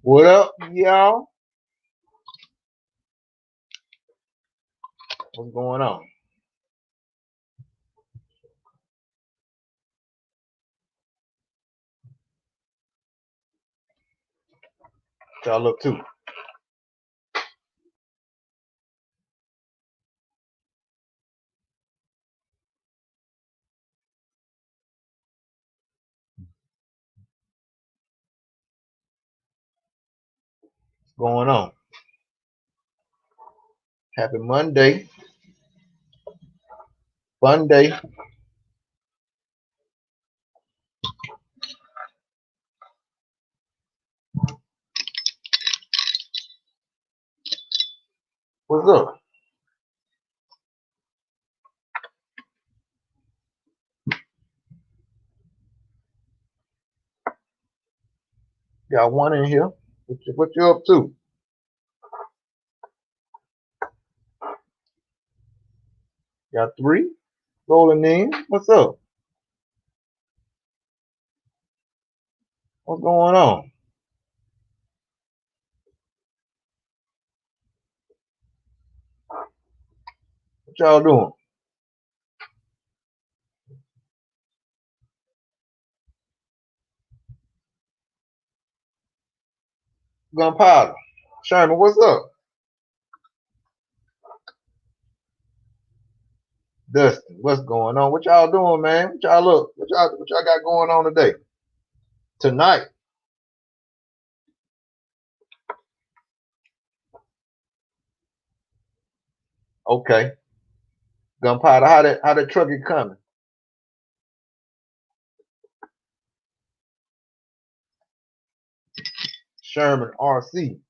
What up, y'all? What's going on? What y'all up to? What's going on? Happy Monday. Fun day. What's up? Got one in here. What you up to? Got three rolling in. What's up? What's going on? What y'all doing? Gunpowder. Sherman, what's up? Dustin, what's going on? What y'all doing, man? What y'all up? What y'all got going on today? Tonight. Okay. Gunpowder, how that truck is coming? Sherman RC.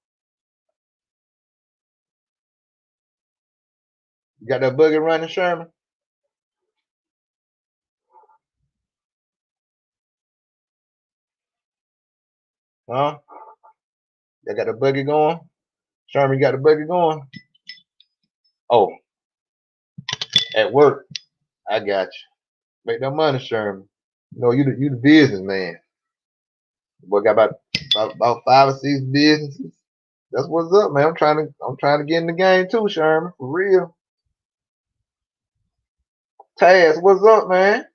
You got that buggy running, Sherman? Huh? You got the buggy going? Sherman, you got the buggy going? Oh, at work. I got you. Make that money, Sherman. You know, you the business man. Boy, got about 5 or 6 businesses. That's what's up, man. I'm trying to get in the game too, Sherman. For real. Taz, what's up, man?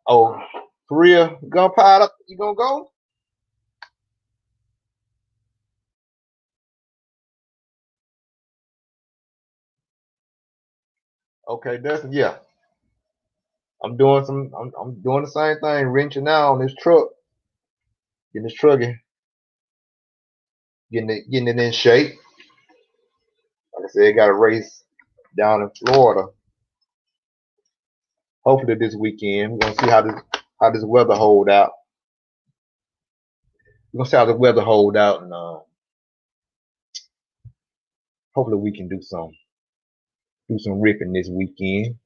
Oh, for real. Gunpowder, you gonna go? Okay, Dustin. Yeah, I'm doing the same thing, wrenching out on this truck, getting this truck in, getting it in shape. Like I said, got a race down in Florida. Hopefully this weekend. We're gonna see how this weather hold out. We're gonna see how the weather hold out, and hopefully we can do some ripping this weekend.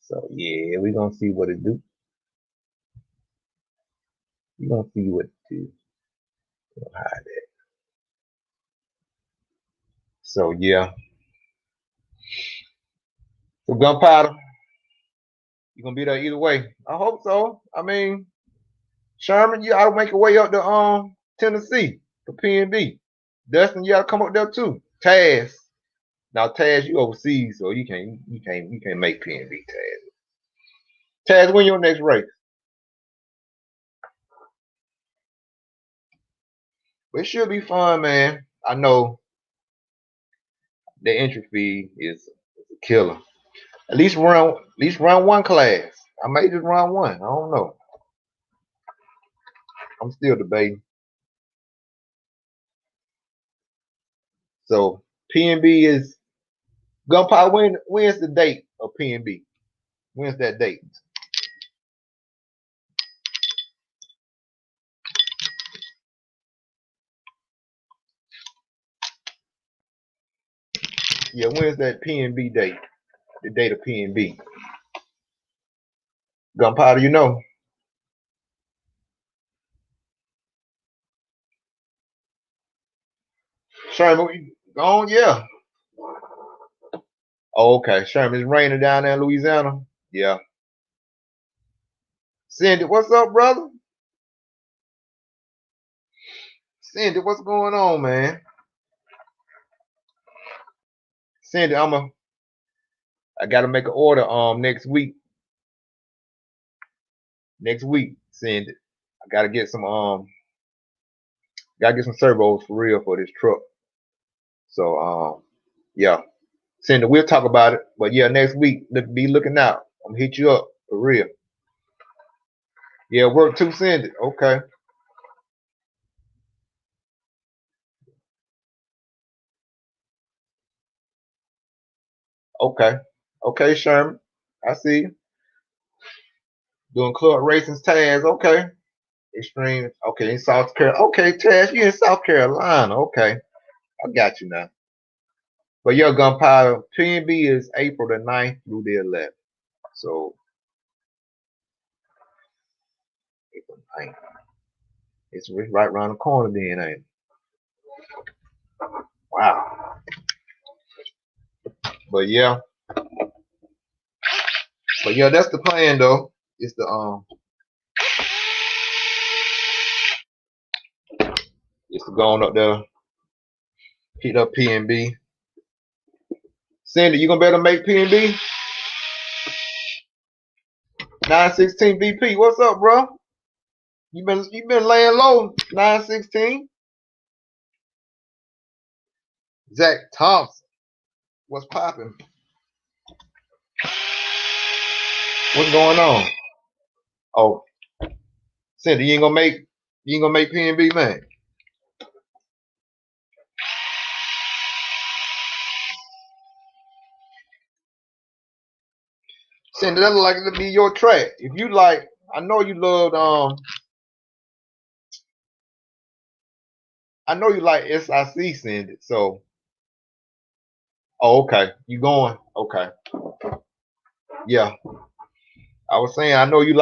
So yeah, we're gonna see what it do. We're gonna see what it do. Hide that. So yeah. So gunpowder, you gonna be there either way. I hope so. I mean, Sherman, you ought to make your way up to Tennessee for PNB. Dustin, you gotta come up there too. Taz. Now Taz, you overseas, so you can't make PNB, Taz. Taz, when your next race? But it should be fun, man. I know the entry fee is a killer. At least run one class. I may just run one. I don't know. I'm still debating. So PNB is Gunpowder. When's the date of PNB? When's that date? Yeah, when's that PNB date? The date of PNB. Gunpowder, you know. Sherman, go on, yeah. Oh, okay. Sherman, it's raining down there in Louisiana. Yeah. Cindy, what's up, brother? Cindy, what's going on, man? Cindy, I gotta make an order next week. Next week, Cindy. I gotta get some servos for real for this truck. So yeah. Cindy, we'll talk about it. But yeah, next week, be looking out. I'm gonna hit you up for real. Yeah, work too, Cindy. Okay. Okay. Okay, Sherman. I see you. Doing club racing's Taz. Okay. Extreme. Okay, in South Carolina. Okay, Taz, you in South Carolina. Okay. I got you now. But your gunpowder PNB is April the 9th through the 11th. So April 9th. It's right around the corner then, ain't it? Wow. But yeah. But yeah, that's the plan though. It's the it's to go on up there, hit up PNB. Cindy, you gonna be able to make PNB? 916 BP. What's up, bro? You been laying low, 916. Zach Thompson. What's popping? What's going on? Oh, Cindy, you ain't gonna make PNB, man. Cindy, that look like it'll be your track. If you like, I know you loved I know you like SIC, Cindy. So, oh, okay, you going? Okay, yeah. I was saying, I know you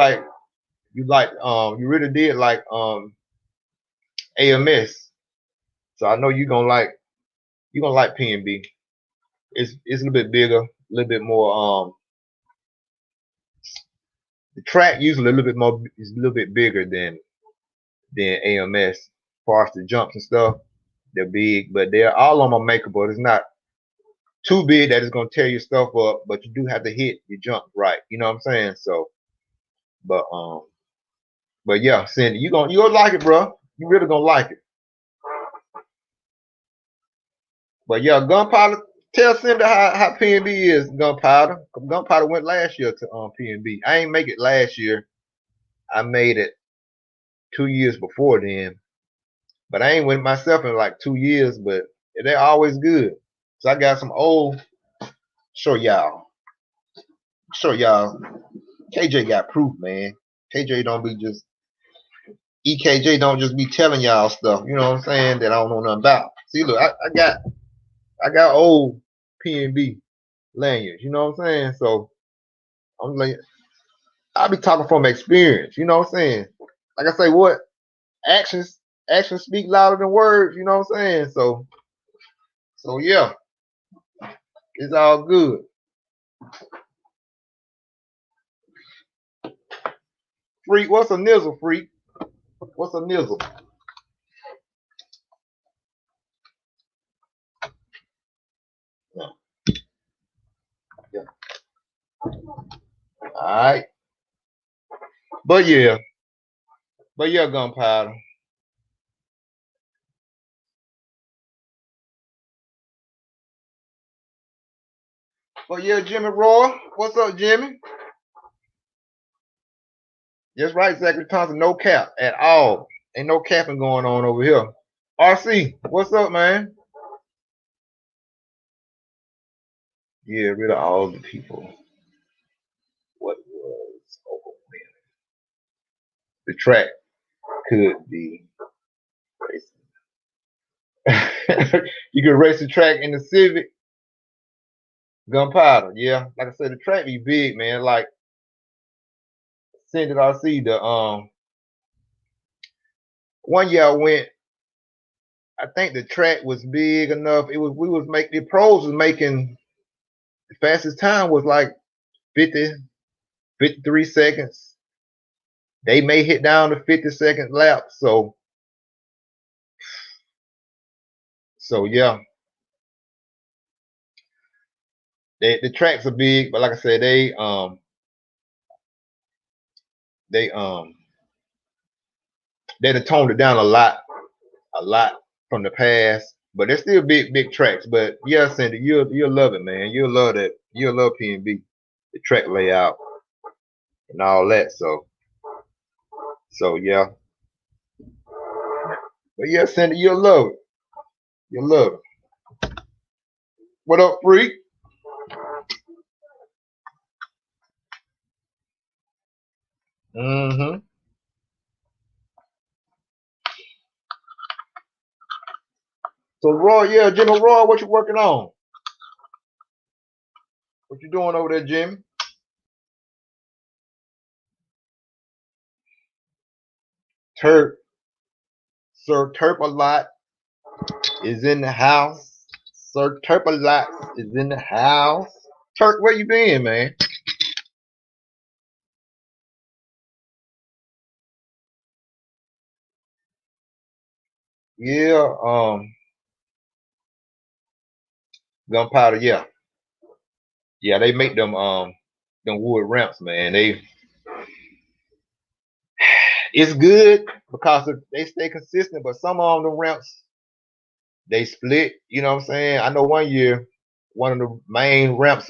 really did like AMS. So I know you're gonna like PNB. It's a little bit bigger, a little bit more. The track usually a little bit more is a little bit bigger than AMS. As far as the jumps and stuff, they're big, but they're all of them are makeable. It's not too big that it's gonna tear your stuff up, but you do have to hit your jump right. You know what I'm saying? So, but yeah, Cindy, you'll like it, bro. You really gonna like it. But yeah, gunpowder. Tell Cindy how PNB is gunpowder. Gunpowder went last year to PNB. I ain't make it last year. I made it 2 years before then. But I ain't went myself in like 2 years. But they're always good. So I got some old. Show y'all. KJ got proof, man. KJ don't be just EKJ don't just be telling y'all stuff. You know what I'm saying? That I don't know nothing about. See, look, I got old PNB lanyards. You know what I'm saying? So I'm like, I be talking from experience. You know what I'm saying? Like I say, what actions speak louder than words. You know what I'm saying? So yeah, it's all good. Freak, what's a nizzle, freak? What's a nizzle? Yeah. All right. But yeah, gunpowder. But yeah, Jimmy Roy, what's up, Jimmy? That's right, Zachary Thompson. No cap at all. Ain't no capping going on over here. RC, what's up, man? Yeah, rid of all the people. What was overwhelming? The track could be racing. You could race the track in the Civic. Gunpowder, yeah. Like I said, the track be big, man. Like send it RC the one year I went, I think the track was big enough. We was making the pros was making The fastest time was like 50, 53 seconds. They may hit down to 50-second lap. So yeah. The tracks are big, but like I said, they toned it down a lot from the past. But they're still big tracks. But yeah, Cindy, you'll love it, man. You'll love that. You'll love PNB, the track layout and all that. So yeah. But yeah, Cindy, you'll love it. You'll love it. What up, freak? Mm-hmm. So Roy, yeah, Jimmy Roy, what you working on? What you doing over there, Jimmy? Turp. Sir Turp-a-lot is in the house. Sir Turp-a-lot is in the house. Turk, where you been, man? Yeah, gunpowder, yeah. Yeah, they make them wood ramps, man. It's good because they stay consistent, but some of them ramps they split, you know what I'm saying? I know one year one of the main ramps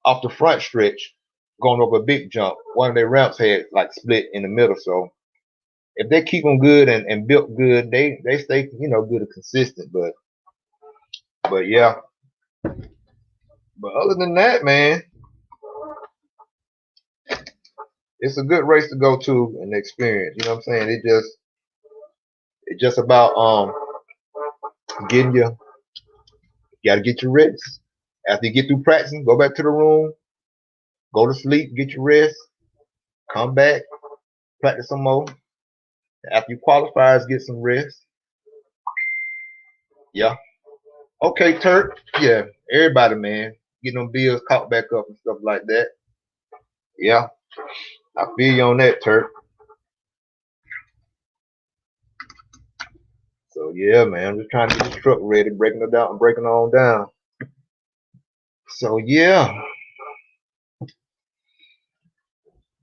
off the front stretch going over a big jump, one of their ramps had like split in the middle. So if they keep them good and built good, they stay, good and consistent. But yeah. But other than that, man, it's a good race to go to and experience. You know what I'm saying? It's just about getting you gotta get your rest. After you get through practicing, go back to the room, go to sleep, get your rest, come back, practice some more. After you qualifiers, get some rest. Yeah. Okay, Turk. Yeah, everybody, man, getting them bills caught back up and stuff like that. Yeah, I feel you on that, Turk. So yeah, man, I'm just trying to get this truck ready, breaking it down and breaking it on down. So yeah,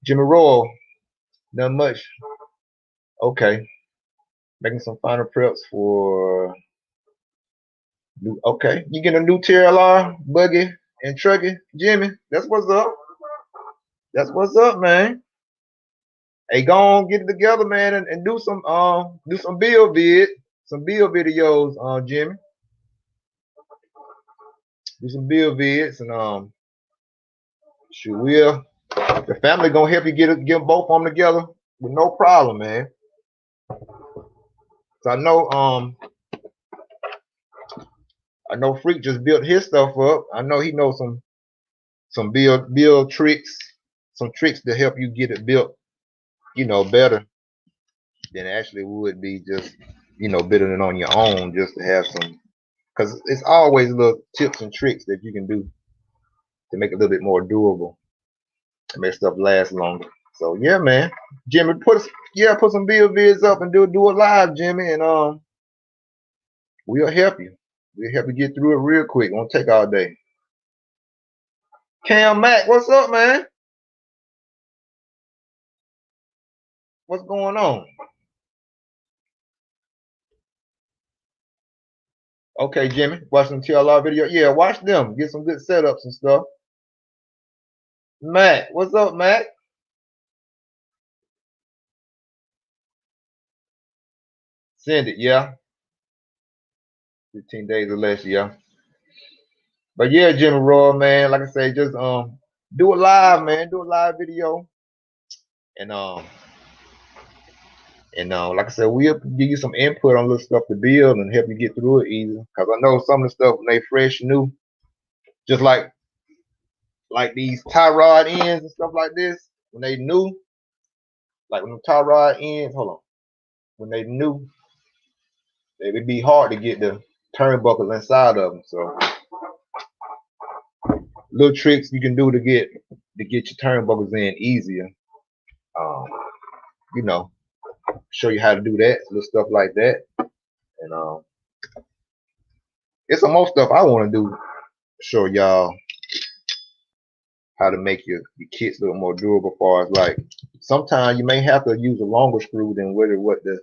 Jimmy Royal, not much. Okay, making some final preps for new. Okay, you getting a new TLR buggy and trucky, Jimmy? That's what's up. That's what's up, man. Hey, go on, get it together, man, and do some build videos, Jimmy. Do some build vids and sure will. The family gonna help you get both of them together with no problem, man. So I know Freak just built his stuff up. I know he knows some build tricks, some tricks to help you get it built, better than it actually would be just, building it on your own just to have some, because it's always little tips and tricks that you can do to make it a little bit more durable and make stuff last longer. So yeah, man, Jimmy, put some build vids up and do it live, Jimmy, and we'll help you. We'll help you get through it real quick. Won't take all day. Cam Mack, what's up, man? What's going on? Okay, Jimmy, watch some TLR video. Yeah, watch them. Get some good setups and stuff. Matt, what's up, Matt? Send it, yeah. 15 days or less, yeah. But yeah, Jimmy Roy, man, like I say, just do it live, man. Do a live video. And like I said, we'll give you some input on little stuff to build and help you get through it easy. Cause I know some of the stuff when they fresh new, just like these tie rod ends and stuff like this, when they new, like when the tie rod ends, hold on, when they new, it'd be hard to get the turnbuckles inside of them. So little tricks you can do to get your turnbuckles in easier. You know, show you how to do that, little stuff like that. And it's some more stuff I want to do. Show y'all how to make your kits a little more durable. As far as like, sometimes you may have to use a longer screw than what the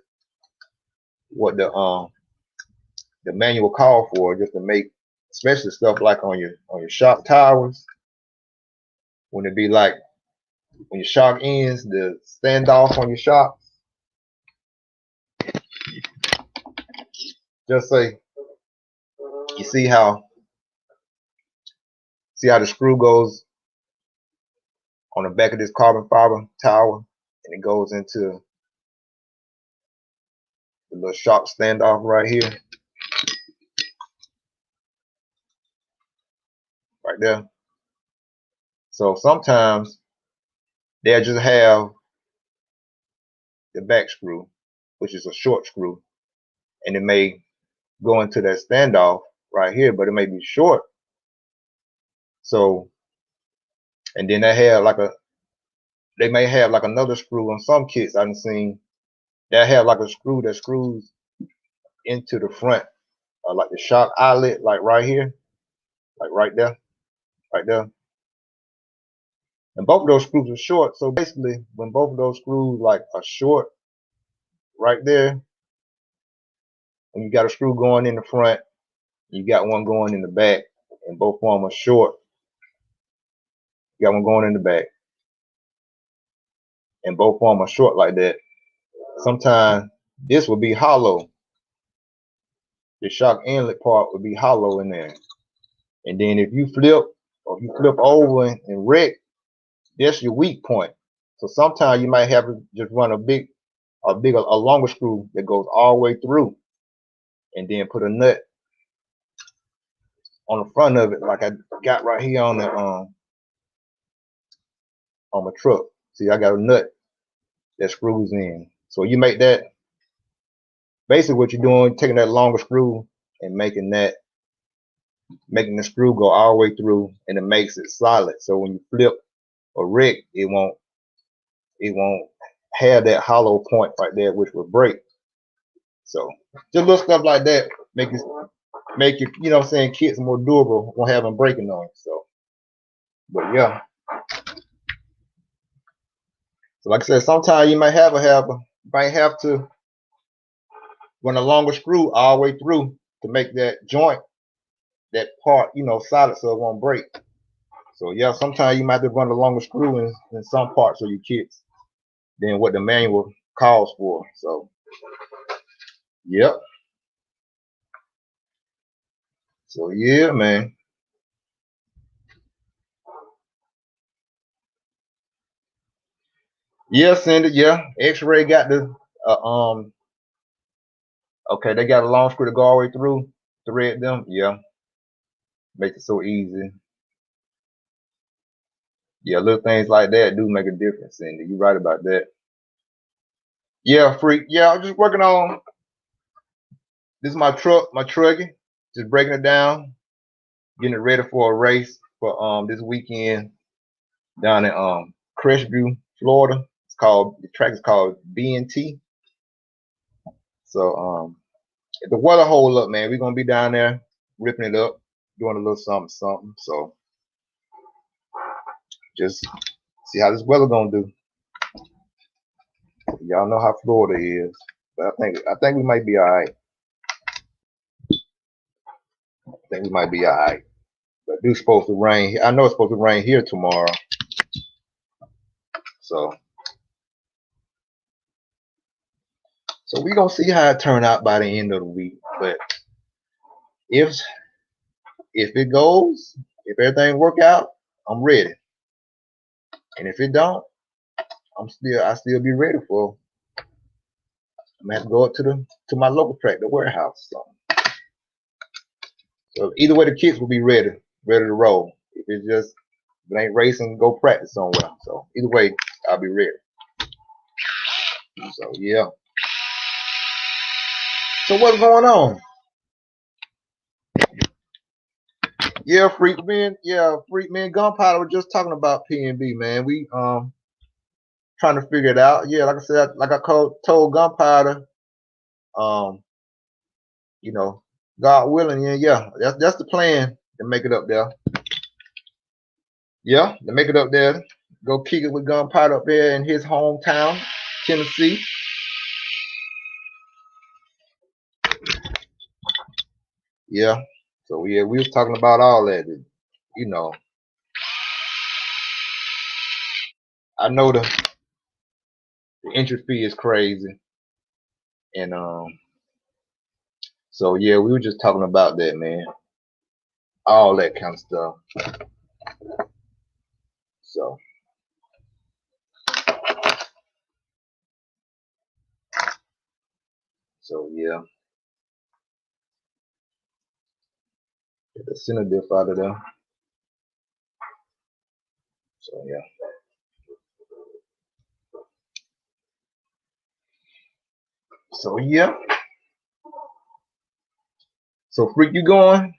manual call for, just to make, especially stuff like on your shock towers, when it be like when your shock ends, the standoff on your shocks. Just say you see how the screw goes on the back of this carbon fiber tower, and it goes into the little shock standoff right here, right there. So sometimes they'll just have the back screw, which is a short screw, and it may go into that standoff right here, but it may be short. So, and then they may have like another screw on some kits I've seen. They have like a screw that screws into the front, like the shock eyelet, like right here, like right there. And both of those screws are short. So basically, when both of those screws like are short, right there, when you got a screw going in the front, you got one going in the back, and both of them are short. You got one going in the back, and both of them are short like that. Sometimes this will be hollow. The shock inlet part will be hollow in there. And then if you flip over and wreck, that's your weak point. So sometimes you might have to just run a longer screw that goes all the way through, and then put a nut on the front of it, like I got right here on my truck. See, I got a nut that screws in. So you make that, basically what you're doing, taking that longer screw and making the screw go all the way through, and it makes it solid. So when you flip or wreck, it won't have that hollow point right there, which will break. So just little stuff like that make it, you know what I'm saying, kits more durable, won't have them breaking on it. So, but yeah. So like I said, sometimes you might have to run a longer screw all the way through to make that joint, that part, you know, solid, so it won't break. So yeah, sometimes you might have to run a longer screw in some parts of your kits than what the manual calls for. So yep. So yeah, man. Yeah, Cindy. Yeah, X-Ray got the okay, they got a long screw to go all the way through, thread them. Yeah, makes it so easy. Yeah, little things like that do make a difference, Cindy. You're right about that. Yeah, freak. Yeah, I'm just working on this. Is my truggy. Just breaking it down, getting it ready for a race for this weekend down in Crestview, Florida. The track is called BNT. So if the weather hold up, man, we're gonna be down there ripping it up, doing a little something. So just see how this weather gonna do. Y'all know how Florida is, but I think we might be all right. I think we might be all right. But it's supposed to rain. I know it's supposed to rain here tomorrow. So we're gonna see how it turn out by the end of the week. But if it goes, if everything work out, I'm ready. And if it don't, I still be ready for. I'm gonna have to go up to my local track, the warehouse. So either way, the kids will be ready to roll. If it ain't racing, go practice somewhere. So either way, I'll be ready. So yeah. So what's going on? Yeah, Freak Man, Gunpowder was just talking about PNB, man. We trying to figure it out. Yeah, like I said, like I told Gunpowder, um, you know, God willing, yeah, that's the plan to make it up there. Yeah, to make it up there. Go kick it with Gunpowder up there in his hometown, Tennessee. Yeah. So yeah, we was talking about all that. You know, I know the entry fee is crazy, and so yeah, we were just talking about that, man. All that kind of stuff. So yeah, get the center diff out of there. So yeah. So yeah. So Freak, you going?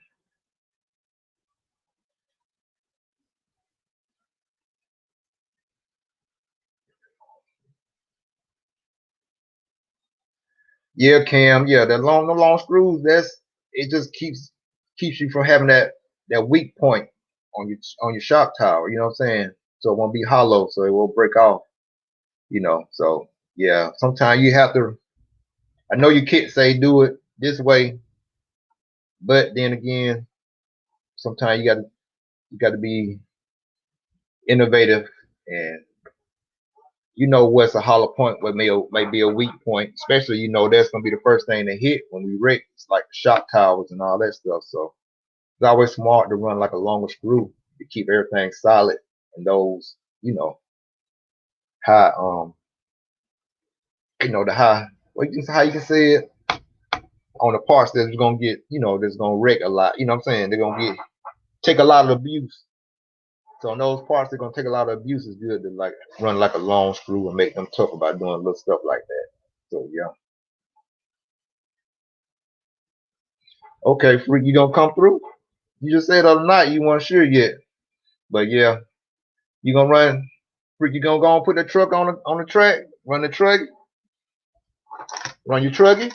Yeah, Cam. Yeah, the long screws. It just keeps you from having that weak point on your shock tower. You know what I'm saying? So it won't be hollow, so it won't break off. You know. So yeah, sometimes you have to. I know you can't say do it this way, but then again, sometimes you got to be innovative, and you know what's a hollow point, what may be a weak point, especially that's gonna be the first thing to hit when we wreck. It's like the shock towers and all that stuff. So it's always smart to run like a longer screw to keep everything solid and those high the high how you can say it on the parts that's gonna get that's gonna wreck a lot. You know what I'm saying? They're gonna take a lot of abuse. So on those parts they're gonna take a lot of abuse. It's good to like run like a long screw and make them tough about doing little stuff like that. So yeah. Okay, Freak, you gonna come through? You just said the other night you weren't sure yet. But yeah, you gonna run Freak, you gonna go and put the truck on the track, run the truck, run your trucky.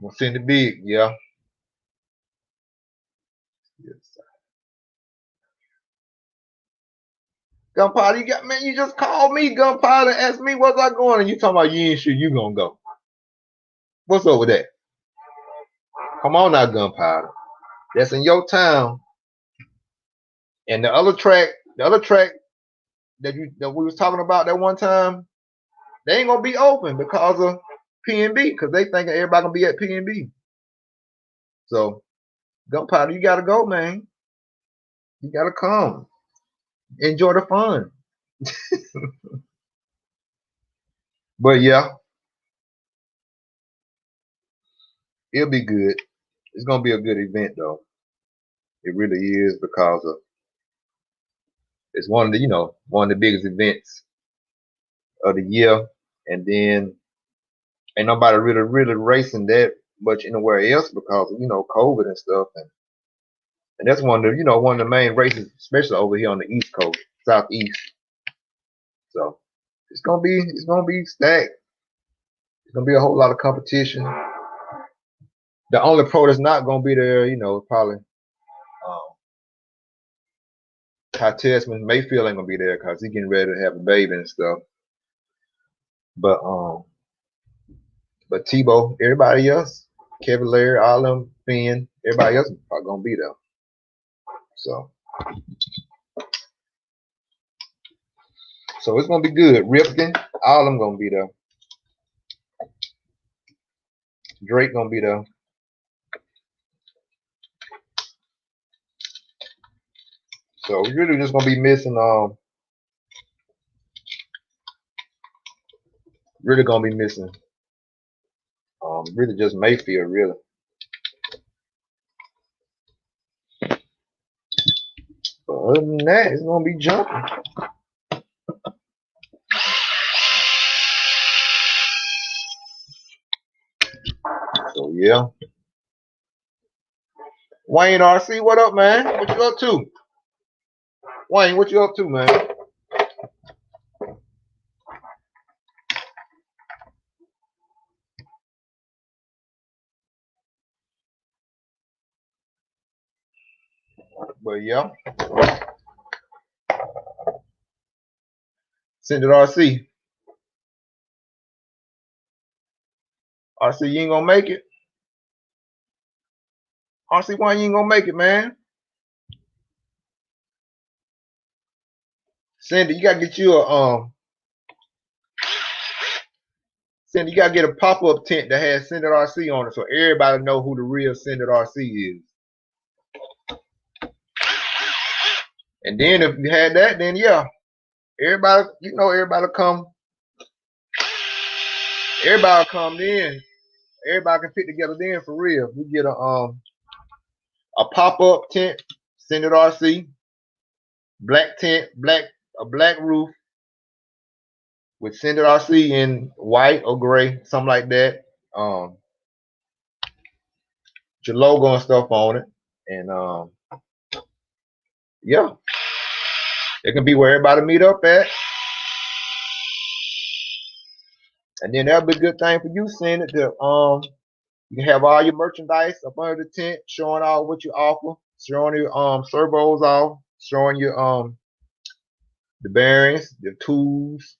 We'll send it big, yeah. Yes. Gunpowder, you just called me, Gunpowder, and asked me was I going, and you talking about you ain't sure you gonna go. What's up with that? Come on now, Gunpowder. That's in your town. And the other track that we was talking about that one time, they ain't gonna be open because of PNB, because they thinking everybody gonna be at PNB. So Gunpowder, you gotta go, man. You gotta come. Enjoy the fun. But yeah, it'll be good. It's gonna be a good event though. It really is because it's one of the biggest events of the year, and then ain't nobody really racing that much anywhere else because of COVID and stuff, and that's one of the main races, especially over here on the East Coast, Southeast. So it's gonna be stacked. It's gonna be a whole lot of competition. The only pro that's not gonna be there, probably um, Ty Tessman. Mayfield ain't gonna be there because he's getting ready to have a baby and stuff. But Tebow, everybody else, Kevin Larry, all them, Finn, everybody else are gonna be there. So it's gonna be good. Rifkin, all them gonna be there. Drake gonna be there. So we really just gonna be missing really gonna be missing really just Mayfield really. Other than that, it's gonna be jumping. So yeah. Wayne RC, what up, man? What you up to? Wayne, what you up to, man? But yeah. Send it RC. RC, you ain't gonna make it. RC, why you ain't gonna make it, man? Cindy, you gotta get you a Cindy, you gotta get a pop-up tent that has Send It RC on it so everybody know who the real Send It RC is. And then if you had that, then yeah, everybody, you know, everybody come in. Everybody can fit together then for real. We get a pop-up tent, Send It RC, black tent, a black roof with Send It RC in white or gray, something like that. Your logo and stuff on it. And yeah. It can be where everybody meet up at. And then that'll be a good thing for you, Send It, to you can have all your merchandise up under the tent, showing all what you offer, showing your servos off, showing your the bearings, the tools,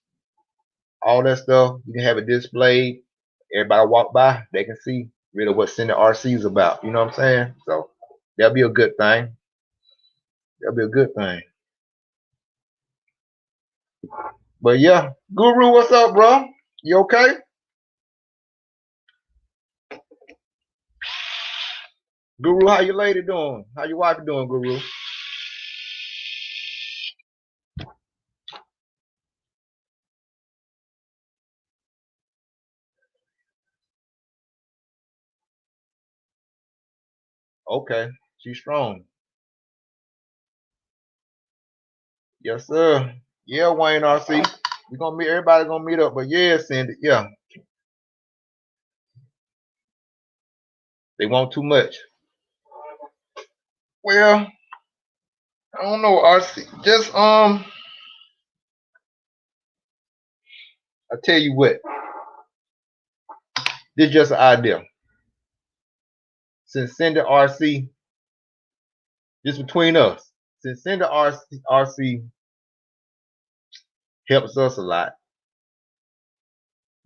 all that stuff. You can have it displayed. Everybody walk by, they can see really what Send It RC is about. You know what I'm saying? So that'll be a good thing. That'll be a good thing. But yeah, Guru, what's up, bro? You okay? Guru, how your lady doing? How your wife doing, Guru? Okay, she's strong. Yes, sir. Yeah, Wayne RC. We're gonna meet, everybody gonna meet up, but yeah, Send It, yeah. They want too much. Well, I don't know, RC. Just I tell you what. This is just an idea. Since Send It RC, just between us, since Send It RC helps us a lot,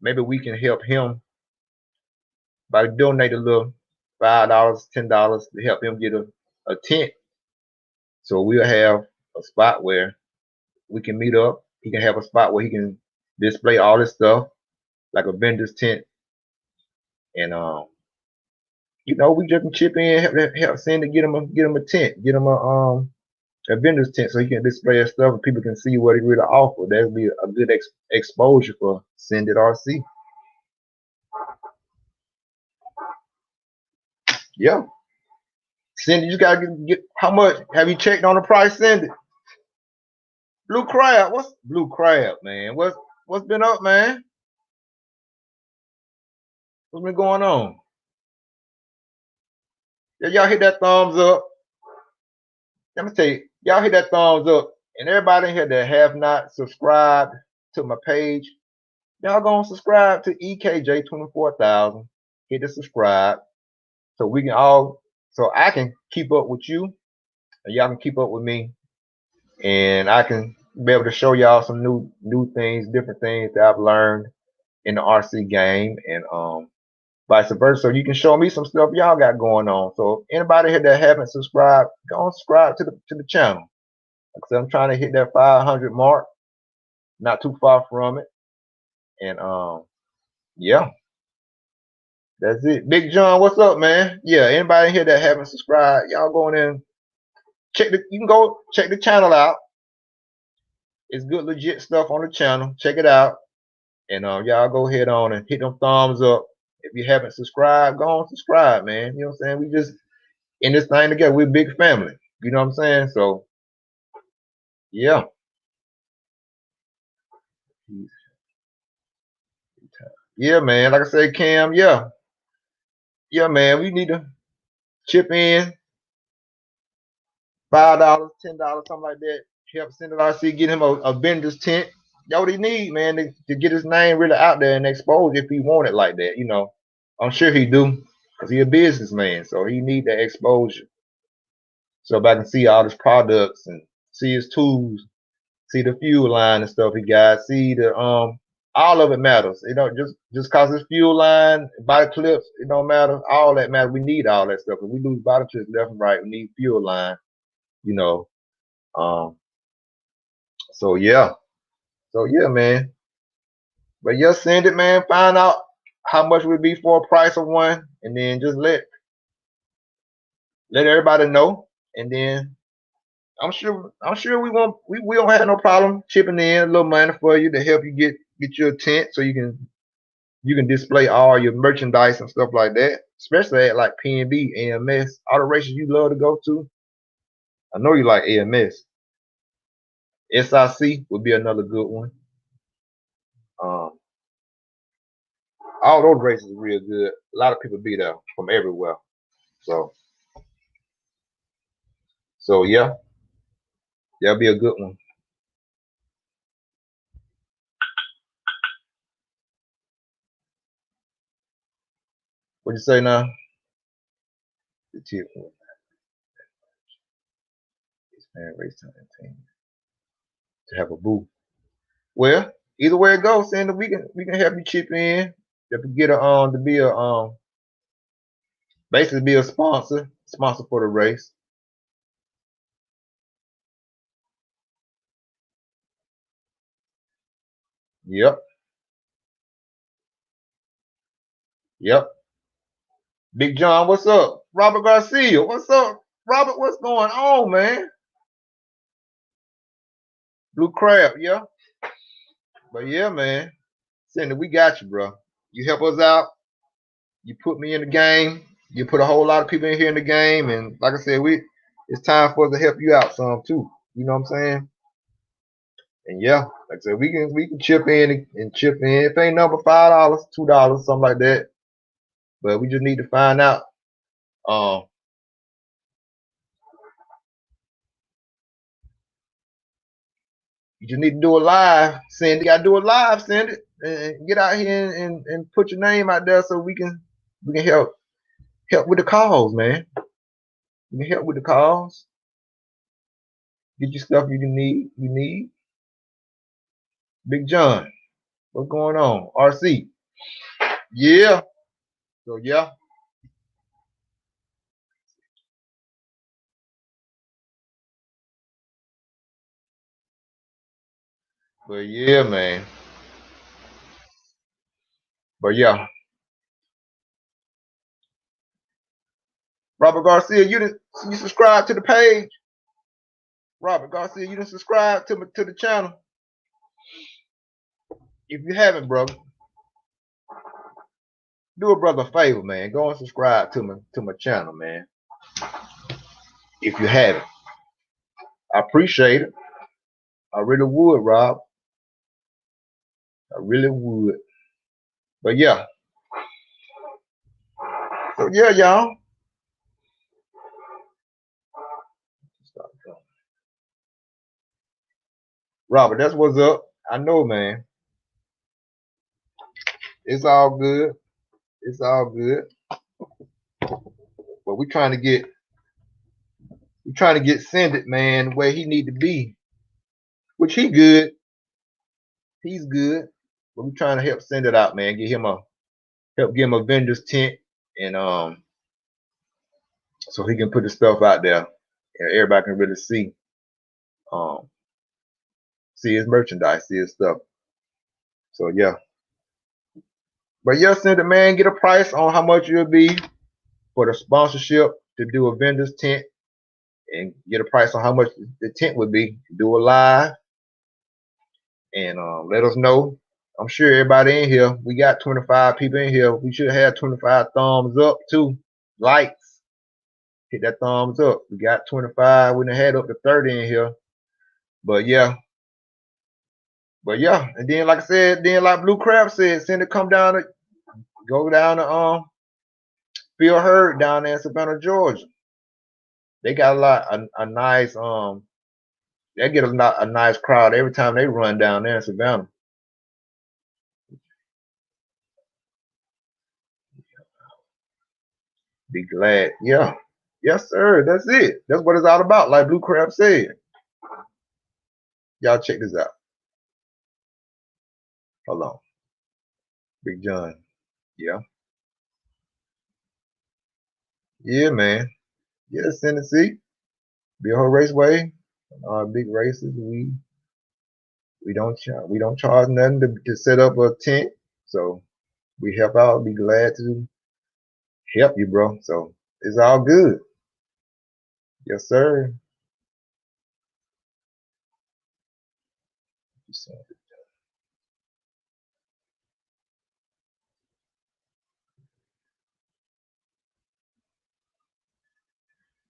maybe we can help him by donating a little $5, $10 to help him get a tent. So we'll have a spot where we can meet up. He can have a spot where he can display all this stuff, like a vendor's tent. And you know, we just can chip in, help Send It, get him a tent, get him a vendor's tent, so he can display his stuff and people can see what he really offer. That would be a good exposure for Send It RC. Yeah. Send It, you gotta get how much? Have you checked on the price? Send It. Blue Crab, what's Blue Crab, man? What's been up, man? What's been going on? Yeah, y'all hit that thumbs up. Let me tell you, y'all hit that thumbs up, and everybody in here that have not subscribed to my page, y'all gonna subscribe to EKJ 24,000. Hit the subscribe, so we can all, so I can keep up with you, and y'all can keep up with me, and I can be able to show y'all some new things, different things that I've learned in the RC game, and vice versa. So you can show me some stuff y'all got going on. So anybody here that haven't subscribed, go and subscribe to the channel. Like I said, I'm trying to hit that 500 mark, not too far from it. And yeah, that's it. Big John, what's up, man? Yeah, anybody here that haven't subscribed, y'all go in, you can go check the channel out. It's good legit stuff on the channel. Check it out. And y'all go ahead on and hit them thumbs up. If you haven't subscribed, go on subscribe, man. You know what I'm saying? We just in this thing together. We're a big family. You know what I'm saying? So Yeah. Yeah, man. Like I said, Cam, yeah. Yeah, man. We need to chip in $5, $10, something like that. Help send it RC, get him a vendor's tent. That's what he need, man, to get his name really out there and exposed if he want it like that, you know. I'm sure he do, because he a businessman, so he need that exposure. So if I can see all his products and see his tools, see the fuel line and stuff he got, see the all of it matters. You know, just cause it's fuel line, body clips, it don't matter. All that matters. We need all that stuff. If we lose body clips left and right, we need fuel line, you know. So yeah. So yeah, man. But yeah, send it, man. Find out how much would be for a price of one, and then just let everybody know. And then I'm sure we don't have no problem chipping in a little money for you to help you get your tent so you can display all your merchandise and stuff like that. Especially at like PNB, AMS, all the races you love to go to. I know you like AMS. SIC would be another good one. All those races are real good. A lot of people be there from everywhere. So yeah, that'll be a good one. What you say now? The tip one. Expand race time team to have a booth. Well, either way it goes, Sandy, we can help you chip in. If you get to be a basically be a sponsor for the race. Yep. Big John, what's up? Robert Garcia, what's up? Robert, what's going on, man? Blue Crab, yeah. But yeah, man. Cindy, we got you, bro. You help us out. You put me in the game. You put a whole lot of people in here in the game, and like I said, it's time for us to help you out some too. You know what I'm saying? And yeah, like I said, we can chip in and chip in. If ain't number $5, $2, something like that. But we just need to find out. You just need to do a live, Cindy. You gotta do a live, Cindy, and get out here and put your name out there so we can help with the cause, man. We can help with the cause. Get you stuff you need. Big John, what's going on? RC. Yeah. So yeah. But yeah, man. But yeah. Robert Garcia, you subscribe to the page. Robert Garcia, you didn't subscribe to the channel. If you haven't, brother, do a brother a favor, man. Go and subscribe to my channel, man. If you haven't. I appreciate it. I really would, Rob. I really would. But yeah. So yeah, y'all. Robert, that's what's up. I know, man. It's all good. It's all good. But we're trying to get Send It, man, where he need to be. Which he good. He's good. But we're trying to help Send It out, man. Help give him a vendor's tent and so he can put the stuff out there and everybody can really see his merchandise, see his stuff. So yeah. But yeah, Send It, man, get a price on how much it'll be for the sponsorship to do a vendor's tent and get a price on how much the tent would be. Do a live and let us know. I'm sure everybody in here, we got 25 people in here. We should have 25 thumbs up too. Likes. Hit that thumbs up. We got 25. We done had up to 30 in here. But yeah. And then like I said, then like Blue Crab said, send it come down to go down to Phil Hurd down there in Savannah, Georgia. They got a nice they get a nice crowd every time they run down there in Savannah. Be glad. Yeah. Yes, sir. That's it. That's what it's all about, like Blue Crab said. Y'all check this out. Hold on. Big John. Yeah. Yeah, man. Yeah, Tennessee. Bill Ho Raceway. Big races. We don't charge nothing to set up a tent. So we help out. Be glad to help you, bro. So it's all good. Yes, sir.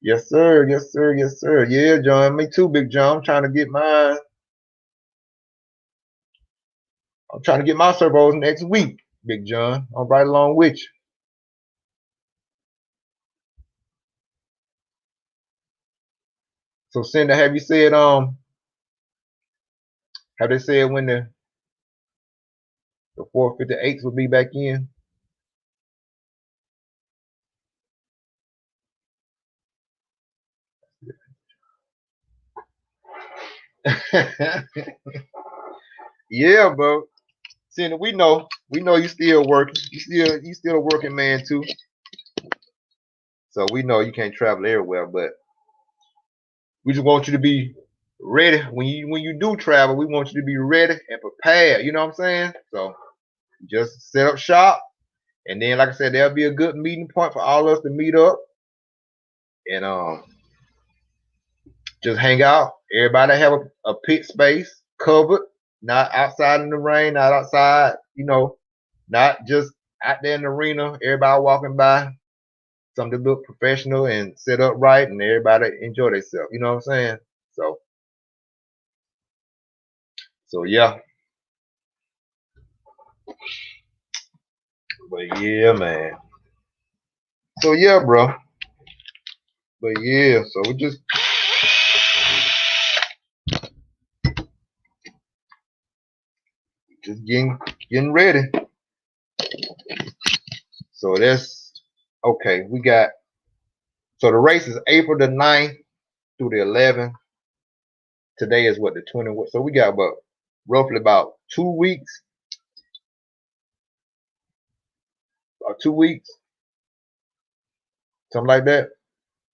Yes, sir. Yes, sir. Yes, sir. Yeah, John. Me too, Big John. I'm trying to get mine. I'm trying to get my servos next week, Big John. I'm right along with you. So, Cinder, have you said have they said when the 458s will be back in? Yeah, bro. Cinder, we know you still working. You still a working man too. So we know you can't travel everywhere, but we just want you to be ready when you do travel. We want you to be ready and prepared. You know what I'm saying? So just set up shop, and then, like I said, there'll be a good meeting point for all of us to meet up and just hang out. Everybody have a pit space covered, not outside in the rain, not outside. Not just out there in the arena. Everybody walking by, something to look professional and set up right, and everybody enjoy themselves. You know what I'm saying? So yeah. But yeah, man. So yeah, bro. But yeah, so we just getting ready. So that's okay. We got so the race is April the 9th through the 11th. Today is what, the 20th. So we got roughly about 2 weeks. About 2 weeks, something like that.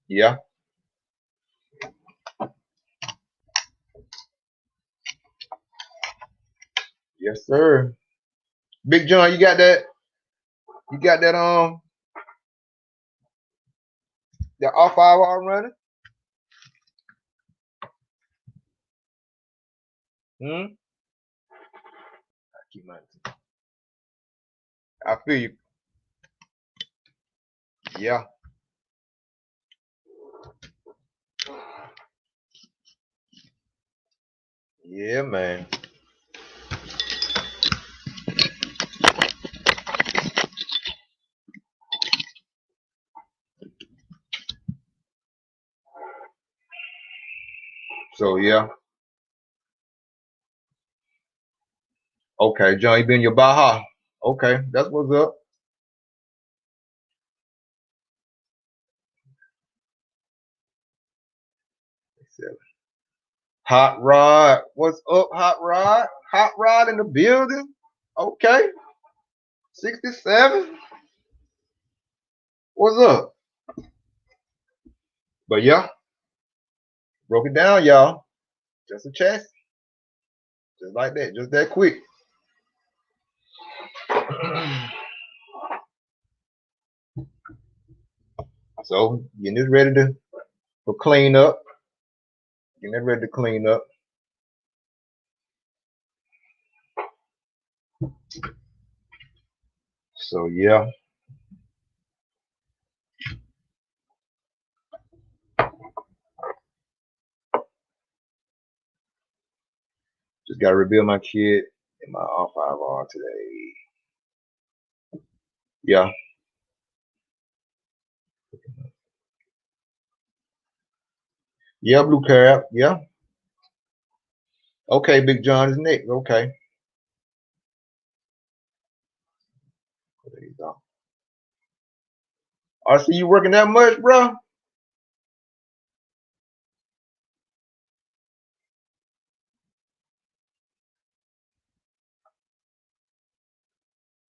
Yeah. Yes, sir. Big John, you got that? You got that R5R running? Hmm. I feel you. Yeah. Yeah, man. So yeah. Okay, John, you been your Baja. Okay, that's what's up. Hot Rod, what's up, Hot Rod? Hot Rod in the building. Okay, 67. What's up? But yeah, broke it down, y'all. Just a chest, just like that, just that quick. So getting this ready for clean up. Getting it ready to clean up. So yeah. Just gotta rebuild my kit and my R5R today. Yeah. Yeah, blue cap. Yeah. Okay, Big John is next. Okay. There you go. I see you working that much, bro.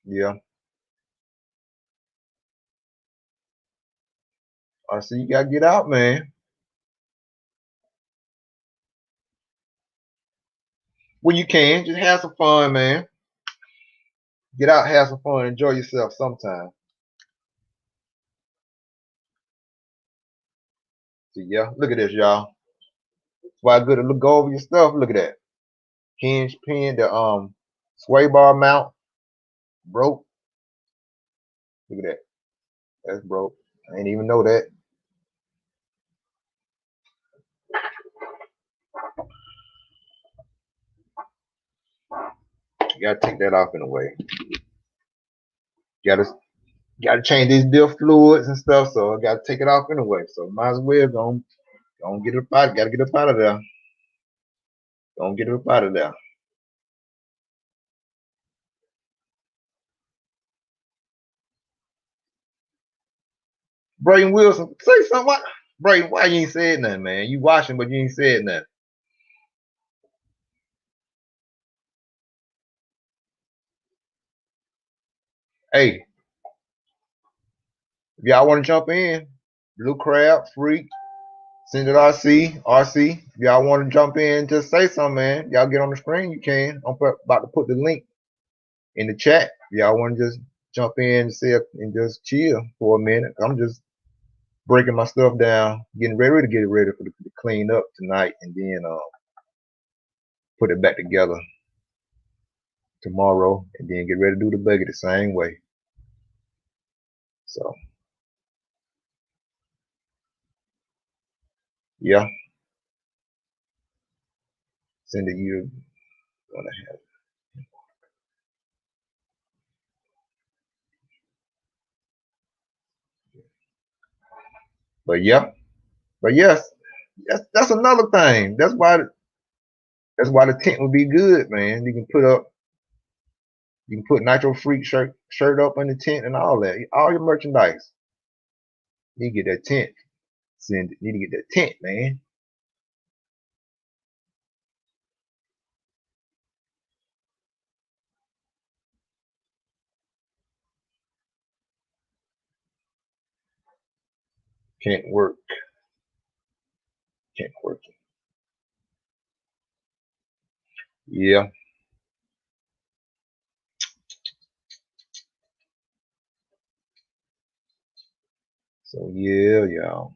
Yeah. I see you gotta get out, man. Well, you can. Just have some fun, man. Get out, have some fun, enjoy yourself sometime. See, yeah. Look at this, y'all. Why good to look over your stuff. Look at that. Hinge pin, the sway bar mount broke. Look at that. That's broke. I didn't even know that. You gotta take that off in a way. You gotta change these diff fluids and stuff, so I gotta take it off anyway. So might as well go get it up out. Gotta get up out of there. Don't get it up out of there. Brayden Wilson, say something. What? Brayden, why you ain't said nothing, man? You watching, but you ain't said nothing. Hey, if y'all want to jump in, Blue Crab, Freak, send it RC, RC. If y'all want to jump in, just say something, man. Y'all get on the screen, you can. I'm about to put the link in the chat. If y'all want to just jump in and just chill for a minute. I'm just breaking my stuff down, getting ready to get it ready for the clean up tonight, and then put it back together tomorrow, and then get ready to do the buggy the same way. So yeah, send it. You're gonna have. But yeah, but yes, that's another thing. That's why the tent would be good, man. You can put Nitro Freak shirt up in the tent and all that, all your merchandise. You get that tent. Need to get that tent, man. Can't work. Can't work. Yeah. So yeah, y'all.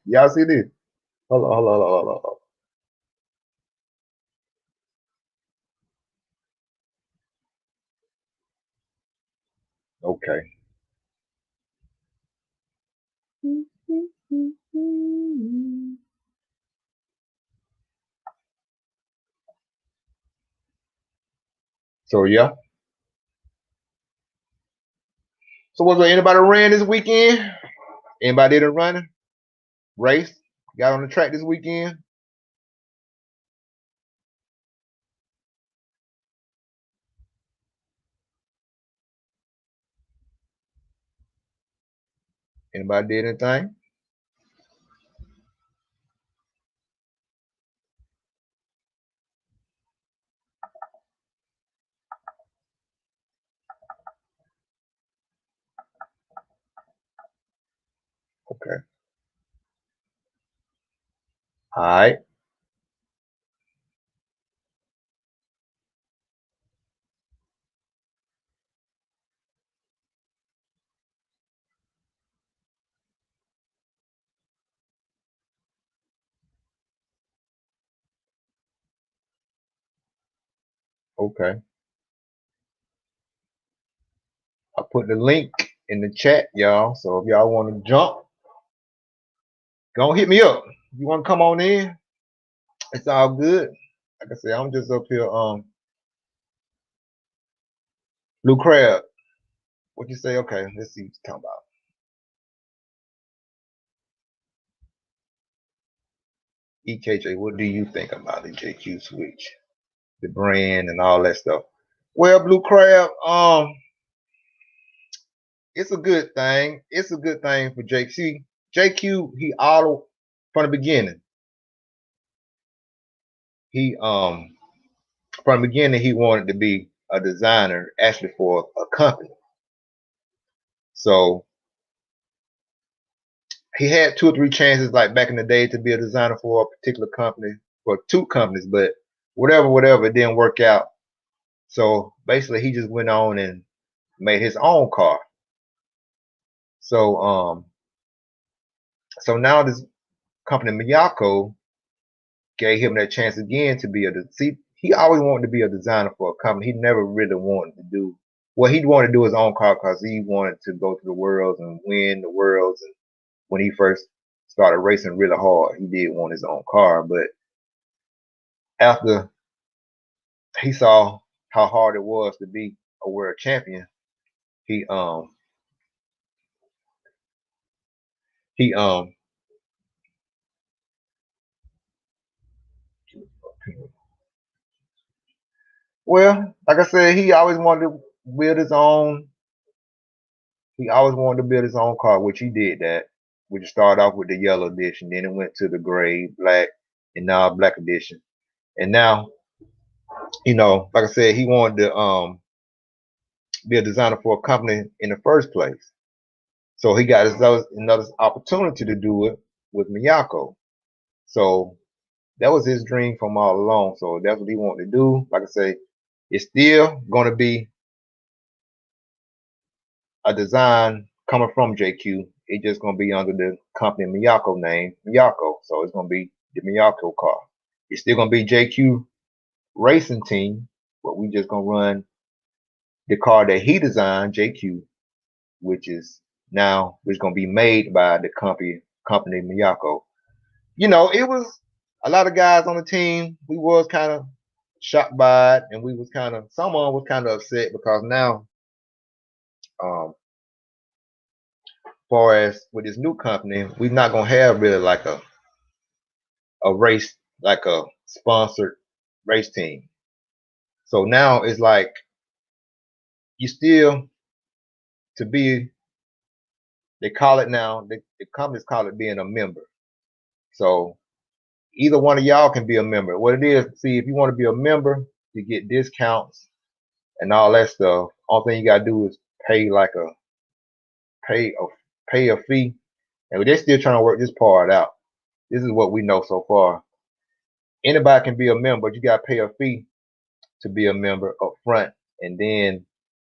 Y'all see this? Hold on. Okay. So yeah. So was there anybody ran this weekend? Anybody did a running race? Got on the track this weekend? Anybody did anything? Okay. All right. Okay. put the link in the chat, y'all. So if y'all want to jump, go hit me up. You want to come on in? It's all good. Like I said, I'm just up here. Blue Crab, what you say? Okay, let's see what you're talking about. EKJ, what do you think about the JQ switch, the brand and all that stuff? Well, Blue Crab, it's a good thing. It's a good thing for JQ. JQ, he auto from the beginning. He from the beginning he wanted to be a designer actually for a company. So he had 2 or 3 chances like back in the day to be a designer for a particular company, for 2 companies, but whatever, it didn't work out. So basically he just went on and made his own car. So so now this company Miyako gave him that chance again to be he always wanted to be a designer for a company. He never really wanted to do he wanted to do his own car because he wanted to go to the worlds and win the worlds. And when he first started racing really hard, he did want his own car. But after he saw how hard it was to be a world champion, he well, like I said, he always wanted to build his own. He always wanted to build his own car, which he did that. Which started off with the yellow edition, then it went to the gray, black, and now black edition. And now, like I said, he wanted to be a designer for a company in the first place. So he got another opportunity to do it with Miyako. So that was his dream from all along. So that's what he wanted to do. Like I say, it's still going to be a design coming from JQ. It's just going to be under the company Miyako name, Miyako. So it's going to be the Miyako car. It's still going to be JQ Racing Team, but we just going to run the car that he designed, JQ, which is going to be made by the company Miyako. It was a lot of guys on the team. We was kind of shocked by it, and someone was kind of upset because now, far as with this new company, we're not gonna have really like a race, like a sponsored race team. So now it's like you still to be. They call it now. The companies call it being a member. So either one of y'all can be a member. What it is, see, if you want to be a member, you get discounts and all that stuff. All thing you gotta do is pay a fee, and they're still trying to work this part out. This is what we know so far. Anybody can be a member, but you gotta pay a fee to be a member up front, and then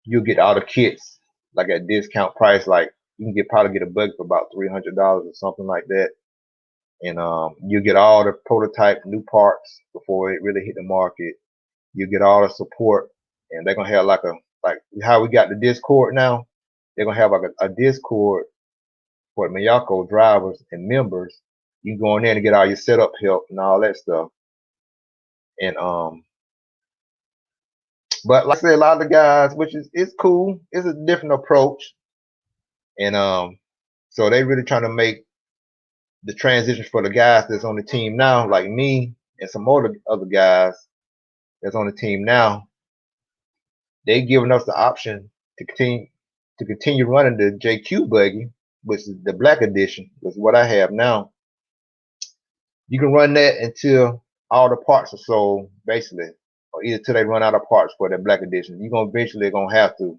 you'll get all the kits like at discount price. Like you can probably get a buggy for about $300 or something like that, and you get all the prototype new parts before it really hit the market. You get all the support, and they're gonna have like how we got the Discord now. They're gonna have like a Discord for Miyako drivers and members. You go in there and get all your setup help and all that stuff. And but like I said, a lot of the guys, which is it's cool, it's a different approach. And so they really trying to make the transition for the guys that's on the team now, like me and some other guys that's on the team now. They giving us the option to continue running the JQ buggy, which is the black edition, which is what I have now. You can run that until all the parts are sold, basically, or either till they run out of parts for the black edition. You're gonna eventually have to,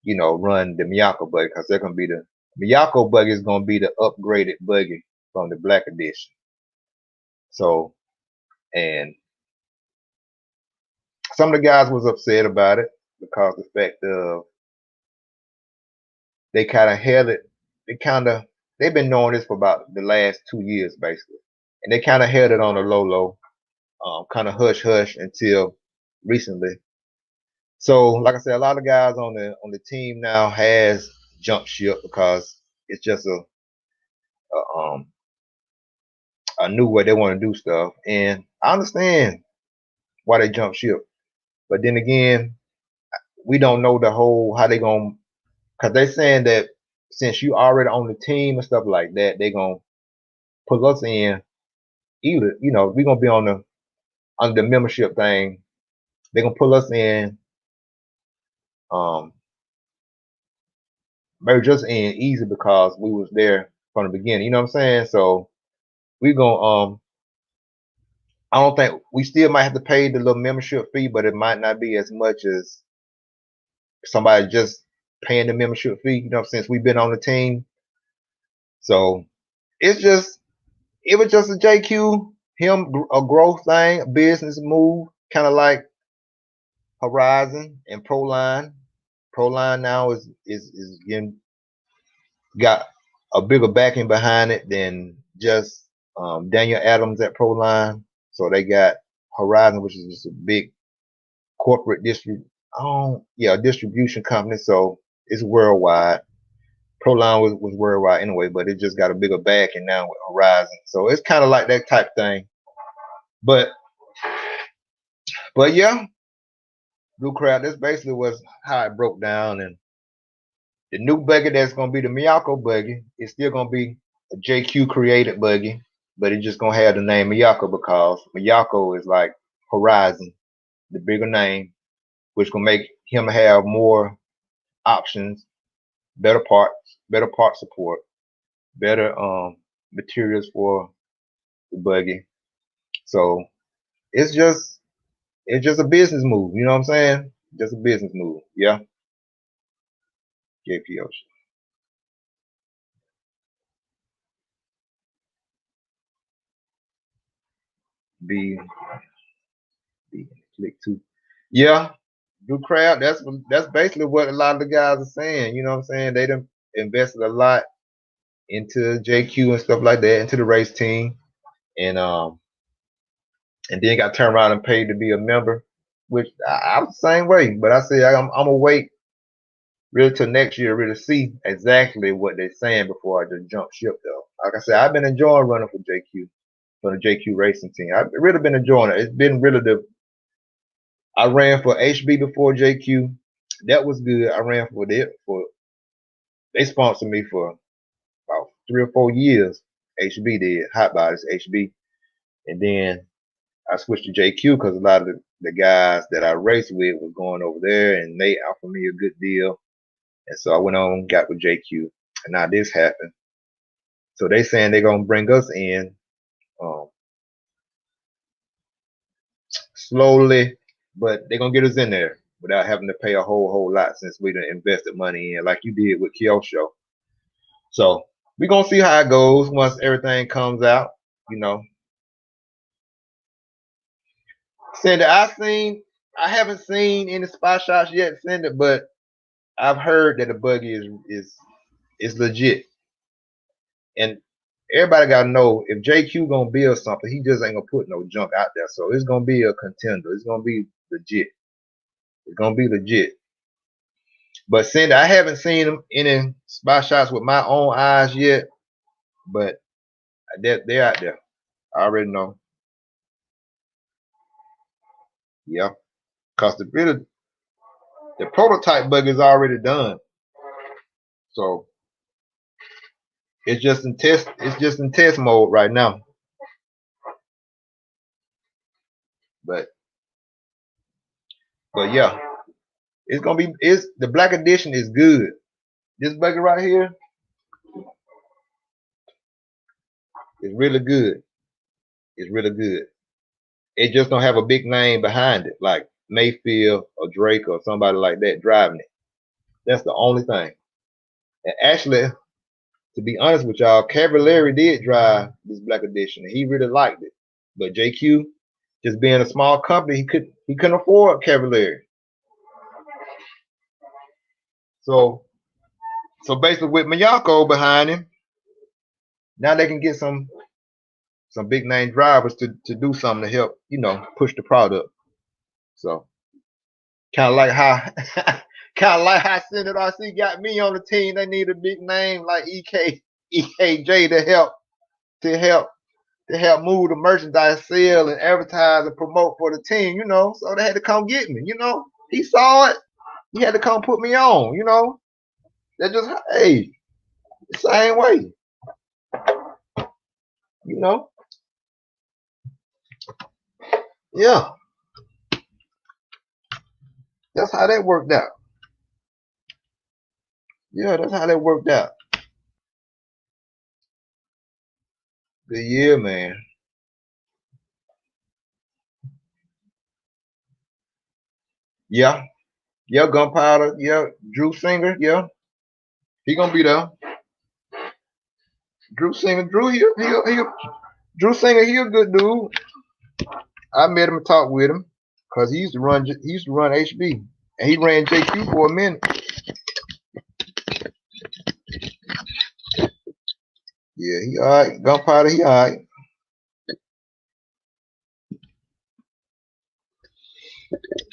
run the Miyako buggy because they're gonna be the Miyako buggy is gonna be the upgraded buggy from the black edition. So, and some of the guys was upset about it because the fact of they kind of held it. They've been knowing this for about the last 2 years, basically, and they kind of held it on a low, kind of hush until recently. So, like I said, a lot of guys on the team now has jumped ship because it's just a new way they want to do stuff, and I understand why they jump ship. But then again, we don't know the whole how they gonna, because they saying that since you already on the team and stuff like that, they gonna put us in either, we gonna be on the under the membership thing. They gonna pull us in, um, merge us in easy because we was there from the beginning. You know what I'm saying? So we gonna I don't think we still might have to pay the little membership fee, but it might not be as much as somebody just paying the membership fee, since we've been on the team. So it's just it was just a JQ, a growth thing, a business move, kind of like Horizon and Proline. Proline now is getting got a bigger backing behind it than just Daniel Adams at Proline. So they got Horizon, which is just a big corporate distribution company. So it's worldwide. Proline was worldwide anyway, but it just got a bigger backing now with Horizon. So it's kind of like that type thing. But yeah, Blue Crab, this basically was how it broke down. And the new buggy that's gonna be the Miyako buggy is still gonna be a JQ created buggy, but it's just gonna have the name Miyako because Miyako is like Horizon, the bigger name, which gonna make him have more options, better part support, better materials for the buggy. So it's just a business move, you know what I'm saying? Just a business move, yeah. JP Ocean. B click two. Yeah, Blue Crab. That's basically what a lot of the guys are saying. You know what I'm saying? They done invested a lot into JQ and stuff like that, into the race team, and then got turned around and paid to be a member. Which I was the same way, but I said I'm gonna wait really till next year to really see exactly what they're saying before I just jump ship though. Like I said, I've been enjoying running for JQ, for the JQ racing team. I've really been enjoying it. It's been really I ran for HB before JQ. That was good. I ran for they sponsored me for about 3 or 4 years. HB did, Hot Bodies, HB. And then I switched to JQ because a lot of the guys that I raced with was going over there and they offered me a good deal. And so I went on, got with JQ. And now this happened. So they saying they're gonna bring us in um, slowly, but they're gonna get us in there without having to pay a whole lot since we done invested money in, like you did with Kyosho. So we're gonna see how it goes once everything comes out, you know. Cindy, I haven't seen any spot shots yet, Cindy, but I've heard that the buggy is legit. And everybody gotta know if JQ gonna build something, he just ain't gonna put no junk out there. So it's gonna be a contender. It's gonna be legit. It's gonna be legit. But Cindy, I haven't seen him any spot shots with my own eyes yet, but they're out there. I already know. Yeah, cause the prototype buggy is already done, so it's just in test. It's just in test mode right now. But yeah, it's gonna be. It's the black edition is good. This buggy right here is really good. It's really good. It just don't have a big name behind it, like Mayfield or Drake or somebody like that driving it. That's the only thing. And actually, to be honest with y'all, Cavalieri did drive this black edition, and he really liked it. But JQ, just being a small company, he couldn't afford Cavalieri. So basically, with Miyako behind him, now they can get some big name drivers to do something to help, push the product. So Kind of like how, kind of like how Senate RC got me on the team. They need a big name like EKJ to help move the merchandise sale and advertise and promote for the team. So they had to come get me. He saw it. He had to come put me on. That just hey, the same way. You know, yeah, that's how that worked out. Yeah, that's how that worked out. Good year, man. Yeah, yeah, Gunpowder. Yeah, Drew Singer. Yeah, he gonna be there. Drew Singer. Drew Singer. He a good dude. I met him and talked with him because he used to run HB and he ran JQ for a minute. Yeah, he all right. Gunpowder. He all right.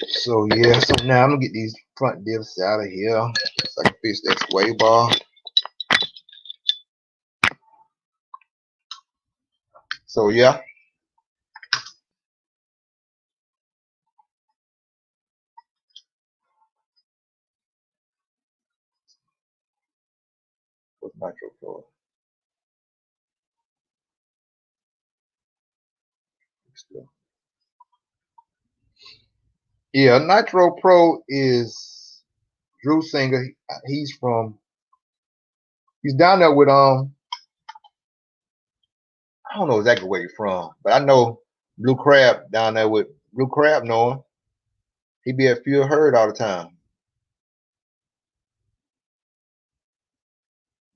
So yeah, so now I'm gonna get these front divs out of here so I can fix that sway bar. So yeah. What's Nitro for? Yeah, Nitro Pro is Drew Singer. He's down there with I don't know exactly where he's from, but I know Blue Crab down there with Blue Crab know him. He be at Fuel Herd all the time.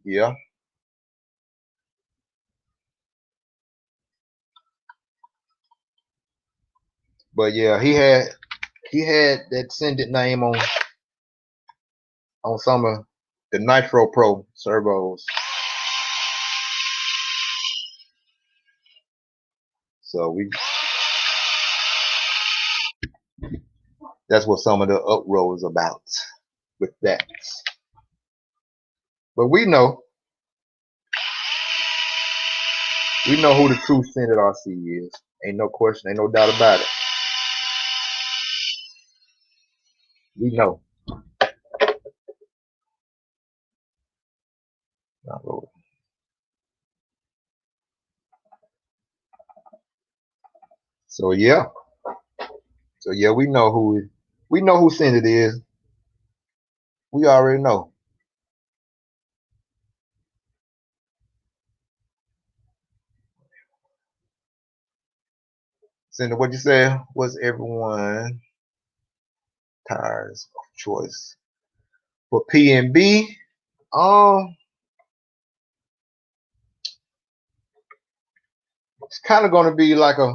Yeah. But yeah, he had that Send It name on some of the Nitro Pro servos. So that's what some of the uproar is about with that. But we know who the true Senate RC is. Ain't no question, ain't no doubt about it. We know. So yeah. So yeah, we know who Senate is. We already know. Senate, what you say? What's everyone tires of choice for PNB? It's kind of going to be like a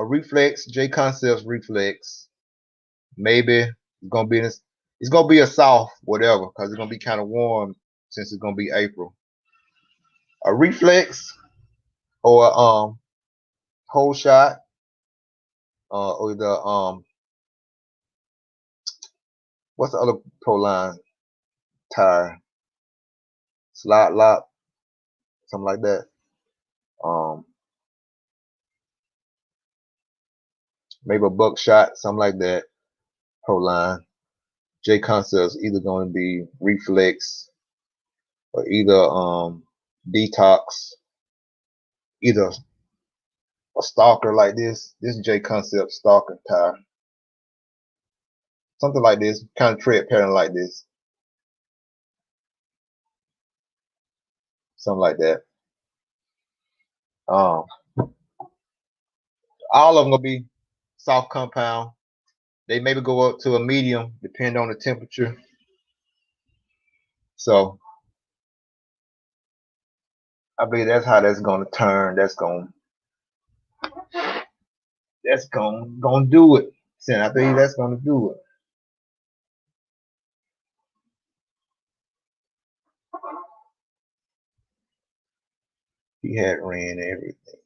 reflex, J Concepts reflex. Maybe it's gonna be a soft whatever because it's gonna be kind of warm since it's gonna be April. A reflex or whole shot or the what's the other pro line tire slot lock something like that. Um, maybe a buckshot something like that. Pro line. J Concepts either going to be reflex or either detox, either a stalker like this. This J Concept stalker tire. Something like this, kind of tread pattern like this. Something like that. All of them gonna be soft compound. They maybe go up to a medium, depending on the temperature. So I believe that's how that's gonna turn. That's gonna do it. I believe that's gonna do it. He had ran everything.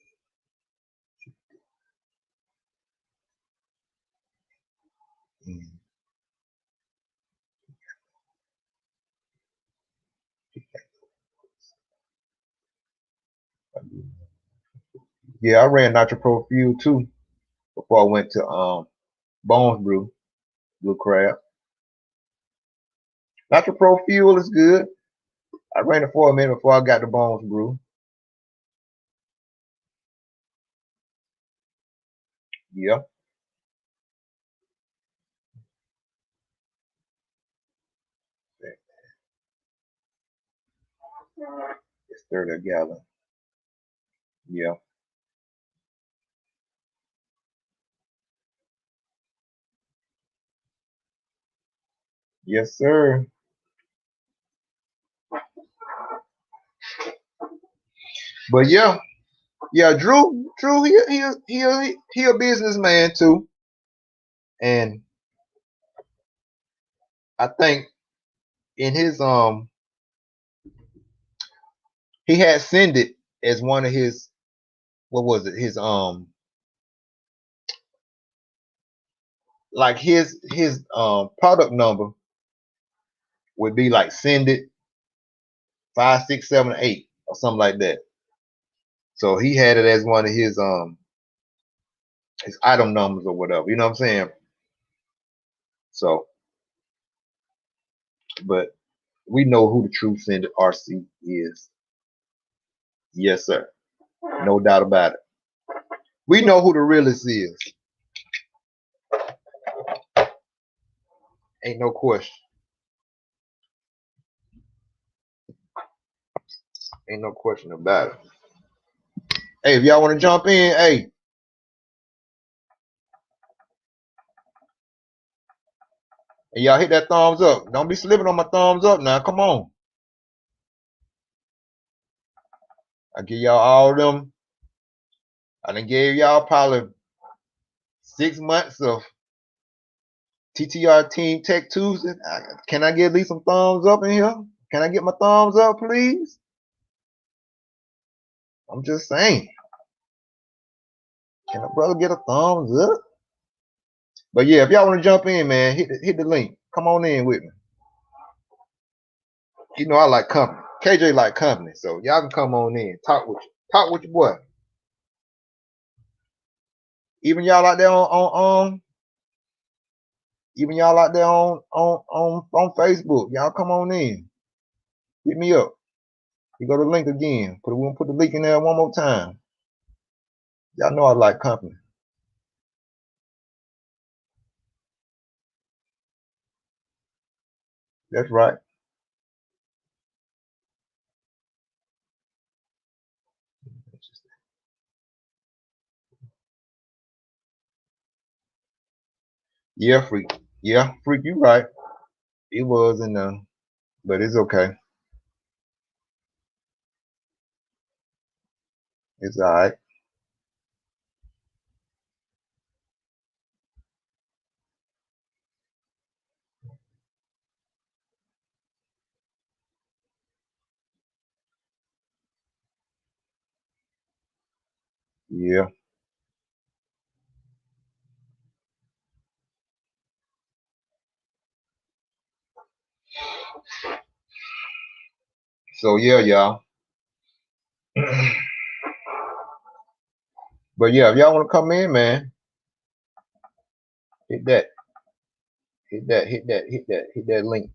Yeah, I ran Nitro Pro Fuel too before I went to Bones Brew, Blue Crab. Nitro Pro Fuel is good. I ran it for a minute before I got to Bones Brew. Yeah. It's 30 a gallon. Yeah. Yes, sir. But yeah, Drew, he a businessman too, and I think in his he had Send It as one of his, what was it, his like his product number would be like Send It 5, 6, 7, 8 or something like that. So he had it as one of his item numbers or whatever. You know what I'm saying? So, but we know who the true Send It RC is. Yes, sir. No doubt about it. We know who the realest is. Ain't no question. Ain't no question about it. Hey, if y'all want to jump in, hey. And y'all hit that thumbs up. Don't be slipping on my thumbs up now. Come on. I give y'all all them. I done gave y'all probably 6 months of TTR Team Tech Tuesday. Can I get at least some thumbs up in here? Can I get my thumbs up, please? I'm just saying. Can a brother get a thumbs up? But yeah, if y'all want to jump in, man, hit the link. Come on in with me. You know I like company. KJ like company, so y'all can come on in. Talk with your boy. Even y'all out there on even y'all out there on Facebook, y'all come on in. Hit me up. You go to the link again. We're gonna put the link in there one more time. Y'all know I like company. That's right. Yeah, freak. Yeah, freak, you right. It was in the, but it's okay. It's all right. Yeah. So yeah, y'all. But yeah, if y'all want to come in, man, hit that. Hit that link.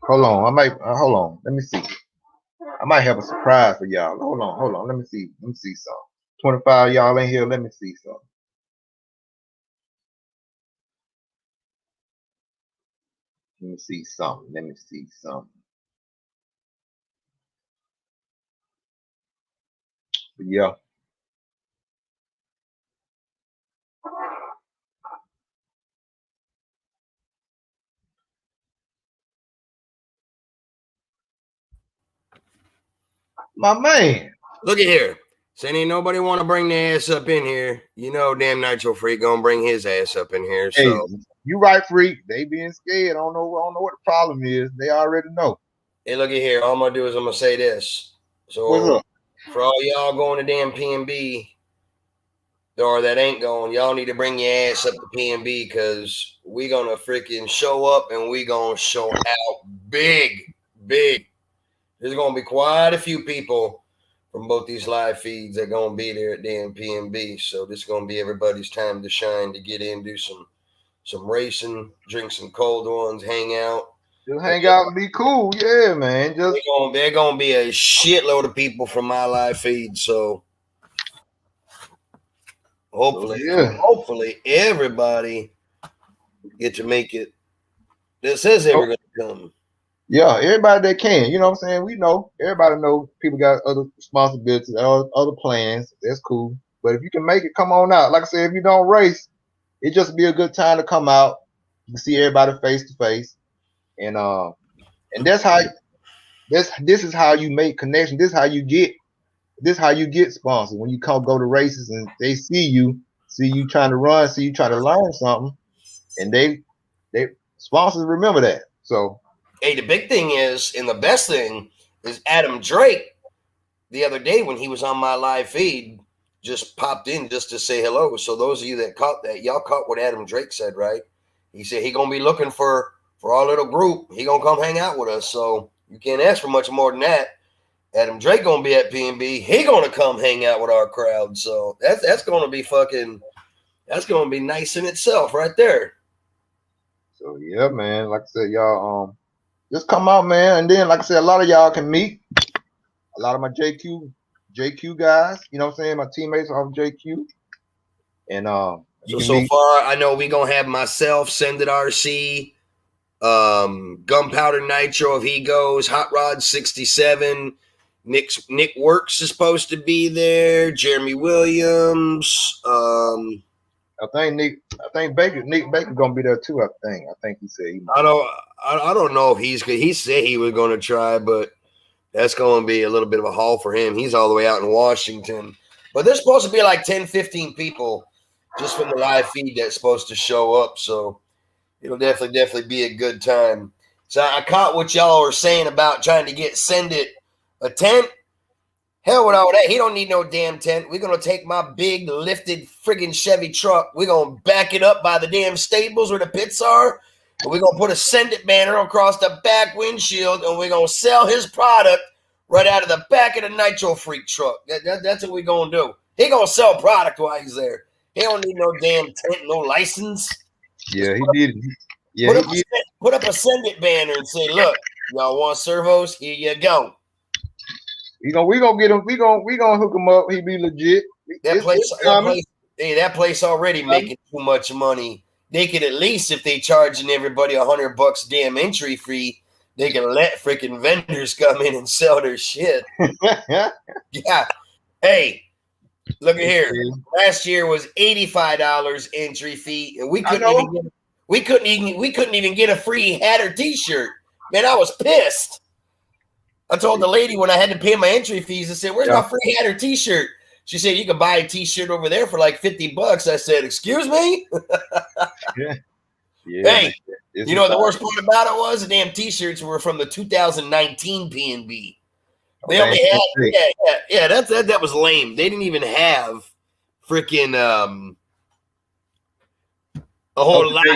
Hold on. Hold on. Let me see. I might have a surprise for y'all. Hold on. Let me see something. 25 y'all in here. Let me see something. Let me see something. But yeah. My man. Look at here. Saying ain't nobody want to bring their ass up in here. You know, damn Nitro Freak gonna bring his ass up in here. So hey, you right, freak. They being scared. I don't know what the problem is. They already know. Hey, look at here. All I'm gonna do is I'm gonna say this. So What's up? for all y'all going to damn PNB, or that ain't going, y'all need to bring your ass up to PNB because we gonna freaking show up and we gonna show out big. There's gonna be quite a few people from both these live feeds that gonna be there at damn PNB. So this is gonna be everybody's time to shine, to get in, do some racing, drink some cold ones, hang out. Just hang out and be cool. Yeah, man. Just they're gonna be a shitload of people from my live feed. So hopefully everybody get to make it. This says they were gonna come. Yeah, everybody that can. You know what I'm saying? We know. Everybody know people got other responsibilities, other plans. That's cool. But if you can make it, come on out. Like I said, if you don't race, it just be a good time to come out. You can see everybody face to face. And that's how this is how you make connection. This is how you get sponsors. When you go to races and they see you trying to run, see you trying to learn something, and they sponsors remember that. So hey, the big thing is, and the best thing is, Adam Drake the other day when he was on my live feed just popped in just to say hello. So those of you that caught that, y'all caught what Adam Drake said, right? He said he gonna be looking for our little group. He gonna come hang out with us. So you can't ask for much more than that. Adam Drake gonna be at PNB. He gonna come hang out with our crowd. So that's gonna be that's gonna be nice in itself, right there. So yeah, man. Like I said, y'all just come out, man. And then, like I said, a lot of y'all can meet. A lot of my JQ guys. You know what I'm saying? My teammates off JQ. And so far, I know we gonna have myself, Send It RC, Gunpowder Nitro if he goes, Hot Rod 67, Nick Works is supposed to be there, Jeremy Williams. I think Nick Baker gonna be there too. I think he said he might. I don't know if he said he was gonna try, but that's gonna be a little bit of a haul for him. He's all the way out in Washington. But there's supposed to be like 10, 15 people just from the live feed that's supposed to show up. So it'll definitely be a good time. So I caught what y'all were saying about trying to get Send It a tent. Hell with all that. He don't need no damn tent. We're going to take my big lifted friggin' Chevy truck. We're going to back it up by the damn stables where the pits are. And we're going to put a Send It banner across the back windshield. And we're going to sell his product right out of the back of the Nitro Freak truck. That's what we're going to do. He going to sell product while he's there. He don't need no damn tent, no license. Yeah, he did. Yeah, put up a Send It banner and say, look, y'all want servos? Here you go. We gonna get him. We gonna hook him up. He be legit. That place already making too much money. They could at least, if they charging everybody $100 damn entry fee, they can let freaking vendors come in and sell their shit. Yeah. Hey, look at here. Last year was $85 entry fee, and we couldn't even get a free hat or T-shirt. Man, I was pissed. I told the lady when I had to pay my entry fees, I said, "Where's my free hat or T-shirt?" She said, "You can buy a T-shirt over there for like $50." I said, "Excuse me." Yeah. Hey, you know what the worst part about it was? The damn T-shirts were from the 2019 PNB. They only had, that was lame. They didn't even have freaking a whole lot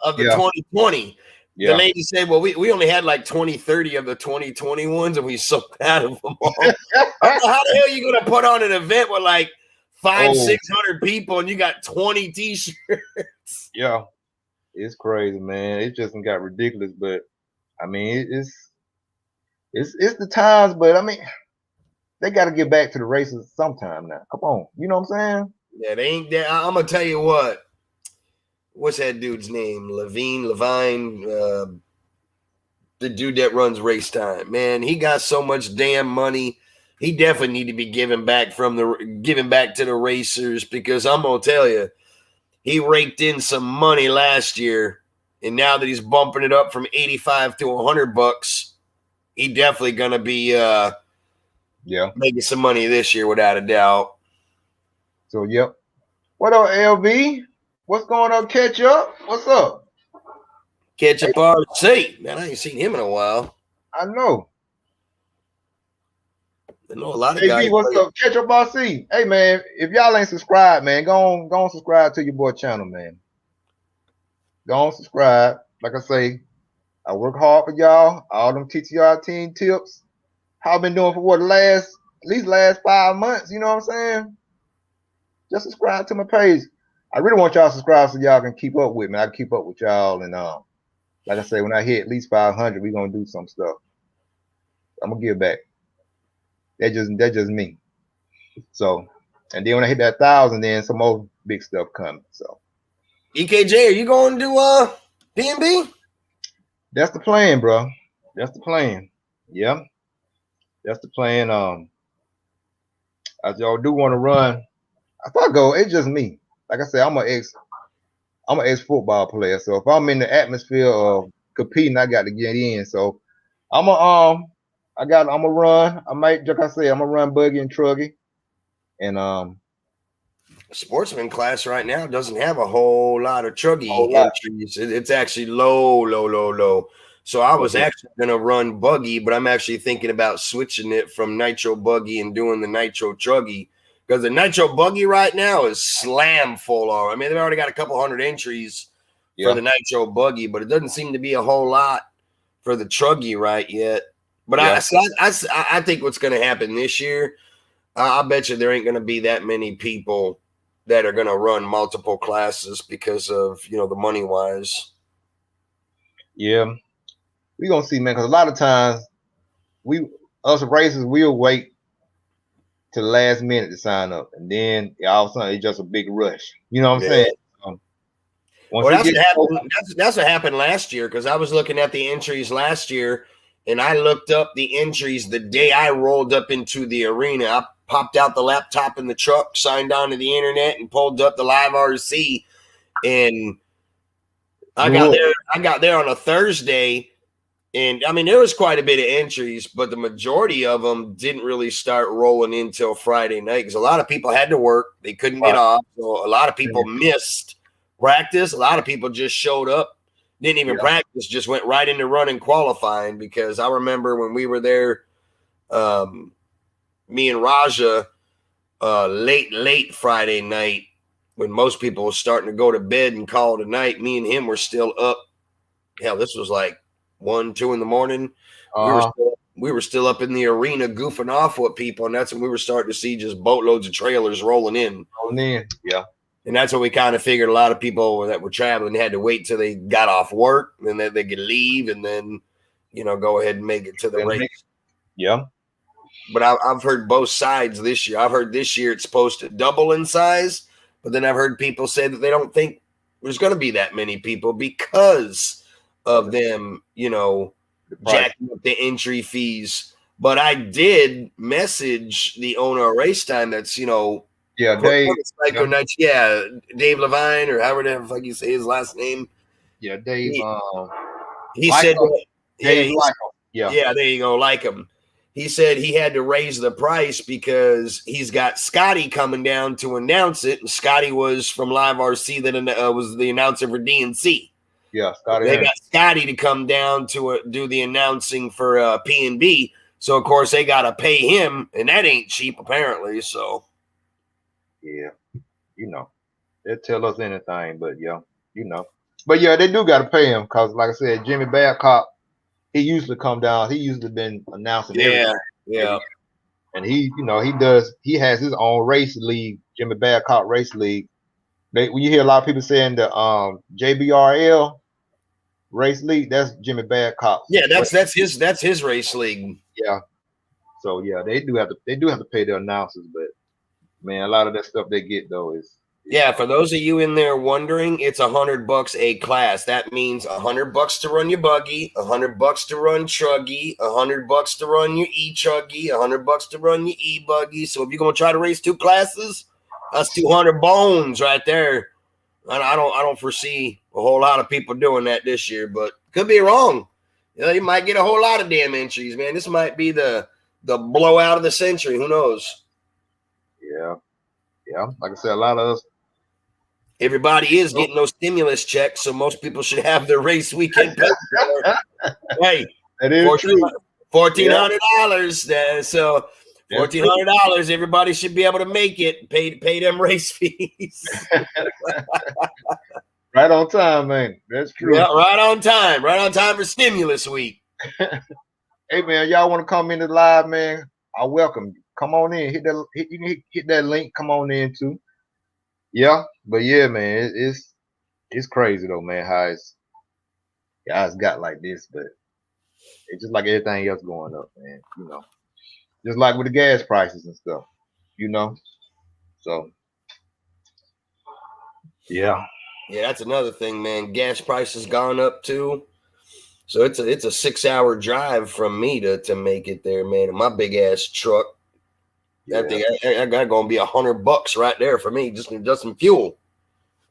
of the 2020. Yeah. The lady said, well, we only had like 20, 30 of the 2020 ones, and we sold out of them all. How the hell are you going to put on an event with like 600 people and you got 20 T-shirts? Yeah, it's crazy, man. It just got ridiculous, but I mean, it's the times, but I mean, they got to get back to the races sometime now. Come on, you know what I'm saying? Yeah, they ain't there. I'm gonna tell you what. What's that dude's name? Levine, the dude that runs Race Time. Man, he got so much damn money. He definitely need to be giving back to the racers, because I'm gonna tell you, he raked in some money last year, and now that he's bumping it up from $85 to $100, he definitely gonna be making some money this year without a doubt. So yep. What up, LV? What's going on, Catch Up? What's up? Catch Up RC. Man, I ain't seen him in a while. I know. I know a lot of Hey, guys. B, what's up? Catch up, boss C. Hey, man, if y'all ain't subscribed, man, go on subscribe to your boy channel, man. Go on subscribe. Like I say, I work hard for y'all. All them TTR team tips. How I've been doing for what, at least last 5 months, you know what I'm saying? Just subscribe to my page. I really want y'all to subscribe so y'all can keep up with me. I can keep up with y'all. And like I say, when I hit at least 500, we're going to do some stuff. I'm going to give back. That's just me. So, and then when I hit that 1,000, then some more big stuff coming. So, EKJ, are you going to PNB? That's the plan, bro. That's the plan. Yeah, that's the plan. As y'all do want to run, if I go, it's just me. Like I said, I'm an ex football player. So if I'm in the atmosphere of competing, I got to get in. So I'm gonna run. I might, like I say, I'm gonna run buggy and truggy. And Sportsman class right now doesn't have a whole lot of truggy entries. It's actually low. So I was actually going to run buggy, but I'm actually thinking about switching it from nitro buggy and doing the nitro truggy, because the nitro buggy right now is slam full. I mean, they've already got a couple hundred entries for the nitro buggy, but it doesn't seem to be a whole lot for the truggy right yet. But I think what's going to happen this year, I bet you there ain't going to be that many people that are going to run multiple classes because of, the money wise. Yeah, we're going to see, man, because a lot of times us racers will wait to the last minute to sign up, and then all of a sudden it's just a big rush. You know what I'm saying? That's what happened last year, because I was looking at the entries last year, and I looked up the entries the day I rolled up into the arena. I popped out the laptop in the truck, signed on to the internet, and pulled up the live RC. And I got there on a Thursday, and I mean, there was quite a bit of entries, but the majority of them didn't really start rolling in until Friday night, because a lot of people had to work. They couldn't get off. So a lot of people missed practice. A lot of people just showed up, didn't even practice, just went right into running qualifying. Because I remember when we were there, me and Raja, late Friday night, when most people were starting to go to bed and call it a night, me and him were still up. Hell, this was like 1, 2 in the morning. We were still up in the arena goofing off with people, and that's when we were starting to see just boatloads of trailers rolling in. Yeah. And that's when we kind of figured a lot of people that were traveling had to wait till they got off work, and then they could leave, and then, go ahead and make it to the race. Yeah. But I've heard both sides this year. I've heard this year it's supposed to double in size, but then I've heard people say that they don't think there's going to be that many people because of them, jacking up the entry fees. But I did message the owner of Race Time. That's, Dave. Dave Levine, or however the fuck you say his last name. Yeah, Dave. He said, Dave yeah, there you go, like him. He said he had to raise the price because he's got Scotty coming down to announce it. And Scotty was from Live RC that was the announcer for DNC. Yeah, Scotty. They got Scotty to come down to do the announcing for PNB. So, of course, they got to pay him, and that ain't cheap, apparently. So, yeah, they'll tell us anything, but But yeah, they do got to pay him because, like I said, Jimmy Babcock, he usually come down. He usually been announcing everything. Yeah. And he has his own race league, Jimmy Babcock Race League. When you hear a lot of people saying the JBRL Race League, that's Jimmy Babcock. Yeah, that's his race league. Yeah. So yeah, they do have to pay their announcers, but man, a lot of that stuff they get though is. Yeah, for those of you in there wondering, it's $100 a class. That means $100 to run your buggy, $100 to run truggy, $100 to run your e-truggy, $100 to run your e-buggy. So if you're gonna try to race 2 classes, that's 200 bones right there. And I don't foresee a whole lot of people doing that this year, but could be wrong. You might get a whole lot of damn entries, man. This might be the blowout of the century. Who knows? Yeah. Like I said, a lot of us. Everybody is getting those stimulus checks, so most people should have their race weekend. Hey, that is true. $1,400. So $1,400. Everybody should be able to make it. Pay them race fees. Right on time, man. That's true. Yeah, right on time. Right on time for stimulus week. Hey man, y'all want to come into the live, man? I welcome you. Come on in. You can hit that link. Come on in too. Yeah, but yeah, man, it's crazy though, man. How it's got like this, but it's just like everything else going up, man. You know, just like with the gas prices and stuff. You know, so yeah. Yeah, that's another thing, man. Gas prices gone up too. So it's a 6-hour drive from me to make it there, man. And my big ass truck, that thing, I got gonna be $100 right there for me, just some fuel.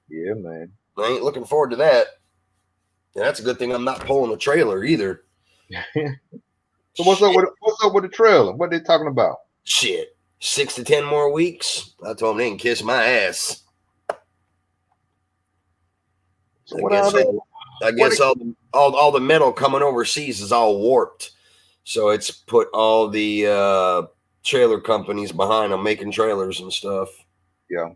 Yeah, man. I ain't looking forward to that. And that's a good thing I'm not pulling a trailer either. So what's up with the trailer? What they talking about? Shit, 6 to 10 more weeks. I told them they can kiss my ass. So I guess all the metal coming overseas is all warped. So it's put all the trailer companies behind them making trailers and stuff. Yeah.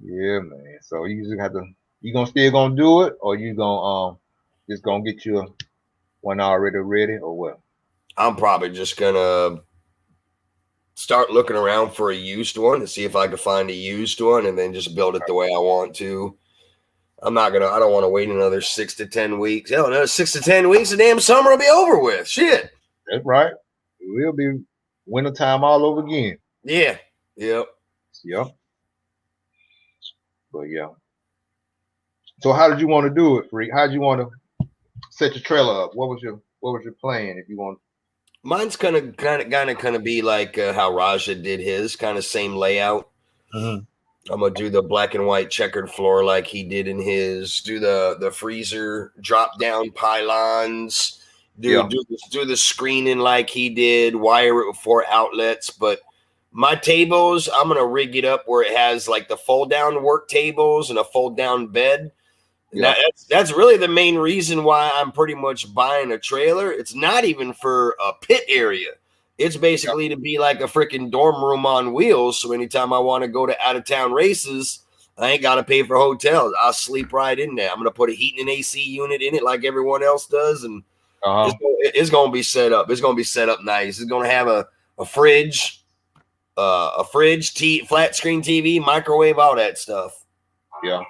Yeah, man. So you just have to. You still gonna do it, or you gonna just gonna get you one already ready, or what? I'm probably just gonna start looking around for a used one to see if I can find a used one, and then just build it the way I want to. I don't want to wait another 6 to 10 weeks. Hell, another 6 to 10 weeks, the damn summer will be over with. Shit. That's right. It will be wintertime all over again. Yeah. Yep. But yeah. So how did you want to do it, Freak? How did you want to set your trailer up? What was your plan if you want? Mine's kind of be like how Raja did his, kind of same layout. Mm-hmm. I'm gonna do the black and white checkered floor like he did in his. Do the freezer drop down pylons. Do the screening like he did. Wire it with 4 outlets. But my tables, I'm gonna rig it up where it has like the fold down work tables and a fold down bed. Yeah. That's really the main reason why I'm pretty much buying a trailer. It's not even for a pit area. It's basically to be like a freaking dorm room on wheels. So anytime I want to go to out of town races, I ain't got to pay for hotels. I'll sleep right in there. I'm going to put a heating and AC unit in it like everyone else does. And it's going to be set up. It's going to be set up nice. It's going to have a fridge, flat screen TV, microwave, all that stuff. Yeah.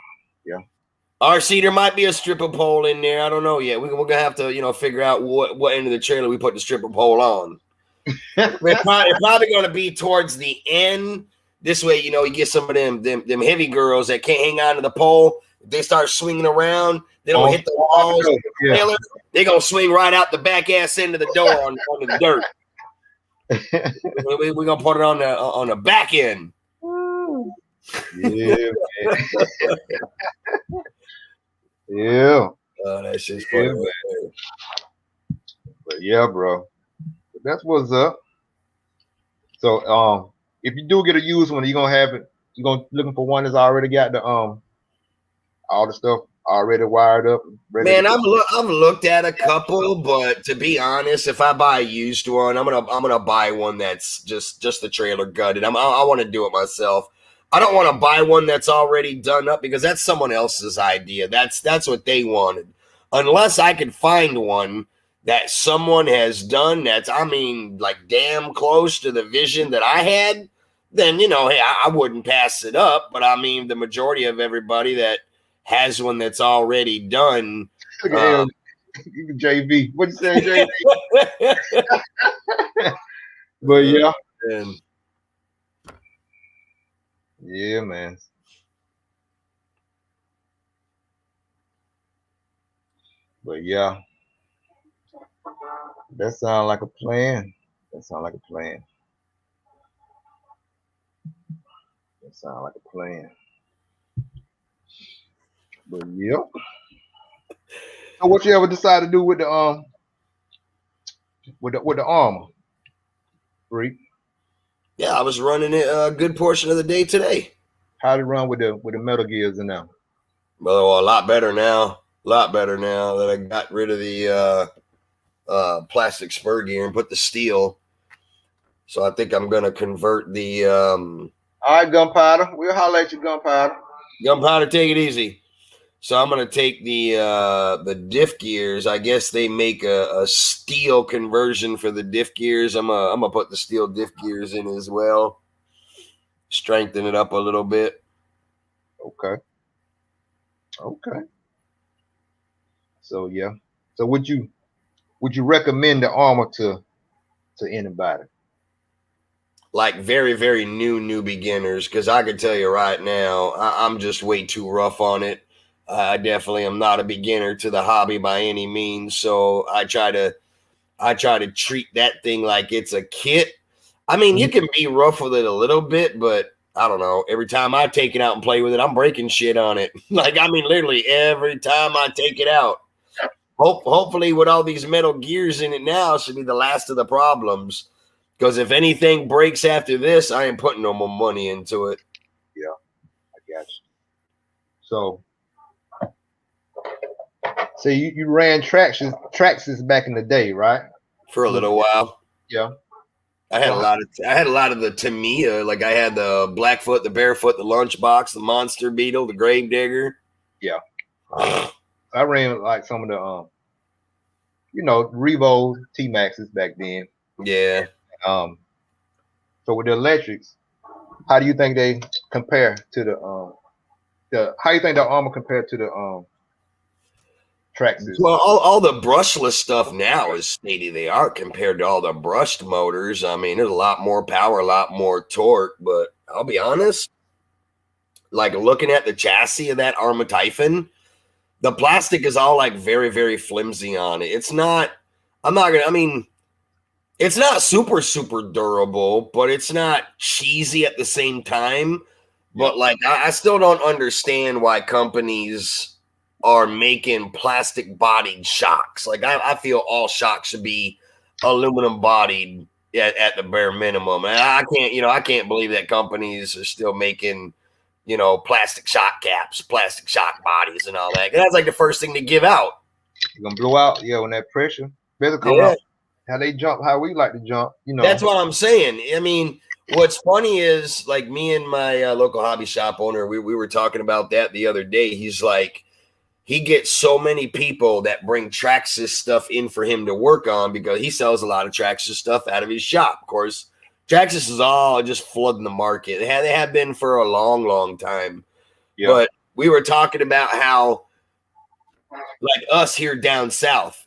RC, there might be a stripper pole in there. I don't know yet. We're going to have to, figure out what end of the trailer we put the stripper pole on. It's probably going to be towards the end. This way, you get some of them heavy girls that can't hang on to the pole. If they start swinging around, they don't hit the walls. Yeah. They're going to swing right out the back ass end of the door onto the dirt. We're going to put it on the back end. Yeah, man. Yeah. Oh, that shit's funny. Yeah, man. But yeah, bro. That's what's up. So if you do get a used one, you're gonna have it. You're gonna looking for one that's already got the all the stuff already wired up. Man, I've looked at a couple, but to be honest, if I buy a used one, I'm gonna buy one that's just the trailer gutted. I want to do it myself. I don't want to buy one that's already done up because that's someone else's idea. That's what they wanted. Unless I could find one that someone has done that's, like damn close to the vision that I had, then, hey, I wouldn't pass it up. But the majority of everybody that has one that's already done. JV. What you say, JV? But yeah. Yeah, man. But yeah. That sounds like a plan. But yep. So what you ever decide to do with the with the armor? Freak? Yeah, I was running it a good portion of the day today. How did it run with the Metal Gears in there? Well, a lot better now. A lot better now that I got rid of the plastic spur gear and put the steel. So I think I'm gonna convert the All right, gunpowder. We'll holler at you, gunpowder. gunpowder. Take it easy. So I'm gonna take the diff gears. I guess they make a steel conversion for the diff gears. I'm gonna put the steel diff gears in as well. Strengthen it up a little bit. Okay. Okay. So yeah. So would you recommend the armor to anybody? Like very, very new beginners, because I can tell you right now, I'm just way too rough on it. I definitely am not a beginner to the hobby by any means. So I try to treat that thing like it's a kit. I mean, you can be rough with it a little bit, but I don't know. Every time I take it out and play with it, I'm breaking shit on it. Like, I mean, literally every time I take it out. Hopefully, with all these metal gears in it now, should be the last of the problems. Because if anything breaks after this, I ain't putting no more money into it. Yeah, I got you. So you ran Traxxas back in the day, right? For a little while. Yeah. I had a lot of the Tamiya. Like I had the Blackfoot, the Barefoot, the Lunchbox, the Monster Beetle, the Gravedigger. Yeah. I ran like some of the Revo T Maxes back then. Yeah. So with the electrics, how do you think they compare to the how do you think the armor compared to the Traxxas? Well, all the brushless stuff now is state of the art compared to all the brushed motors. I mean, there's a lot more power, a lot more torque, but I'll be honest, like looking at the chassis of that Arrma Typhon, the plastic is all like very, very flimsy on it. It's not, it's not super, super durable, but it's not cheesy at the same time. But like, I still don't understand why companies are making plastic bodied shocks. Like, I feel all shocks should be aluminum bodied at the bare minimum. And I can't believe that companies are still making, plastic shock caps, plastic shock bodies, and all that. That's like the first thing to give out. You're gonna blow out, when that pressure. Better come out. How they jump, how we like to jump, That's what I'm saying. I mean, what's funny is like me and my local hobby shop owner, we were talking about that the other day. He's like, he gets so many people that bring Traxxas stuff in for him to work on because he sells a lot of Traxxas stuff out of his shop. Of course, Traxxas is all just flooding the market. They have been for a long, long time. Yeah. But we were talking about how, like us here down south,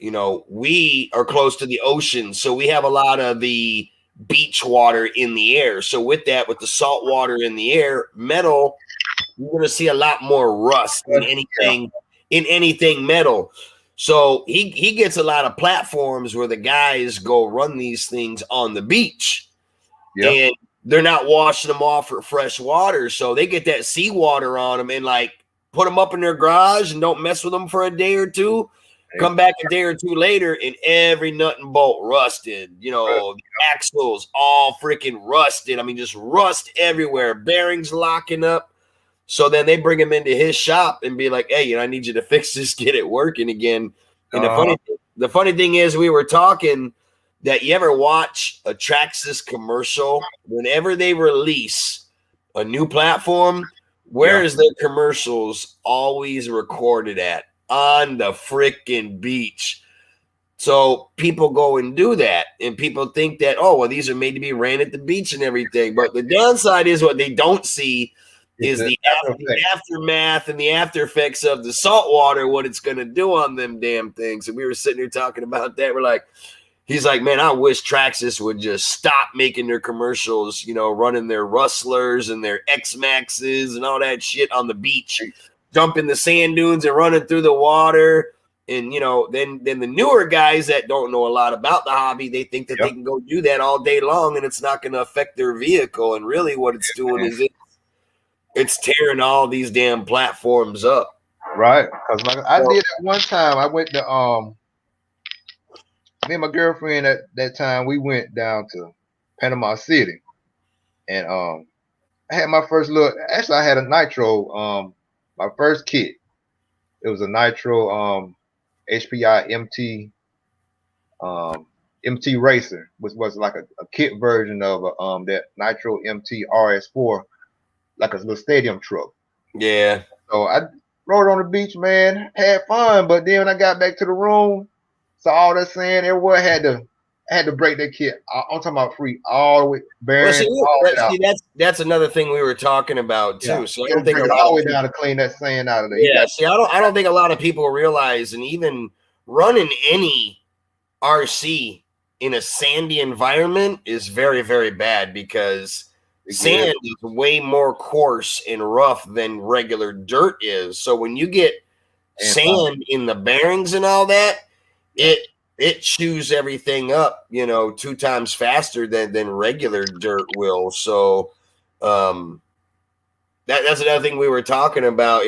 we are close to the ocean, so we have a lot of the beach water in the air. So with that, with the salt water in the air, metal, you're going to see a lot more rust in anything metal. So he gets a lot of platforms where the guys go run these things on the beach. Yep. And they're not washing them off for fresh water. So they get that seawater on them and like put them up in their garage and don't mess with them for a day or two. Come back a day or two later and every nut and bolt rusted. The axles all freaking rusted. I mean, just rust everywhere. Bearings locking up. So then they bring him into his shop and be like, hey, I need you to fix this, get it working again. And the funny thing is, we were talking that you ever watch a Traxxas commercial, whenever they release a new platform, where is their commercials always recorded at? On the freaking beach. So people go and do that, and people think that, oh, well, these are made to be ran at the beach and everything. But the downside is what they don't see is the aftermath and the after effects of the salt water, what it's going to do on them damn things. And we were sitting here talking about that. We're like, he's like, man, I wish Traxxas would just stop making their commercials, running their Rustlers and their X-Maxes and all that shit on the beach, jumping the sand dunes and running through the water. And, then the newer guys that don't know a lot about the hobby, they think that they can go do that all day long and it's not going to affect their vehicle. And really what it's doing is it's tearing all these damn platforms up. Right. Because I did it one time. I went to me and my girlfriend at that time, we went down to Panama City. And I had my first look. Actually, I had a Nitro, my first kit. It was a Nitro HPI MT MT Racer, which was like a kit version of that Nitro MT RS4, like a little stadium truck. Yeah. So I rode on the beach, man, had fun. But then when I got back to the room, saw all that sand, everyone had to break that kit. I'm talking about free all the way, Well, bearing all it out. that's another thing we were talking about too. Yeah. So I don't think break a it lot all the of way down to clean that sand out of there. yeah. See, I don't think a lot of people realize, and even running any RC in a sandy environment is very, very bad because sand is way more coarse and rough than regular dirt is. So when you get sand in the bearings and all that, it chews everything up, 2 times faster than regular dirt will. So that's another thing we were talking about,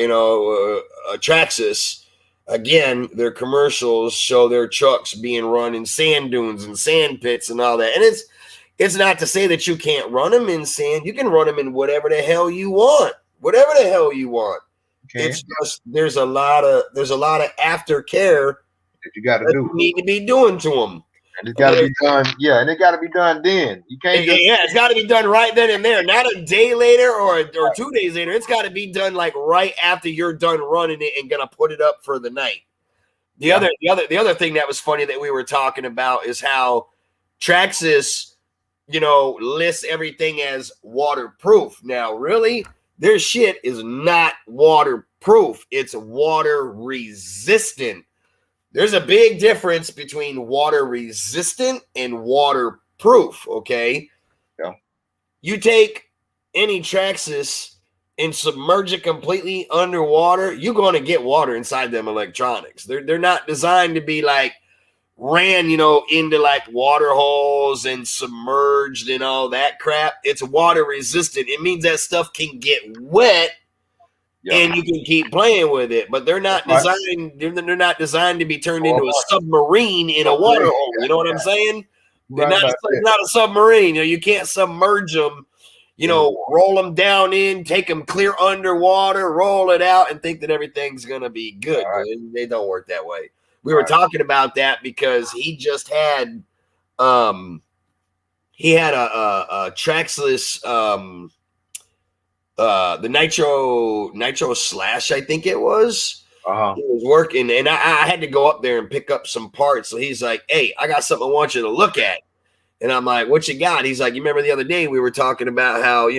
Traxxas. Again, their commercials show their trucks being run in sand dunes and sand pits and all that. And it's not to say that you can't run them in sand. You can run them in whatever the hell you want. Whatever the hell you want. Okay. It's just there's a lot of aftercare that you got to do. You need to be doing to them. And it's got to be done. Yeah, and it got to be done then. You can't just it's got to be done right then and there, not a day later or 2 days later. It's got to be done like right after you're done running it and gonna put it up for the night. The other thing that was funny that we were talking about is how Traxxas, lists everything as waterproof. Now, really, their shit is not waterproof. It's water resistant. There's a big difference between water resistant and waterproof, okay? Yeah. You take any Traxxas and submerge it completely underwater, you're going to get water inside them electronics. They're not designed to be like ran, into like water holes and submerged and all that crap. It's water resistant. It means that stuff can get wet. Yeah. And you can keep playing with it, but they're not designed. They're not designed to be turned into a submarine in a water hole. You know what I'm saying? It's not a submarine. You can't submerge them. Roll them down in, take them clear underwater, roll it out, and think that everything's gonna be good. Right. They don't work that way. We were talking about that because he just had, he had a Traxxas. The Nitro Slash, I think it was. He was working, and I had to go up there and pick up some parts. So he's like, "Hey, I got something I want you to look at." And I'm like, "What you got?" He's like, "You remember the other day we were talking about how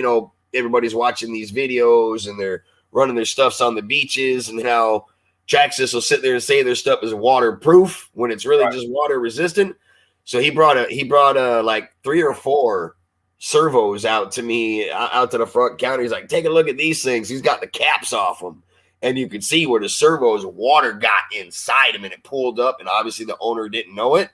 everybody's watching these videos and they're running their stuffs on the beaches, and how Traxxas will sit there and say their stuff is waterproof when it's really just water resistant." So he brought like 3 or 4 servos out to me, out to the front counter. He's like, "Take a look at these things." He's got the caps off them, and you could see where the servos water got inside them, and it pulled up. And obviously, the owner didn't know it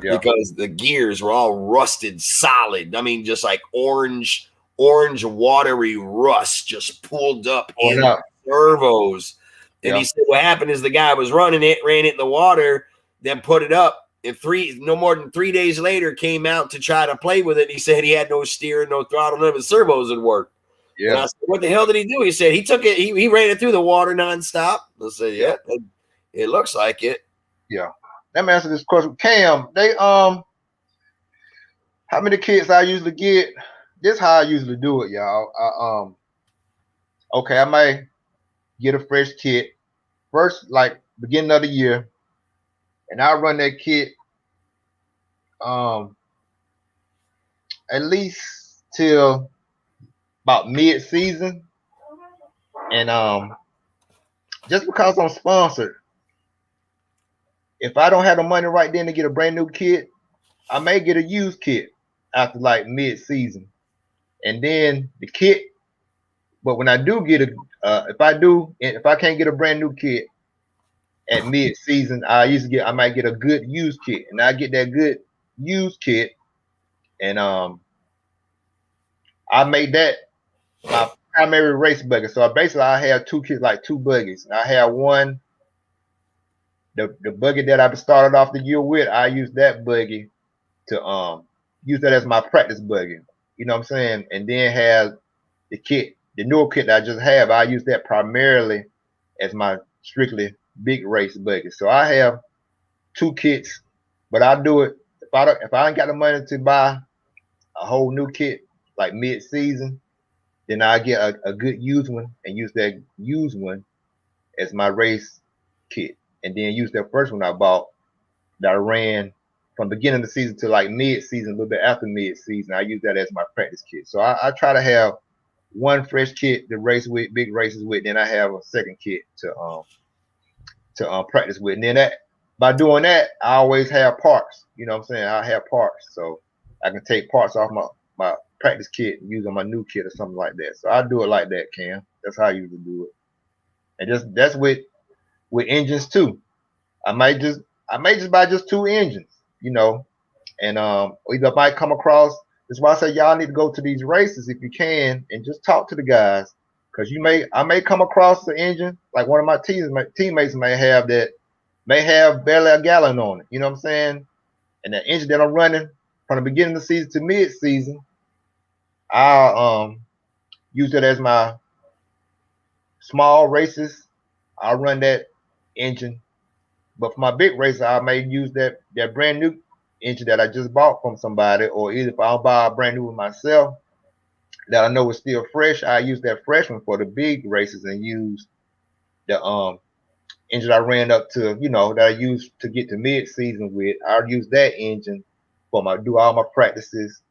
because the gears were all rusted solid. I mean, just like orange watery rust just pulled up in the servos. And he said, what happened is the guy was running it, ran it in the water, then put it up. And no more than 3 days later, came out to try to play with it. He said he had no steer, no throttle, none of his servos would work. Yeah. And I said, what the hell did he do? He said he took it, he ran it through the water nonstop. I said, it looks like it. Yeah. Let me answer this question. Cam, they how many kits I usually get? This is how I usually do it, y'all. I might get a fresh kit first, like beginning of the year, and I'll run that kit at least till about mid-season. And just because I'm sponsored, if I don't have the money right then to get a brand new kit, I may get a used kit after like mid-season. And then the kit, but when I do get if I can't get a brand new kit at mid-season, I might get a good used kit, and I get that good used kit, and I made that my primary race buggy. So I have 2 kits, like 2 buggies. I have one, the buggy that I started off the year with. I use that buggy to use that as my practice buggy. You know what I'm saying? And then have the kit, the newer kit that I just have. I use that primarily as my strictly big race buggy. So I have 2 kits But I do it if I ain't got the money to buy a whole new kit like mid season, then I get a good used one and use that used one as my race kit, and then use that first one I bought that I ran from beginning of the season to like mid season, a little bit after mid season. I use that as my practice kit. So I try to have one fresh kit to race with, big races with. Then I have a second kit to practice with. And then by doing that, I always have parts. You know what I'm saying? I have parts, so I can take parts off my practice kit and use on my new kit or something like that. So I do it like that, Cam. That's how I usually do it. And that's with engines too. I may just buy just 2 engines, you know, and either I might come across. That's why I say y'all need to go to these races if you can and just talk to the guys, because I may come across the engine like one of my teammates may have barely a gallon on it. You know what I'm saying? And the engine that I'm running from the beginning of the season to mid season, I'll use it as my small races. I'll run that engine. But for my big race, I may use that brand new engine that I just bought from somebody, or either if I'll buy a brand new one myself that I know is still fresh, I use that fresh one for the big races and use the engine I ran up to, that I used to get to mid season with. I'll use that engine for do all my practices,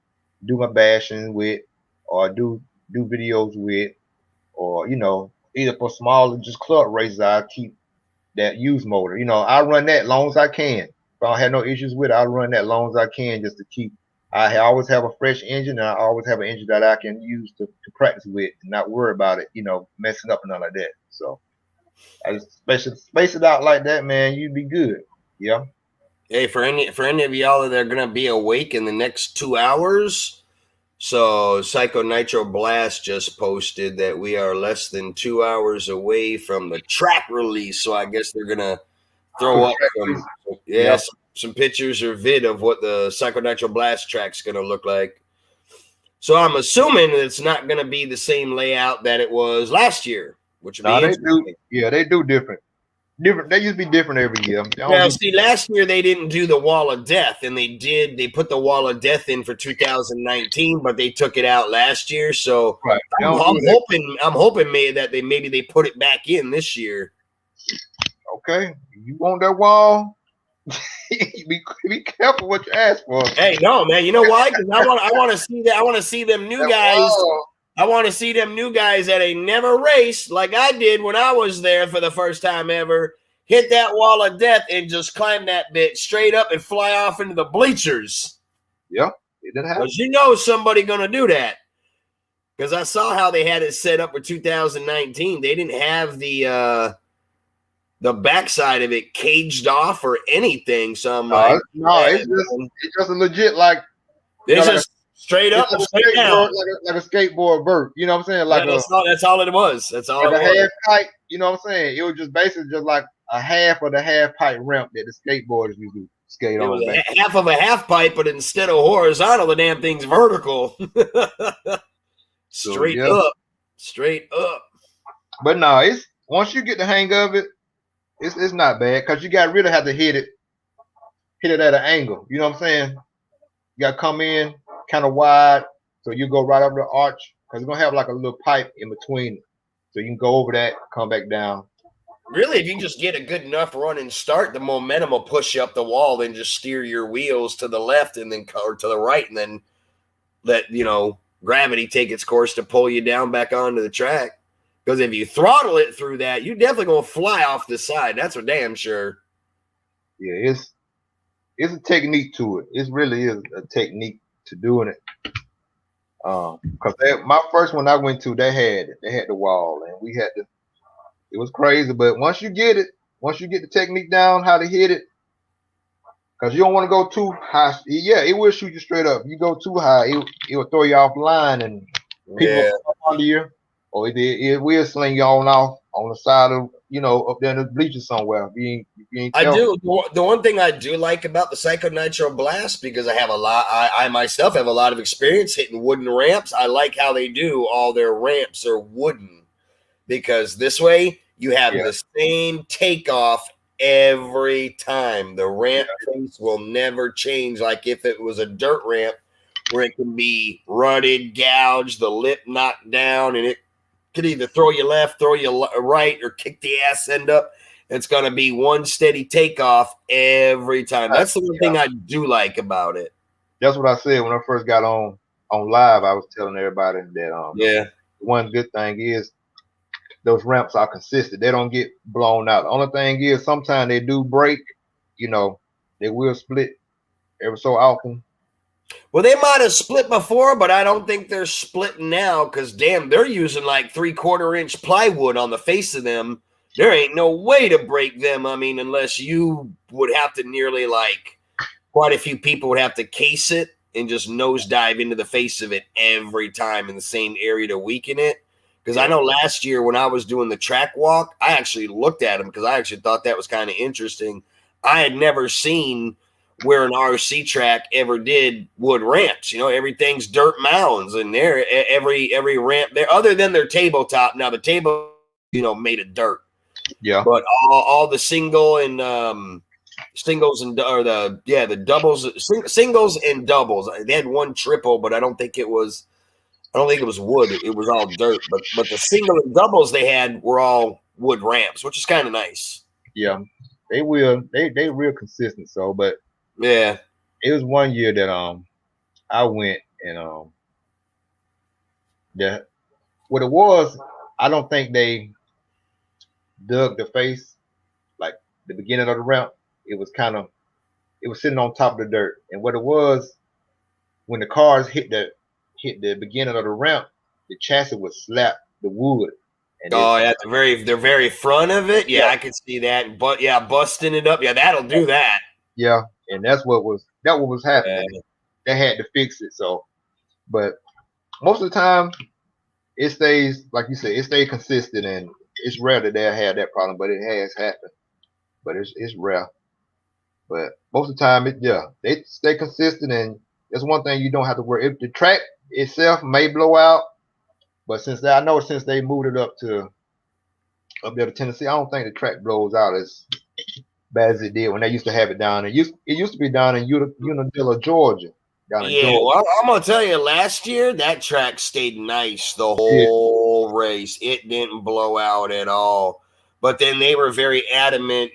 do my bashing with, or do videos with, or either for smaller just club races, I keep that used motor. I run that long as I can. If I don't have no issues with it, I run that long as I can just to keep. I always have a fresh engine, and I always have an engine that I can use to practice with and not worry about it, messing up and all like that. So I just space it out like that, man. You'd be good. Yeah. Hey, for any of y'all that are gonna be awake in the next 2 hours, so Psycho Nitro Blast just posted that we are less than 2 hours away from the track release. So I guess they're gonna throw up some pictures or vid of what the Psycho Nitro Blast track's gonna look like. So I'm assuming it's not gonna be the same layout that it was last year, which would be interesting. They do different. They used to be different every year. Now, see, last year they didn't do the Wall of Death, and they put the Wall of Death in for 2019, but they took it out last year. So right. I'm hoping that maybe they put it back in this year. Okay, you want that wall? be careful what you ask for. Hey, no, man. You know why? Because I want to see that. I want to see them new guys. I want to see them new guys that ain't never raced like I did when I was there for the first time ever. Hit that Wall of Death and just climb that bit straight up and fly off into the bleachers. Yeah, it didn't happen. Because somebody gonna do that. Because I saw how they had it set up for 2019. They didn't have the backside of it caged off or anything. So I'm it's just a legit it's just straight up and straight down, like a skateboard vert. You know what I'm saying? That's all it was. That's all. Like a half pipe. You know what I'm saying? It was just basically just like a half of the half pipe ramp that the skateboarders used to skate on. It was half of a half pipe, but instead of horizontal, the damn thing's vertical. Straight up. But no, it's once you get the hang of it, it's not bad because you got to really have to hit it at an angle. You know what I'm saying? You got to come in kind of wide, so you go right up the arch because it's gonna have like a little pipe in between it, so you can go over that, come back down. Really, if you just get a good enough run and start, the momentum will push you up the wall, then just steer your wheels to the left and then or to the right, and then let gravity take its course to pull you down back onto the track. Because if you throttle it through that, you're definitely gonna fly off the side. That's for damn sure. Yeah, it's a technique to it. It really is a technique to doing it. Because my first one I went to, they had the wall, and we had to. It was crazy, but once you get the technique down, how to hit it, because you don't want to go too high. Yeah, it will shoot you straight up. You go too high, it will throw you off line, and people will come under you, or it will sling you off on the side of up there in the bleachers somewhere. If you ain't I do. The one thing I do like about the Psycho Nitro Blast, because I myself have a lot of experience hitting wooden ramps. I like how they do all their ramps are wooden, because this way you have the same takeoff every time. The ramp face will never change. Like if it was a dirt ramp where it can be rutted, gouged, the lip knocked down, and it could either throw you left, throw you right, or kick the ass end up. It's going to be one steady takeoff every time. That's the one thing I do like about it. That's what I said when I first got on live. I was telling everybody that one good thing is those ramps are consistent. They don't get blown out. The only thing is sometimes they do break. You know, they will split every so often. Well, they might have split before, but I don't think they're splitting now because, damn, they're using like 3/4 inch plywood on the face of them. There ain't no way to break them. I mean, unless you would have to nearly like quite a few people would have to case it and just nosedive into the face of it every time in the same area to weaken it. Because I know last year when I was doing the track walk, I actually looked at them because I actually thought that was kind of interesting. I had never seen where an RC track ever did wood ramps. You know, everything's dirt mounds, and there every ramp there, other than their tabletop. Now the table, you know, made of dirt. Yeah. But all the single and singles and the doubles, singles and doubles. They had one triple, but I don't think it was wood. It was all dirt. But the single and doubles they had were all wood ramps, which is kind of nice. Yeah, they real consistent. So, but yeah, it was one year that I went and what it was, I don't think they dug the face like the beginning of the ramp. It was sitting on top of the dirt, and what it was when the cars hit the beginning of the ramp, the chassis would slap the wood. And at the very front of it, I could see that. But busting it up, that'll do that. Yeah, and that was happening. They had to fix it. So, but most of the time, it stays like you said. It stays consistent, and it's rare that they'll have that problem. But it has happened. But it's rare. But most of the time, they stay consistent, and that's one thing you don't have to worry. If the track itself may blow out, but since they moved it up there to Tennessee, I don't think the track blows out as bad as it did when they used to have it down. It used to be down in Unadilla, Georgia. Well, I'm gonna tell you, last year that track stayed nice the whole race. It didn't blow out at all. But then they were very adamant,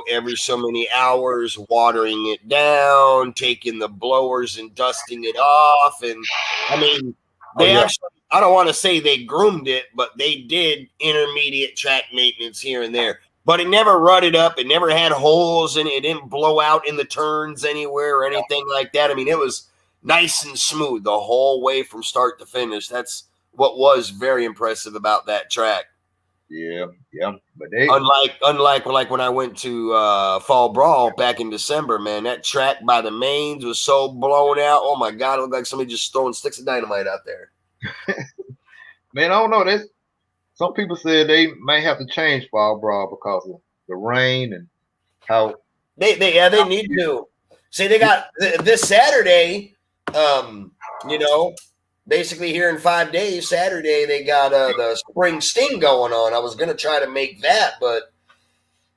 every so many hours, watering it down, taking the blowers and dusting it off. And I mean, actually, I don't want to say they groomed it, but they did intermediate track maintenance here and there. But it never rutted up. It never had holes in it. It didn't blow out in the turns anywhere or anything like that. I mean, it was nice and smooth the whole way from start to finish. That's what was very impressive about that track. Yeah. But unlike when I went to Fall Brawl back in December, man, that track by the mains was so blown out. Oh my God, it looked like somebody just throwing sticks of dynamite out there. Man, I don't know. Some people said they may have to change Fall Brawl because of the rain and how they need to. See, they got this Saturday, basically here in 5 days, Saturday, they got the Spring Sting going on. I was going to try to make that, but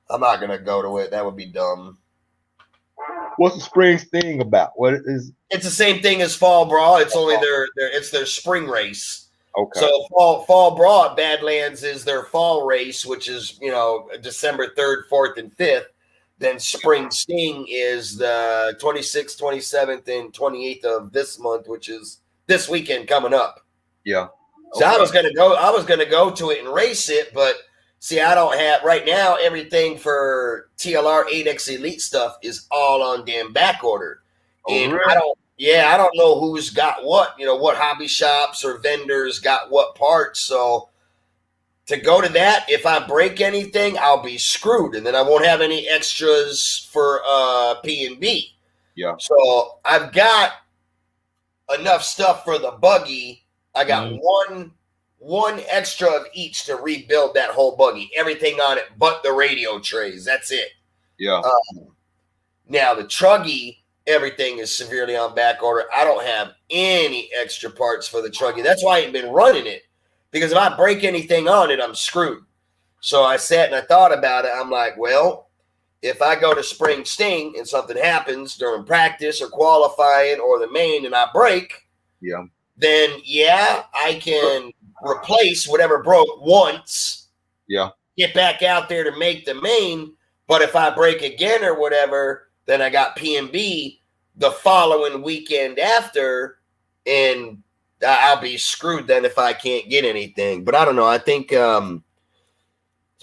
I'm not going to go to it. That would be dumb. What's the Spring Sting about? It's the same thing as Fall Brawl. It's only their spring race. Okay. So Fall Brawl at Badlands is their fall race, which is, December 3rd, 4th, and 5th. Then Spring Sting is the 26th, 27th, and 28th of this month, which is this weekend coming up. Yeah. Okay. So I was gonna go to it and race it, but see, I don't have right now. Everything for TLR 8X Elite stuff is all on damn back order, and really? I don't know who's got what. What hobby shops or vendors got what parts. So to go to that, if I break anything, I'll be screwed, and then I won't have any extras for P&B. Yeah. So I've got enough stuff for the buggy. I got one extra of each to rebuild that whole buggy. Everything on it but the radio trays. That's it. Yeah. Now the truggy, everything is severely on back order. I don't have any extra parts for the truggy. That's why I ain't been running it. Because if I break anything on it, I'm screwed. So I sat and I thought about it. I'm like, well, if I go to spring sting and something happens during practice or qualifying or the main and I break, then I can replace whatever broke once. Get back out there to make the main. But if I break again or whatever, then I got PNB the following weekend after, and I'll be screwed then if I can't get anything. But I don't know. I think the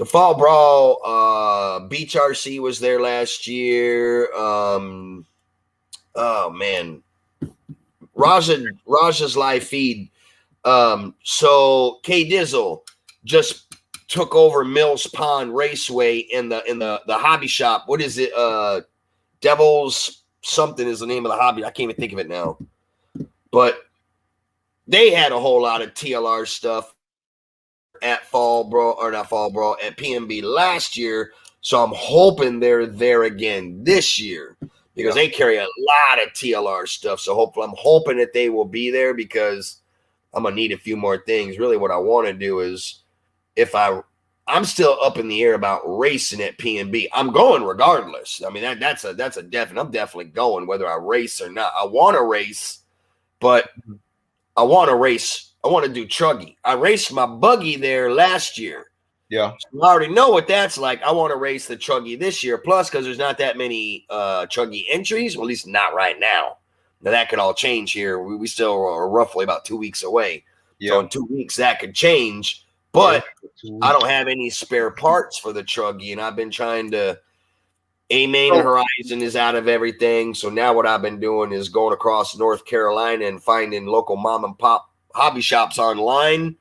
Fall Brawl, Beach RC was there last year. Oh man, Raja's live feed. So K Dizzle just took over Mills Pond Raceway in the hobby shop. What is it? Devil's something is the name of the hobby. I can't even think of it now. But they had a whole lot of TLR stuff at Fall Brawl, or not Fall Brawl, at PNB last year. So I'm hoping they're there again this year because they carry a lot of TLR stuff. So hopefully, I'm hoping that they will be there because I'm gonna need a few more things. Really, what I want to do is, if I'm still up in the air about racing at PNB. I'm going regardless. I mean, that's a definite. I'm definitely going whether I race or not. I want to race, but I want to race. I want to do Truggy. I raced my buggy there last year. Yeah. So I already know what that's like. I want to race the Truggy this year. Plus, because there's not that many Truggy entries, well, at least not right now. Now, that could all change here. We still are roughly about 2 weeks away. So in 2 weeks, that could change. But I don't have any spare parts for the Truggy, and I've been trying to A-Main Horizon is out of everything. So now what I've been doing is going across North Carolina and finding local mom and pop hobby shops online,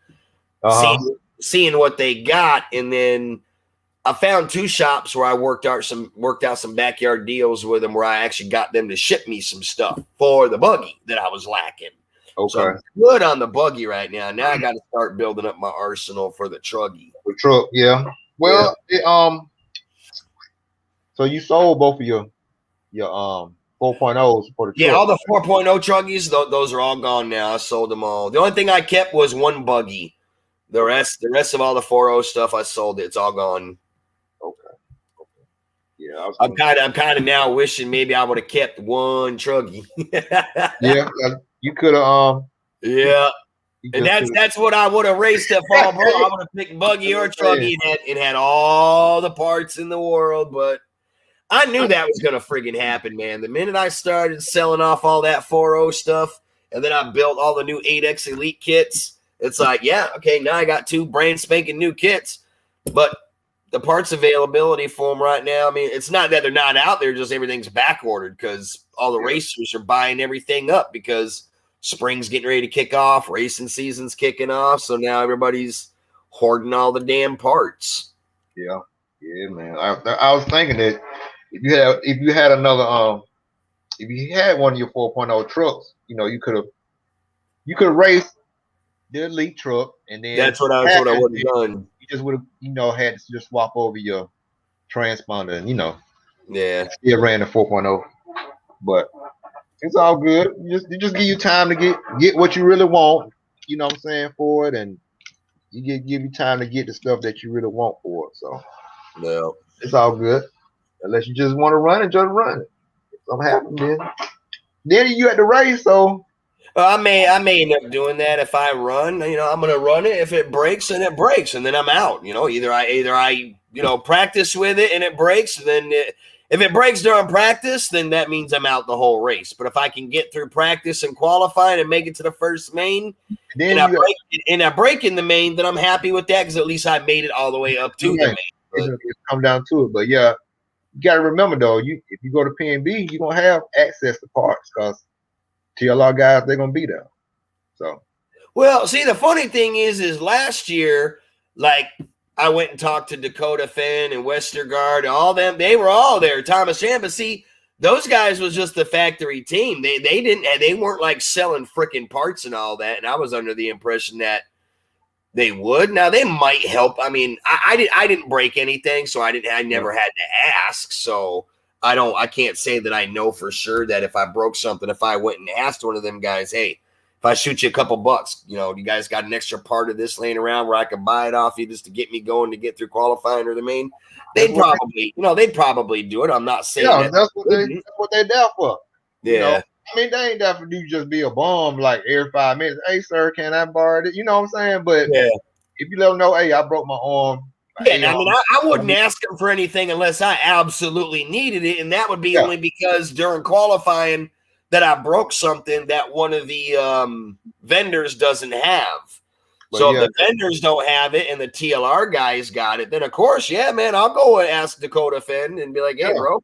seeing what they got, and then I found 2 shops where I worked out some backyard deals with them where I actually got them to ship me some stuff for the buggy that I was lacking. Okay. So I'm good on the buggy right now. Now I got to start building up my arsenal for the Truggy. The truck, yeah. Well, so you sold both of your 4.0s for the truck. Yeah, all the 4.0 Truggies, those are all gone now. I sold them all. The only thing I kept was one buggy. The rest of all the 4.0 stuff, I sold it. It's all gone. Okay. Yeah, I'm kind of now wishing maybe I would have kept one Truggy. Yeah, you could have. Yeah, and that's what I would have raced at Fall Brawl. I would have picked buggy or Truggy and had all the parts in the world, but I knew that was going to friggin' happen, man. The minute I started selling off all that 4.0 stuff, and then I built all the new 8X Elite kits, it's like, yeah, okay, now I got 2 brand spanking new kits, but the parts availability for them right now, I mean, it's not that they're not out there, just everything's back ordered because all the racers are buying everything up because spring's getting ready to kick off, racing season's kicking off, so now everybody's hoarding all the damn parts. Yeah, man. I was thinking that if you had another if you had one of your 4.0 trucks, you could have raced the Elite truck, and then that's what I would have done. You just would have had to just swap over your transponder, and still ran the 4.0, but it's all good. You just give you time to get what you really want. You know what I'm saying, for it, and you give you time to get the stuff that you really want for it. So it's all good. Unless you just want to run it, just run it. If something happens, then you at the race. So I may end up doing that if I run. I'm gonna run it. If it breaks, then it breaks, and then I'm out. Either I practice with it and it breaks, then if it breaks during practice, then that means I'm out the whole race. But if I can get through practice and qualify and make it to the first main, and I break in the main, then I'm happy with that because at least I made it all the way up to the main. It's come down to it, but yeah, you got to remember though, if you go to PNB, you're gonna have access to parts because TLR guys, they're gonna be there. So, well, see, the funny thing is last year, like, I went and talked to Dakota Fenn and Westergaard and all them. They were all there. Thomas Chan, but see, those guys was just the factory team. They weren't like selling freaking parts and all that. And I was under the impression that they would. Now they might help. I mean, I didn't break anything, so I never had to ask. So I can't say that I know for sure that if I broke something, if I went and asked one of them guys, hey, if I shoot you a couple bucks, you know, you guys got an extra part of this laying around where I can buy it off you just to get me going to get through qualifying or the main. They'd probably do it. I'm not saying that. That's what they there for. Yeah. You know, I mean, they ain't there for you just be a bum like every 5 minutes. Hey, sir, can I borrow it? You know what I'm saying? But if you let them know, hey, I broke my arm. Yeah, I mean, I wouldn't ask them for anything unless I absolutely needed it, and that would be only because during qualifying that I broke something that one of the vendors doesn't have. So if the vendors don't have it and the TLR guys got it, then of course, man, I'll go and ask Dakota Fenn and be like, hey, bro,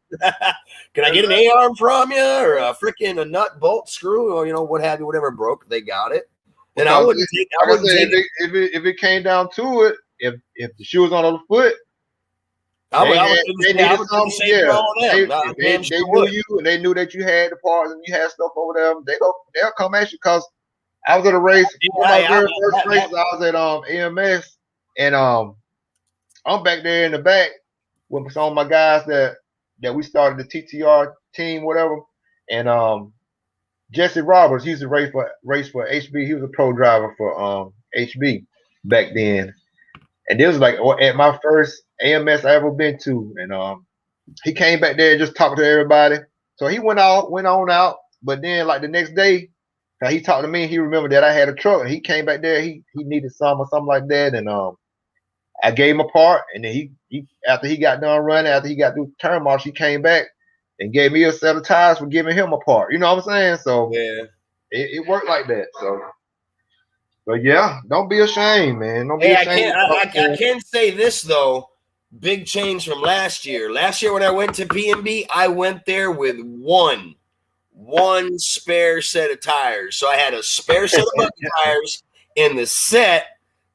can I get an A-arm from you or a freaking a nut bolt screw or, you know, what have you, whatever broke, they got it. And I wouldn't take it. If it came down to it, if the shoe was on the foot, they knew you and they knew that you had the parts and you had stuff over there. They'll come at you because I was at a race. My very first race, I was at AMS, and I'm back there in the back with some of my guys that we started the TTR team, whatever. And Jesse Roberts, he used to race for HB. He was a pro driver for HB back then. And this was like at my first AMS I ever been to. And he came back there and just talked to everybody. So he went on out. But then like the next day, he talked to me and he remembered that I had a truck. And he came back there. He needed some or something like that. And I gave him a part. And then he after he got done running, after he got through turn marshal, he came back and gave me a set of tires for giving him a part. You know what I'm saying? So it worked like that. So. But yeah, don't be ashamed, man. Don't be ashamed. I can say this though, big change from last year. Last year when I went to PNB, I went there with one spare set of tires. So I had a spare set of buggy tires in the set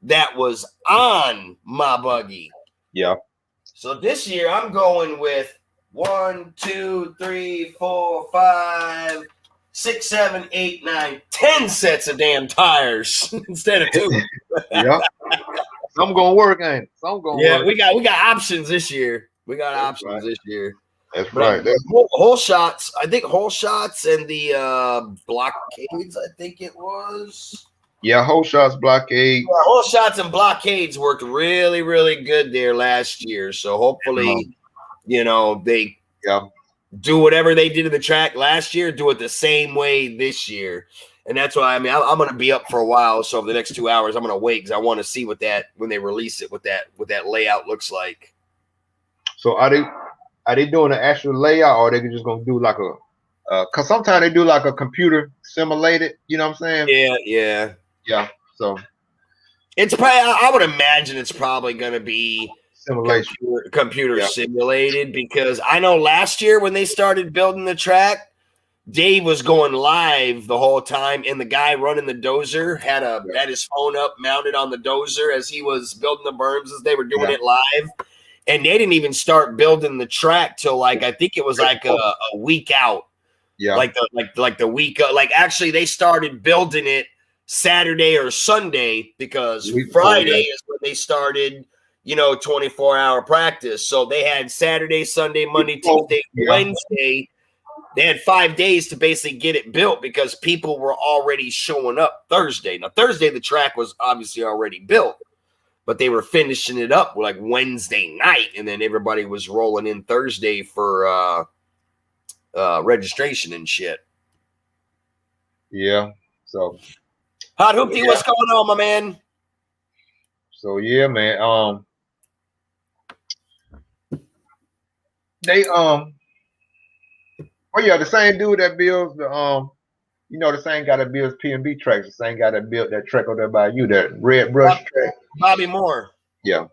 that was on my buggy. Yeah. So this year I'm going with 1, 2, 3, 4, 5, 6, 7, 8, 9, 10 sets of damn tires instead of 2. Yeah. Some gonna work, ain't it? Some gonna work. we got options this year. This year. That's right. Whole shots. I think whole shots and the blockades, I think it was. Yeah, whole shots, blockade. Yeah, whole shots and blockades worked really, really good there last year. So hopefully, you know, they do whatever they did to the track last year, do it the same way this year. And that's why, I mean, I'm going to be up for a while. So over the next 2 hours, I'm going to wait because I want to see what that, when they release it, what that layout looks like. So are they doing an actual layout, or are they just going to do like because sometimes they do like a computer simulated, you know what I'm saying? Yeah. So it's probably, I would imagine it's probably going to be simulation, computer simulated, because I know last year when they started building the track, Dave was going live the whole time, and the guy running the dozer had his phone up mounted on the dozer as he was building the berms as they were doing it live. And they didn't even start building the track till like, I think it was like a week out. Yeah. Like the week, like actually they started building it Saturday or Sunday, because Friday is when they started, 24-hour practice. So they had Saturday, Sunday, Monday, Tuesday, Wednesday. They had 5 days to basically get it built because people were already showing up Thursday. Now, Thursday, the track was obviously already built, but they were finishing it up like Wednesday night, and then everybody was rolling in Thursday for registration and shit. Yeah. So, Hot Hoopty, what's going on, my man? So yeah, man. The same dude that builds the the same guy that builds PNB tracks, the same guy that built that track over there by you, that red brush track. Bobby Moore. Yeah.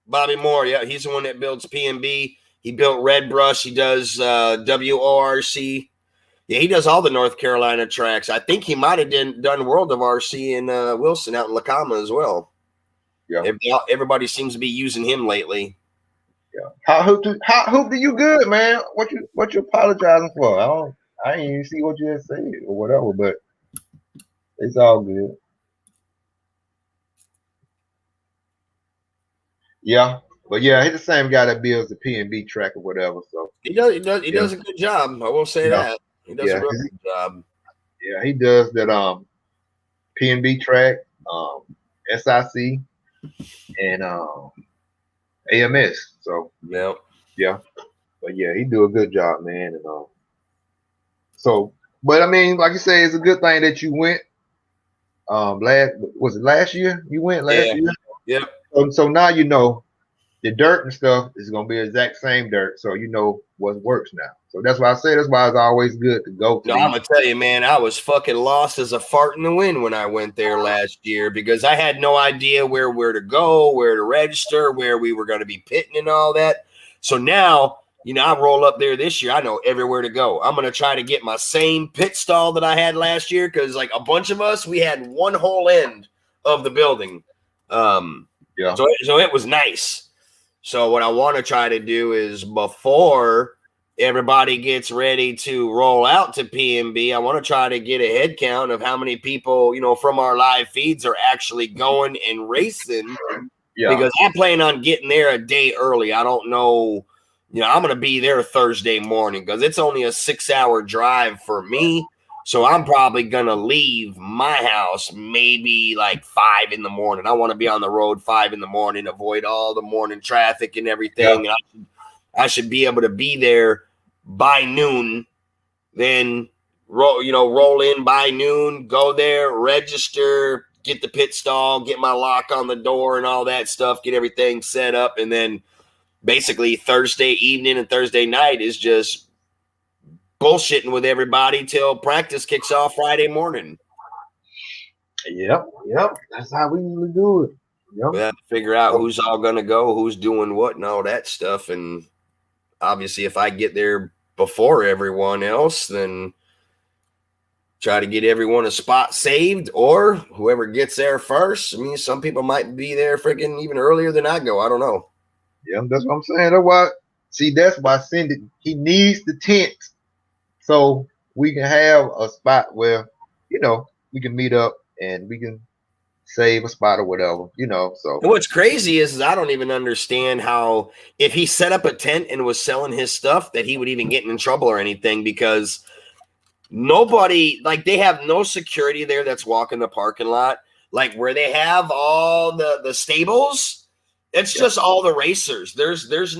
Bobby Moore, yeah. He's the one that builds PNB. He built Red Brush. He does WORC. Yeah, he does all the North Carolina tracks. I think he might have done World of RC in Wilson out in LaCama as well. Yeah. Everybody seems to be using him lately. Yeah. Hot Hoop, you good, man? What you apologizing for? I didn't even see what you had said or whatever, but it's all good. Yeah, but yeah, he's the same guy that builds the PNB track or whatever. So he does a good job. I will say that he does a really good job. Yeah, he does that. PNB track, SIC, and AMS. So Yeah. yeah, but yeah, he do a good job, man. And so, but I mean, like you say, it's a good thing that you went. Last year? You went last Yeah. year. Yep. So now you know the dirt and stuff is gonna be exact same dirt, so you know what works now. So that's why I say that's why it's always good to go to No, I'm gonna tell you, man, I was fucking lost as a fart in the wind when I went there last year because I had no idea where to go, where to register, where we were gonna be pitting and all that. So now, you know, I roll up there this year. I know everywhere to go. I'm gonna try to get my same pit stall that I had last year because, like, a bunch of us, we had one whole end of the building. Yeah. So it was nice. So what I want to try to do is before everybody gets ready to roll out to PNB, I want to try to get a head count of how many people, you know, from our live feeds are actually going and racing. Yeah. Because I plan on getting there a day early. I don't know, you know, I'm going to be there Thursday morning because it's only a 6-hour drive for me. So I'm probably going to leave my house maybe like 5 in the morning. I want to be on the road 5 in the morning, avoid all the morning traffic and everything. Yeah. And I should be able to be there by noon, then roll in by noon, go there, register, get the pit stall, get my lock on the door and all that stuff, get everything set up. And then basically Thursday evening and Thursday night is just bullshitting with everybody till practice kicks off Friday morning. Yep. That's how we usually do it. Yep. We have to figure out who's all going to go, who's doing what and all that stuff. And obviously if I get there before everyone else, then try to get everyone a spot saved, or whoever gets there first. I mean, some people might be there freaking even earlier than I go. I don't know. Yeah, that's what I'm saying. That's why Cindy, he needs the tent so we can have a spot where, you know, we can meet up and we can save a spot or whatever, you know. So and what's crazy is I don't even understand how if he set up a tent and was selling his stuff that he would even get in trouble or anything, because nobody, like, they have no security there that's walking the parking lot. Like where they have all the stables, it's just all the racers. There's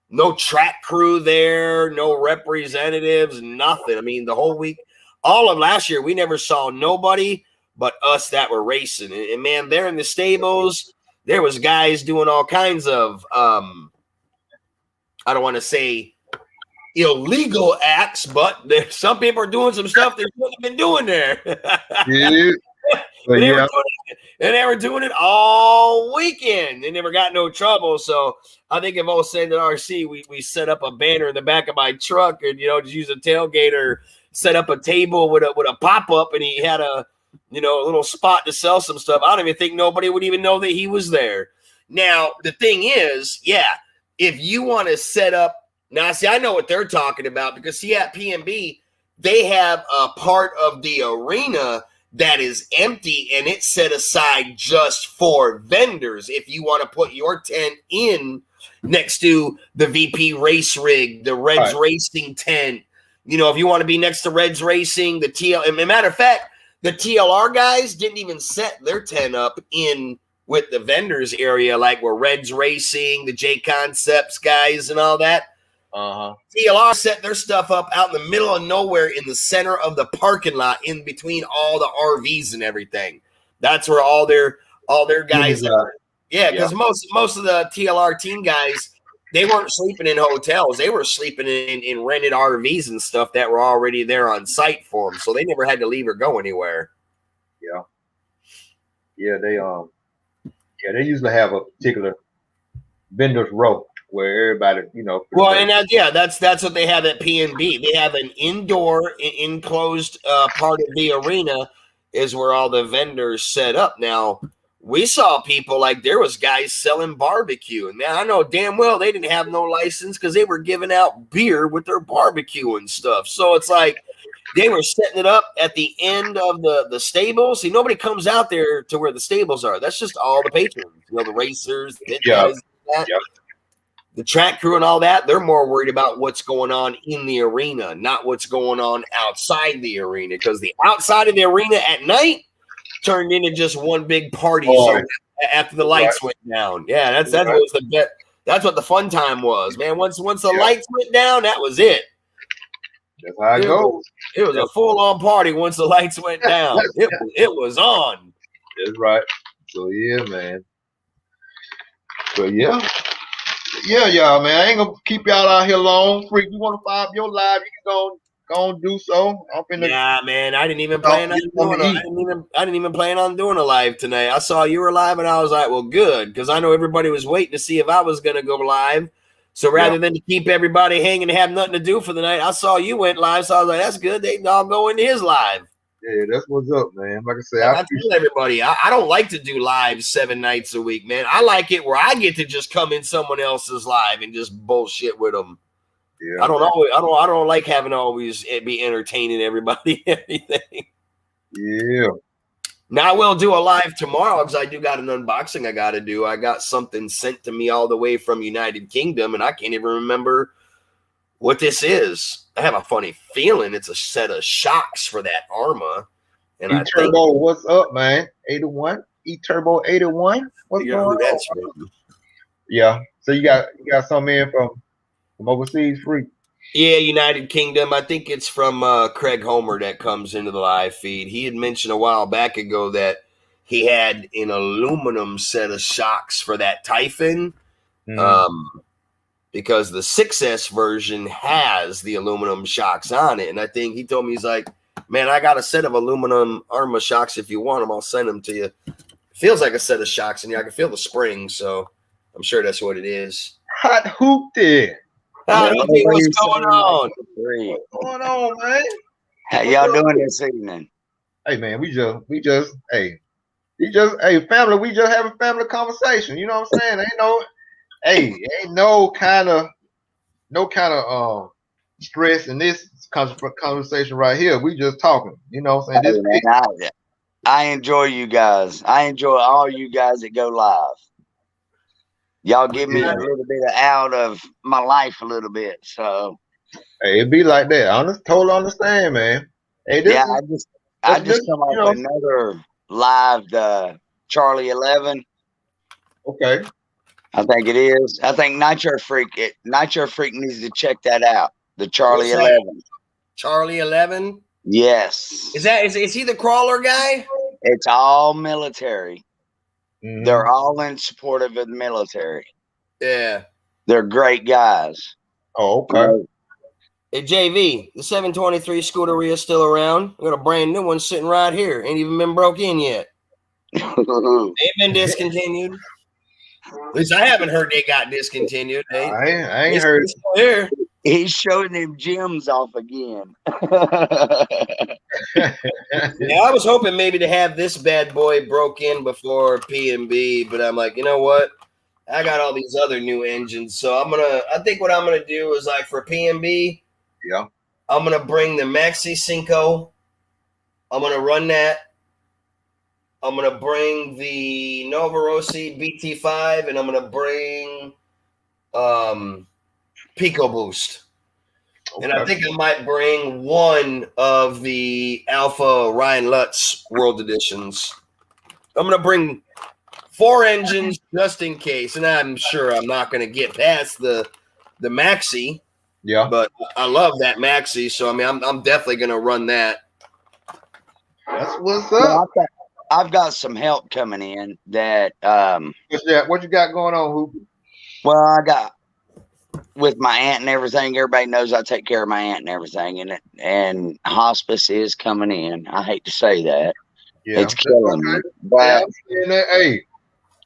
no track crew there, no representatives, nothing. I mean, the whole week, all of last year, we never saw nobody but us that were racing. And man, there in the stables, there was guys doing all kinds of I don't want to say illegal acts, but some people are doing some stuff they shouldn't have been doing there. yeah. But They were doing it all weekend. They never got no trouble. So I think if I was saying at RC, we set up a banner in the back of my truck and, you know, just use a tailgater, set up a table with a pop-up, and he had a little spot to sell some stuff. I don't even think nobody would even know that he was there. Now, the thing is, if you want to set up, now, see, I know what they're talking about because, see, at PNB, they have a part of the arena that is empty and it's set aside just for vendors. If you want to put your tent in next to the VP race rig, the Reds Racing tent, you know, if you want to be next to Reds Racing, the TL, as a matter of fact, the TLR guys didn't even set their tent up in with the vendors area, like where Reds Racing, the J Concepts guys and all that. TLR set their stuff up out in the middle of nowhere in the center of the parking lot in between all the RVs and everything. That's where all their guys are. Yeah, because most of the TLR team guys, they weren't sleeping in hotels. They were sleeping in rented RVs and stuff that were already there on site for them. So they never had to leave or go anywhere. Yeah, they usually have a particular vendor's row where everybody, you know. Well, and that's what they have at PNB. They have an indoor enclosed part of the arena is where all the vendors set up. Now, we saw people, like, there was guys selling barbecue, and now I know damn well they didn't have no license because they were giving out beer with their barbecue and stuff. So it's like they were setting it up at the end of the stables. See, nobody comes out there to where the stables are. That's just all the patrons, you know, the racers, the guys, that. the track crew and all that, they're more worried about what's going on in the arena, not what's going on outside the arena. Because the outside of the arena at night turned into just one big party zone after the lights went down. Yeah, that's what the fun time was, man. Once the lights went down, that was it. That's how it goes. It was a full-on party once the lights went down. It was on. That's right. So yeah, man. So yeah, y'all, man. I ain't gonna keep y'all out here long. Freak, you want to find your live? You can go and do so. Yeah, man. I didn't even plan on doing. I didn't even plan on doing a live tonight. I saw you were live, and I was like, well, good, because I know everybody was waiting to see if I was gonna go live. So rather than to keep everybody hanging and have nothing to do for the night, I saw you went live, so I was like, that's good. They all go into his live. Yeah, that's what's up, man. Like I said, I tell everybody, I don't like to do live 7 nights a week, man. I like it where I get to just come in someone else's live and just bullshit with them. Yeah, I don't like having to always be entertaining everybody and everything. Yeah. Now I will do a live tomorrow because I do got an unboxing I got to do. I got something sent to me all the way from United Kingdom, and I can't even remember what this is. I have a funny feeling it's a set of shocks for that Arma. And E-Turbo, what's up, man? 81? E-Turbo 81? What's going on? From? Yeah. So you got some in from overseas, Freak? Yeah, United Kingdom. I think it's from Craig Homer that comes into the live feed. He had mentioned a while back ago that he had an aluminum set of shocks for that Typhon. Because the 6S version has the aluminum shocks on it. And I think he told me, he's like, man, I got a set of aluminum Arma shocks. If you want them, I'll send them to you. It feels like a set of shocks, and I can feel the springs, so I'm sure that's what it is. Hot hoop there. What's going on? What's going on, man? How y'all doing this evening? Hey, man, we just, family, we just have a family conversation. You know what I'm saying? Ain't no kind of stress in this conversation right here. We just talking. You know what I'm saying? I enjoy you guys. I enjoy all you guys that go live. Y'all give me a little bit out of my life a little bit. So hey, it be like that. I totally understand, man. Hey, I just come up with another live Charlie 11. Okay. I think it is. I think Nitro Freak needs to check that out. The Charlie 11. Charlie 11? Yes. Is he the crawler guy? It's all military. Mm-hmm. They're all in support of the military. Yeah. They're great guys. Oh, okay. Hey, JV, the 723 Scuderia is still around. We got a brand new one sitting right here. Ain't even been broke in yet. They've been discontinued. At least I haven't heard they got discontinued. I ain't heard. Here. He's showing them gems off again. Yeah, I was hoping maybe to have this bad boy broke in before P&B, but I'm like, you know what? I got all these other new engines, so I think what I'm gonna do is, like, for P&B, I'm gonna bring the Maxi Cinco. I'm gonna run that. I'm going to bring the Nova Rossi BT5, and I'm going to bring Pico Boost. Okay. And I think I might bring one of the Alpha Ryan Lutz World Editions. I'm going to bring 4 engines just in case, and I'm sure I'm not going to get past the Maxi. Yeah. But I love that Maxi, so, I mean, I'm definitely going to run that. That's what's up. I've got some help coming in that what you got going on, Hoopy? Well, I got with my aunt and everything. Everybody knows I take care of my aunt and everything, and hospice is coming in. I hate to say that. Yeah, it's killing me. But hey,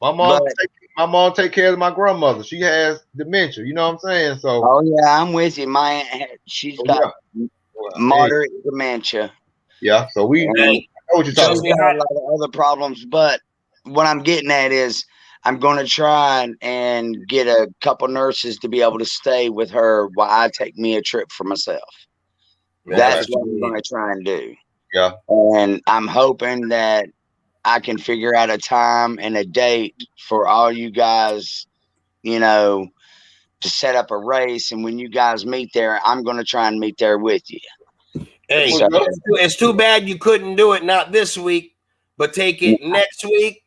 my mom take care of my grandmother. She has dementia. You know what I'm saying? So oh yeah, I'm with you. My aunt, she's got moderate dementia. Yeah, so we know what you're talking about. Got a lot of other problems, but what I'm getting at is I'm going to try and get a couple nurses to be able to stay with her while I take me a trip for myself. Yeah, that's what I'm going to try and do. Yeah. And I'm hoping that I can figure out a time and a date for all you guys, to set up a race. And when you guys meet there, I'm going to try and meet there with you. Hey, So- it's too bad you couldn't do it not this week, but take it next week.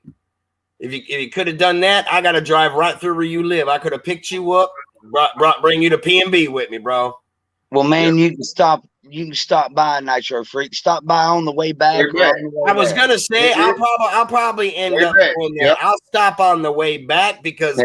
If you could have done that, I got to drive right through where you live. I could have picked you up, bring you to P&B with me, bro. Well, man, you can stop by Nitro Freak. Stop by on the way back. Way back. I was gonna say I'll probably end Way up back. doing that. Yep. I'll stop on the way back because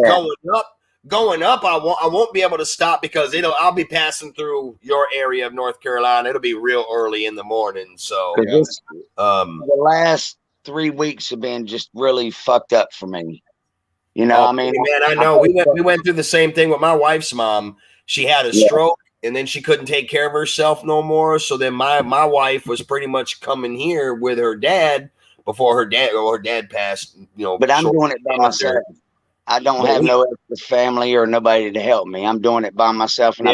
going up I won't be able to stop because I'll be passing through your area of North Carolina. It'll be real early in the morning. So the last 3 weeks have been just really fucked up for me. You know, I mean, man, I know we went through the same thing with my wife's mom. She had a stroke. And then she couldn't take care of herself no more. So then my wife was pretty much coming here with her dad before her dad passed. But I'm doing it by myself. I don't have no extra family or nobody to help me. I'm doing it by myself. And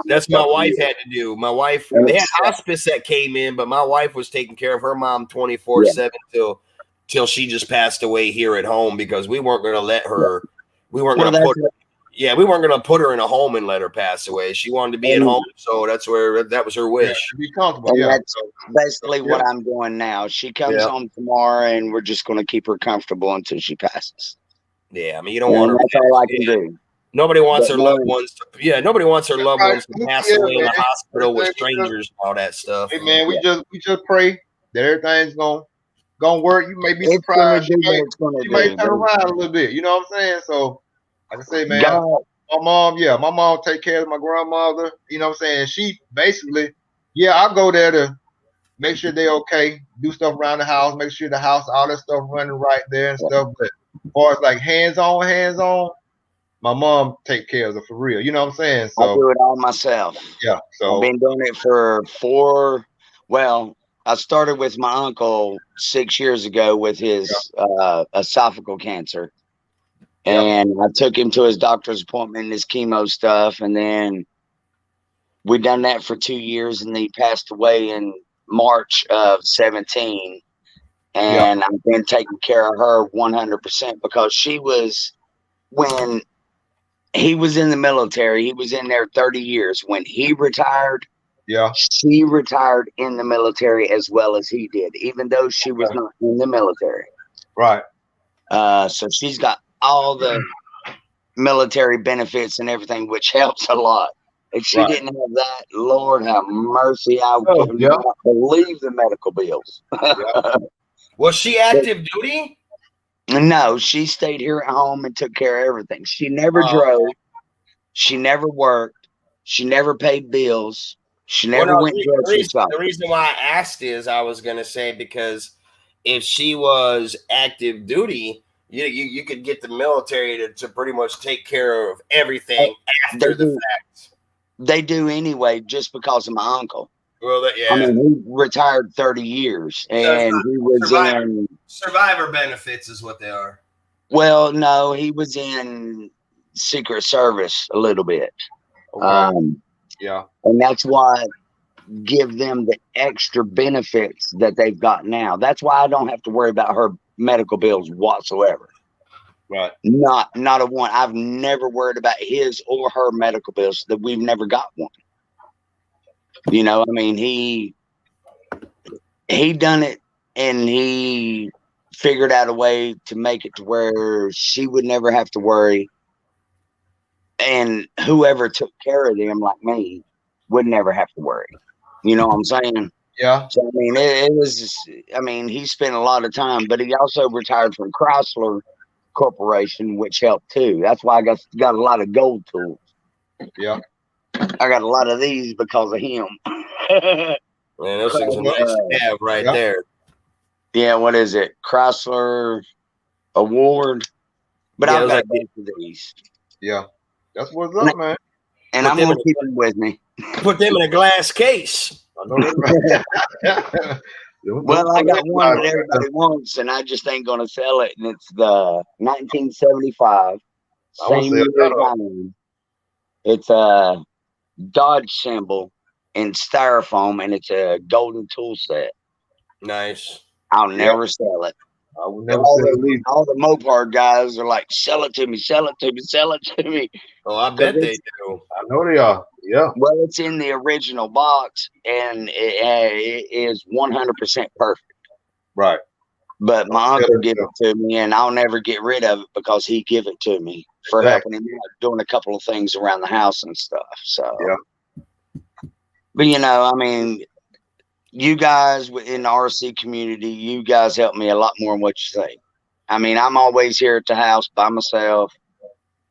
that's my wife had to do. My wife, they had hospice that came in, but my wife was taking care of her mom 24/7 till she just passed away here at home because we weren't going to let her. We weren't going to put. Yeah, we weren't going to put her in a home and let her pass away. She wanted to be at home, so that was her wish. To be comfortable. And that's basically what I'm doing now. She comes home tomorrow, and we're just going to keep her comfortable until she passes. Yeah, I mean, you don't want her. That's all I can do. Nobody wants their loved ones to. Nobody wants their loved ones to pass away in the hospital with strangers and all that stuff. Hey man, we just pray that everything's gonna work. You may be surprised. You may turn around a little bit. You know what I'm saying? So. Like I say, man, my mom take care of my grandmother. You know what I'm saying? She basically, I go there to make sure they're okay, do stuff around the house, make sure the house, all that stuff running right there and stuff. But as far as like hands on, my mom take care of it for real. You know what I'm saying? So I do it all myself. Yeah. So I've been doing it for I started with my uncle 6 years ago with his esophageal cancer. And I took him to his doctor's appointment and his chemo stuff. And then we done that for 2 years. And he passed away in March of 17. And I've been taking care of her 100% because she was, when he was in the military, he was in there 30 years. When he retired, she retired in the military as well as he did, even though she was not in the military. Right. So she's got all the military benefits and everything, which helps a lot. If she didn't have that, Lord have mercy, I would not believe the medical bills. Was she active duty? No, she stayed here at home and took care of everything. She never drove. She never worked. She never paid bills. She never went grocery shopping. The reason why I asked is I was going to say because if she was active duty, you could get the military to pretty much take care of everything after the fact. They do anyway, just because of my uncle. Well, I mean, he retired 30 years, and he was in survivor benefits is what they are. Well, no, he was in Secret Service a little bit. Okay. And that's why give them the extra benefits that they've got now. That's why I don't have to worry about her medical bills whatsoever. Right. Not a one. I've never worried about his or her medical bills. That we've never got one. You know, I mean, he done it, and he figured out a way to make it to where she would never have to worry, and whoever took care of them, like me, would never have to worry. You know what I'm saying? Yeah. So I mean, it was just, I mean, he spent a lot of time, but he also retired from Chrysler Corporation, which helped too. That's why I got a lot of gold tools. Yeah. I got a lot of these because of him. Man, those things are nice to have right there. Yeah, what is it? Chrysler Award. But I've got both of these. Yeah. That's what's up, man. And I'm going to keep them with me. Put them in a glass case. I know that's right. Well, I got one that everybody wants, and I just ain't going to sell it. And it's the 1975. Same year as mine. It's a Dodge symbol in styrofoam, and it's a golden tool set. Nice. I'll never sell it. I would never all say leave. the Mopar guys are like, sell it to me, sell it to me, sell it to me. Oh, I bet they do. I know they are. Yeah. Well, it's in the original box, and it is 100% perfect. Right. But my uncle gave it to me, and I'll never get rid of it because he gave it to me for helping him out doing a couple of things around the house and stuff. So, but you know, I mean, you guys in the RC community, you guys help me a lot more than what you say. I mean, I'm always here at the house by myself.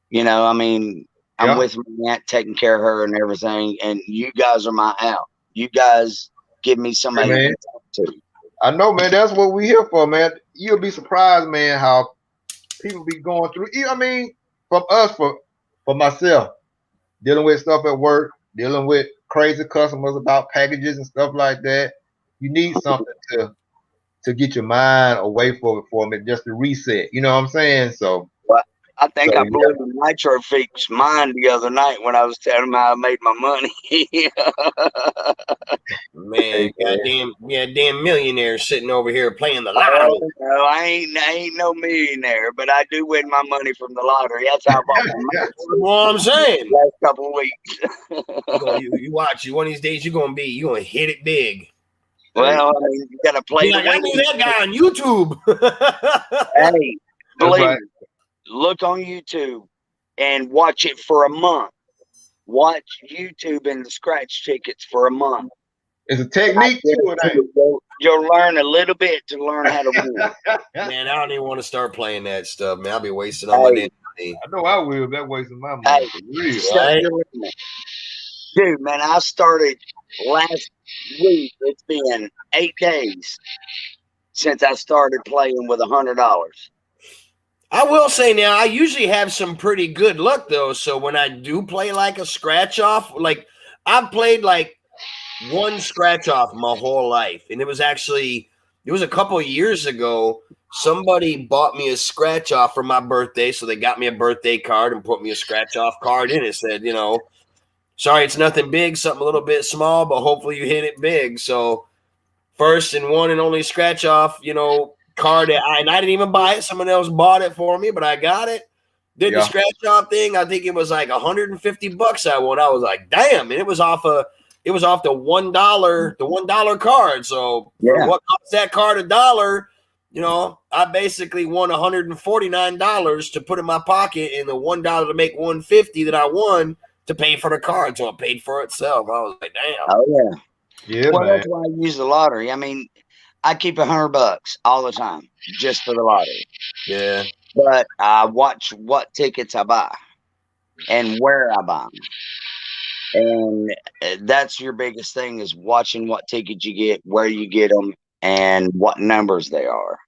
You know, I mean, I'm with my aunt taking care of her and everything, and you guys are my out. You guys give me somebody to talk to. I know, man. That's what we here for, man. You'll be surprised, man, how people be going through. I mean, from us, for myself, dealing with stuff at work, dealing with crazy customers about packages and stuff like that. You need something to get your mind away from it, just to reset. You know what I'm saying? So. I think I blew the Nitro Freak's mind the other night when I was telling him how I made my money. Man, goddamn millionaire sitting over here playing the lottery. No, I ain't no millionaire, but I do win my money from the lottery. That's how I bought my money. Well, I'm saying. Last couple of weeks. you watch. One of these days you're gonna hit it big. Well, I mean, you gotta play. Like, I knew that guy on YouTube. Hey, believe me. Look on YouTube and watch it for a month. Watch YouTube and the scratch tickets for a month. It's a technique to it. You'll learn a little bit to learn how to win. Man, I don't even want to start playing that stuff, man. I'll be wasting all my money. I know I will. That wasting my money. Right? Dude, man, I started last week. It's been 8 days since I started playing with $100. I will say now, I usually have some pretty good luck, though. So when I do play like a scratch off, like I've played like one scratch off my whole life. And it was a couple of years ago. Somebody bought me a scratch off for my birthday. So they got me a birthday card and put me a scratch off card in it. It said, sorry, it's nothing big, something a little bit small, but hopefully you hit it big. So first and one and only scratch off, card that I didn't even buy it. Someone else bought it for me, but I got it. Did the scratch off thing. I think it was like $150 I won. I was like, damn, and it was off the $1 card. So for what cost that card $1, I basically won $149 to put in my pocket and the $1 to make $150 that I won to pay for the card. So it paid for itself. I was like, damn. Oh yeah. Yeah, well, man. That's why I use the lottery. I mean, I keep $100 all the time just for the lottery. Yeah. But I watch what tickets I buy and where I buy them. And that's your biggest thing is watching what tickets you get, where you get them, and what numbers they are.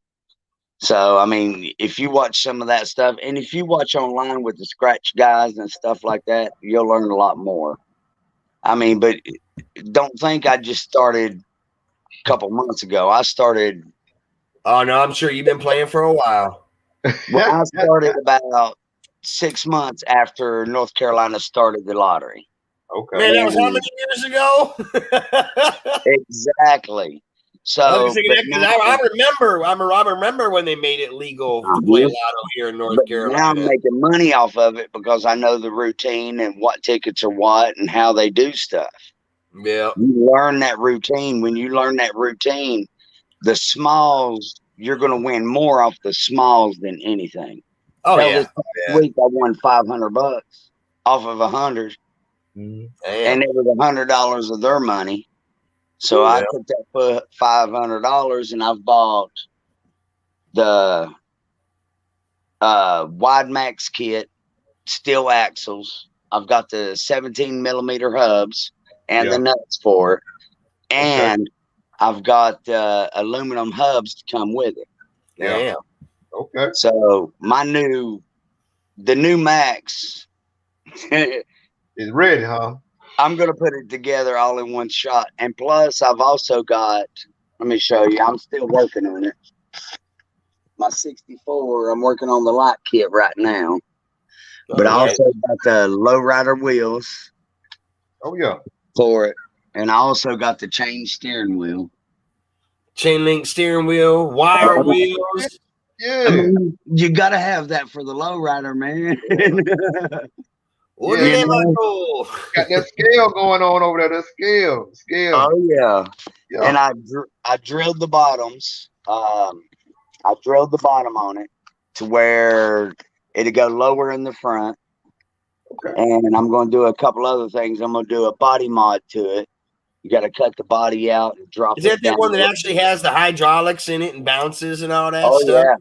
So, I mean, if you watch some of that stuff, and if you watch online with the scratch guys and stuff like that, you'll learn a lot more. I mean, but don't think I just started couple months ago. I started. Oh no, I'm sure you've been playing for a while. Well, I started about 6 months after North Carolina started the lottery. Okay. Man, that was how many years ago? Exactly. So I remember when they made it legal to play lotto here in North Carolina. Now I'm making money off of it because I know the routine and what tickets are what and how they do stuff. Yeah. You learn that routine. When you learn that routine, the smalls, you're going to win more off the smalls than anything. Oh, This week I won $500 off of 100. Mm-hmm. And it was $100 of their money. So I took that $500 and I've bought the Wide Max kit, steel axles. I've got the 17 millimeter hubs and the nuts for it. And I've got aluminum hubs to come with it. Yeah. Okay. So the new Max is ready, huh? I'm going to put it together all in one shot. And plus I've also got, let me show you, I'm still working on it. My 64, I'm working on the light kit right now. But I also got the lowrider wheels. Oh, yeah. For it. And I also got the chain steering wheel. Chain link steering wheel, wire wheels. Yeah. I mean, you gotta have that for the lowrider, man. What Yeah, are they you know? got that scale going on over there. That scale. Oh yeah. Yeah. And I drilled the bottoms. I drilled the bottom on it to where it'd go lower in the front. Okay. And I'm going to do a couple other things. I'm going to do a body mod to it. You got to cut the body out and drop Is it that down. the one that actually has the hydraulics in it and bounces and all that Oh stuff?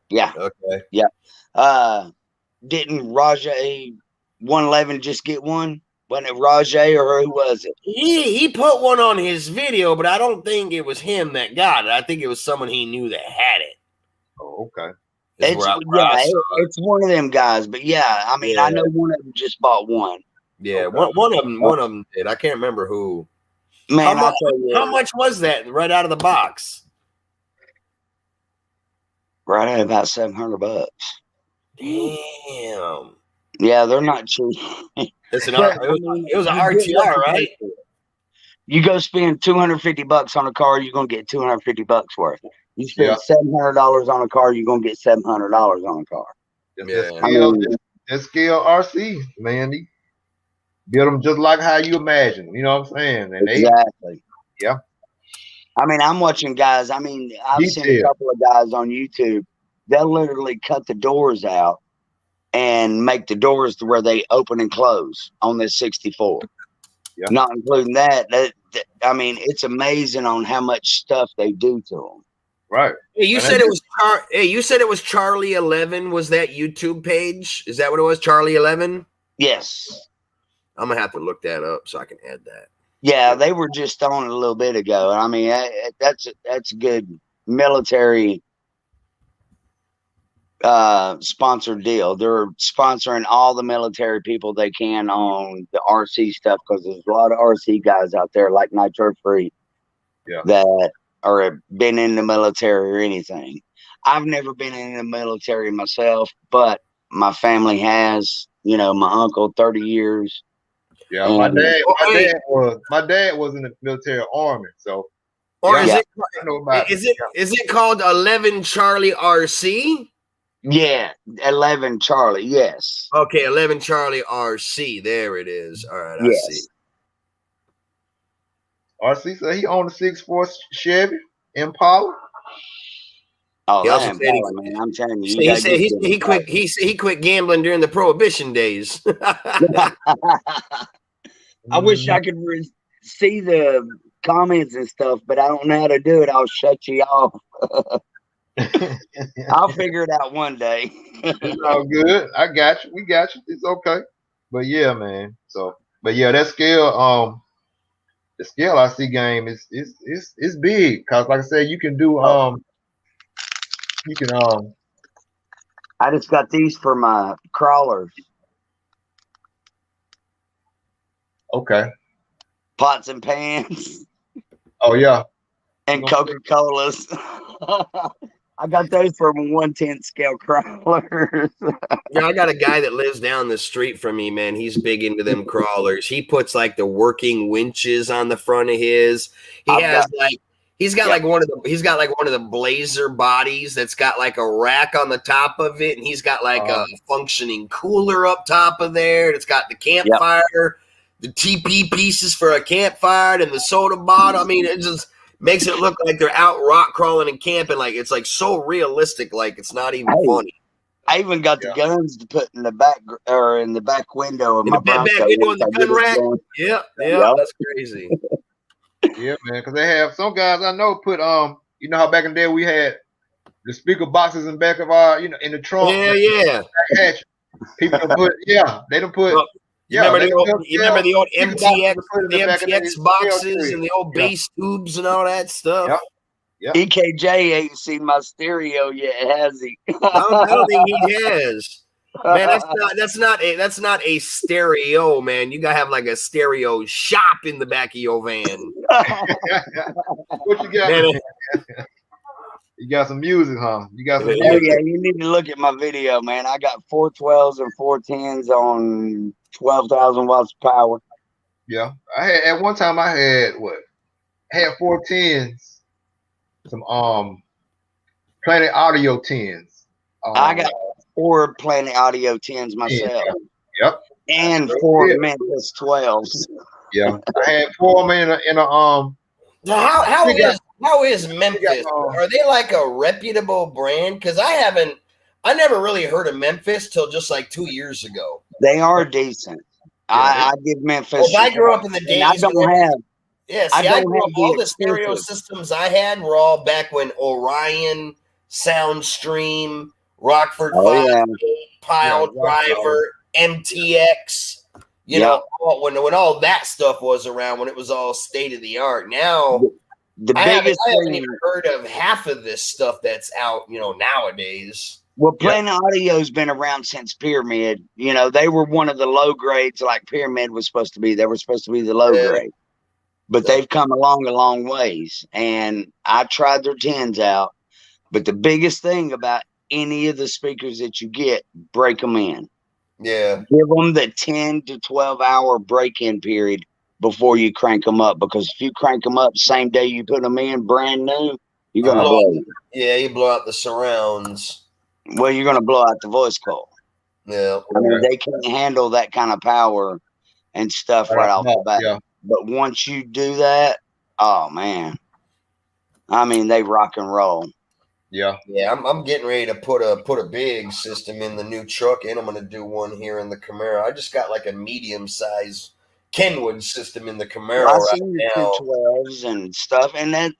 yeah. Okay. Didn't Rajay 111 just get one? Wasn't it Rajay or who was it? He put one on his video, but I don't think it was him that got it. I think it was someone he knew that had it. Oh, okay. It's one of them guys. But yeah, I mean, I know one of them just bought one. Yeah, Okay. one of them did. I can't remember who. Man, How much was that right out of the box? Right at about $700. Damn. Yeah, they're not cheap. It was an RTR, right? You go spend $250 on a car, you're gonna get $250 worth. You spend Yeah. $700 on a car, you're gonna get $700 on a car. That scale RC, man. They build them just like how you imagine. You know what I'm saying? And Exactly. Yeah. I mean, I'm watching guys. I mean, I've seen a couple of guys on YouTube. They'll literally cut the doors out and make the doors to where they open and close on this 64. Yeah. Not including that. I mean, it's amazing on how much stuff they do to them. Right. Hey, you said it was Charlie 11. Was that YouTube page? Is that what it was? Charlie 11? Yes. I'm gonna have to look that up so I can add that. Yeah, they were just on it a little bit ago. I mean, that's a good military sponsored deal. They're sponsoring all the military people they can on the RC stuff because there's a lot of RC guys out there like Nitro Free that are been in the military or anything. I've never been in the military myself, but my family has. You know, my uncle, 30 years. Yeah, my dad was in the military army, so. Or is it called 11 Charlie RC? Yeah, 11 Charlie. Yes. Okay, 11 Charlie RC. There it is. All right, I see. RC said he owned a 6.4 Chevy Impala. Oh, man, I'm telling you. He said he quit gambling during the Prohibition days. I wish I could see the comments and stuff, but I don't know how to do it. I'll shut you off. I'll figure it out one day. It's all good. I got you. We got you. It's okay. But yeah, man. So, but yeah, that scale, the scale RC game is big because, like I said, you can do I just got these for my crawlers. Okay. Pots and pans. Oh yeah. And Coca-Colas. I got those for my 1/10 scale crawlers. Yeah, I got a guy that lives down the street from me, man. He's big into them crawlers. He puts like the working winches on the front of his. He's got like one of the Blazer bodies that's got like a rack on the top of it, and he's got like a functioning cooler up top of there. It's got the campfire, the TP pieces for a campfire, and the soda bottle. I mean, it just makes it look like they're out rock crawling and camping. Like it's like so realistic, like it's not even funny. I even got the guns to put in the back or in the back window of my Bronco. Back window of the gun rack. Yeah, that's crazy. Yeah, man, because they have some guys I know put you know how back in the day we had the speaker boxes in back of our, you know, in the trunk. Yeah. People put they don't put. You remember the old MTX boxes and the old bass tubes and all that stuff? Yep. EKJ ain't seen my stereo yet, has he? I don't think he has. Man, that's not a stereo, man. You gotta have like a stereo shop in the back of your van. What you got? Man, you got some music, huh? You got some music. Yeah, you need to look at my video, man. I got 412s and 410s on 12,000 watts of power. Yeah, I had at one time. I had 410s, some Planet Audio 10s. I got 4 Planet Audio 10s myself. Yep. And 4 Memphis 12s. Yeah. I had 4 of them in a Now, how is got, Memphis? Are they like a reputable brand? Because I never really heard of Memphis till just like 2 years ago. They are decent. I give Memphis. Well, I grew up in the days. I don't have. Yeah, see, I grew up, all the stereo systems I had were all back when Orion, Soundstream, Rockford 5, Pile Driver, MTX. You know, when all that stuff was around, when it was all state of the art. Now, I haven't even heard of half of this stuff that's out, you know, nowadays. Well, Planet Audio's been around since Pyramid. You know, they were one of the low grades, like Pyramid was supposed to be. They were supposed to be the low grade, but they've come along a long ways. And I tried their 10s out, but the biggest thing about any of the speakers that you get, break them in. Yeah, give them the 10 to 12 hour break-in period before you crank them up. Because if you crank them up same day you put them in, brand new, you're gonna blow. Yeah, you blow out the surrounds. Well, you're gonna blow out the voice coil. Yeah, I mean, they can't handle that kind of power and stuff right off the bat. Yeah. But once you do that, oh man, I mean, they rock and roll. Yeah, I'm getting ready to put a big system in the new truck, and I'm going to do one here in the Camaro. I just got like a medium size Kenwood system in the Camaro right now. 212s and stuff, and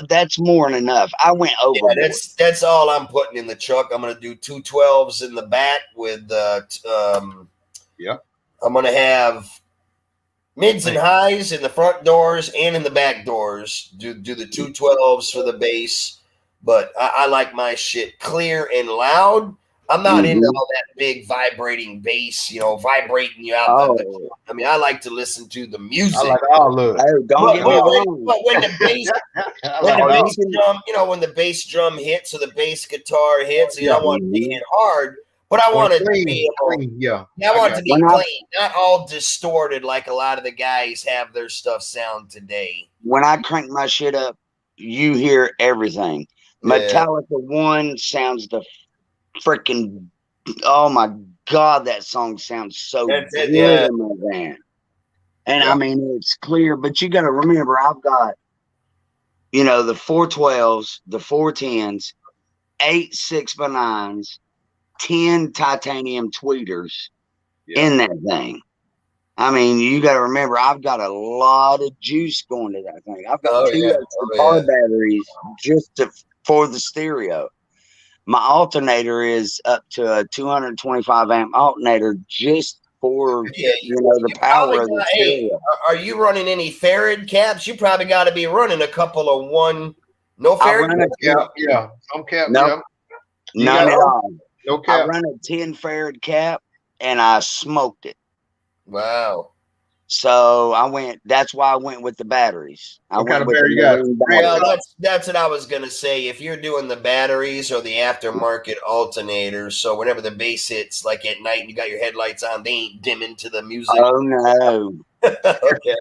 that's more than enough. I went overboard. Yeah, that's all I'm putting in the truck. I'm going to do 212s in the back with I'm going to have mids and highs in the front doors and in the back doors. Do the 212s for the bass. But I like my shit clear and loud. I'm not into all that big vibrating bass, you know, vibrating you out. I mean, I like to listen to the music. I like all of it. But when the bass, drum, you know, when the bass drum hits or the bass guitar hits, you know, I want it to hit hard, but I want it to be able, I want it to be clean, not all distorted like a lot of the guys have their stuff sound today. When I crank my shit up, you hear everything. Metallica 1 sounds the freaking, oh my God, that song sounds so good in my van. And I mean, it's clear, but you got to remember, I've got, you know, the 412s, the 410s, 8 6x9s, 10 titanium tweeters in that thing. I mean, you got to remember, I've got a lot of juice going to that thing. I've got 2 extra car batteries just for the stereo. My alternator is up to a 225 amp alternator just for you know, the power of the stereo. Are you running any Farad caps? You probably got to be running a couple of Farad. Some cap. Nope. None at all. No cap. I run a 10 Farad cap and I smoked it. Wow. So that's why I went with the batteries. What kind of battery you got? Well, that's what I was going to say. If you're doing the batteries or the aftermarket alternators, so whenever the bass hits, like at night and you got your headlights on, they ain't dimming to the music. Oh, no. Okay.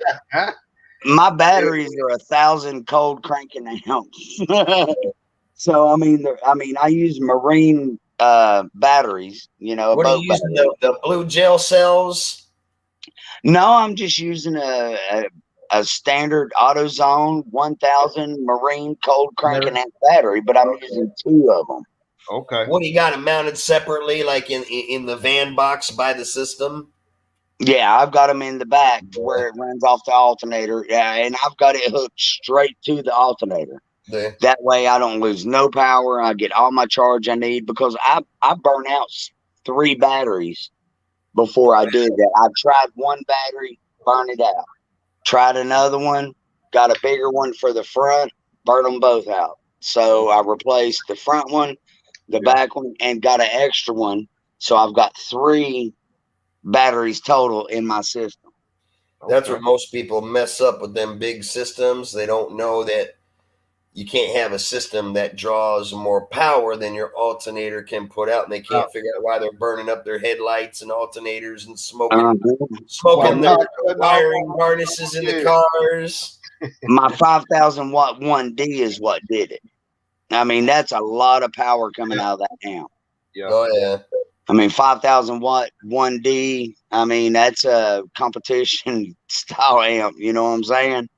My batteries are 1,000 cold cranking amps. So, I mean, I use marine batteries, you know. What are you using, the blue gel cells? No, I'm just using a standard AutoZone 1000 marine cold cranking amp battery, but I'm using 2 of them. Okay. What, you got them mounted separately, like in the van box by the system? Yeah, I've got them in the back where it runs off the alternator. Yeah, and I've got it hooked straight to the alternator. Yeah. That way I don't lose no power. I get all my charge I need, because I burn out 3 batteries before I did that. I tried 1 battery, burned it out. Tried another one, got a bigger one for the front, burned them both out. So I replaced the front one, the back one, and got an extra one. So I've got 3 batteries total in my system. That's where most people mess up with them big systems. They don't know that you can't have a system that draws more power than your alternator can put out, and they can't figure out why they're burning up their headlights and alternators and smoking their wiring harnesses in the cars. My 5,000 watt 1D is what did it. I mean, that's a lot of power coming out of that amp. Yeah. Oh yeah. I mean, 5,000 watt 1D. I mean, that's a competition style amp. You know what I'm saying?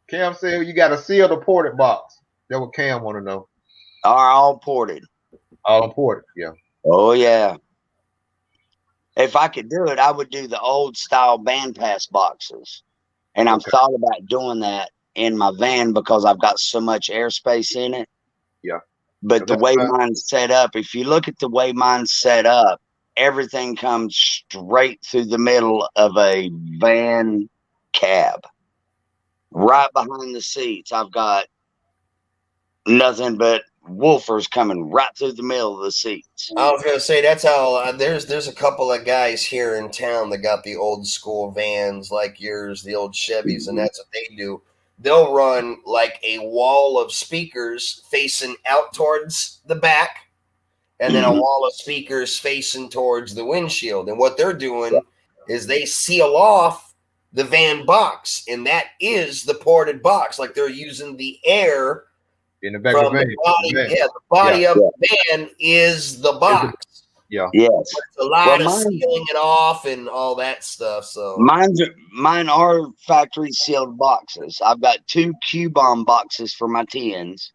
Cam said you got a sealed or ported box. That's what Cam want to know. Are all ported. All ported. Yeah. Oh yeah. If I could do it, I would do the old style bandpass boxes. And I've thought about doing that in my van because I've got so much airspace in it. Yeah. But the way mine's set up, if you look at the way mine's set up, everything comes straight through the middle of a van cab. Right behind the seats, I've got nothing but woofers coming right through the middle of the seats. I was gonna say that's how there's a couple of guys here in town that got the old school vans like yours, the old Chevys, and that's what they do. They'll run like a wall of speakers facing out towards the back, and then a wall of speakers facing towards the windshield. And what they're doing is they seal off the van box, and that is the ported box. Like they're using the air in the back from of the van. the body. Yeah, the body of the van is the box. Yeah. Yes. But it's a lot of sealing it off and all that stuff. So mine are factory sealed boxes. I've got 2 Q-Bomb boxes for my 10s,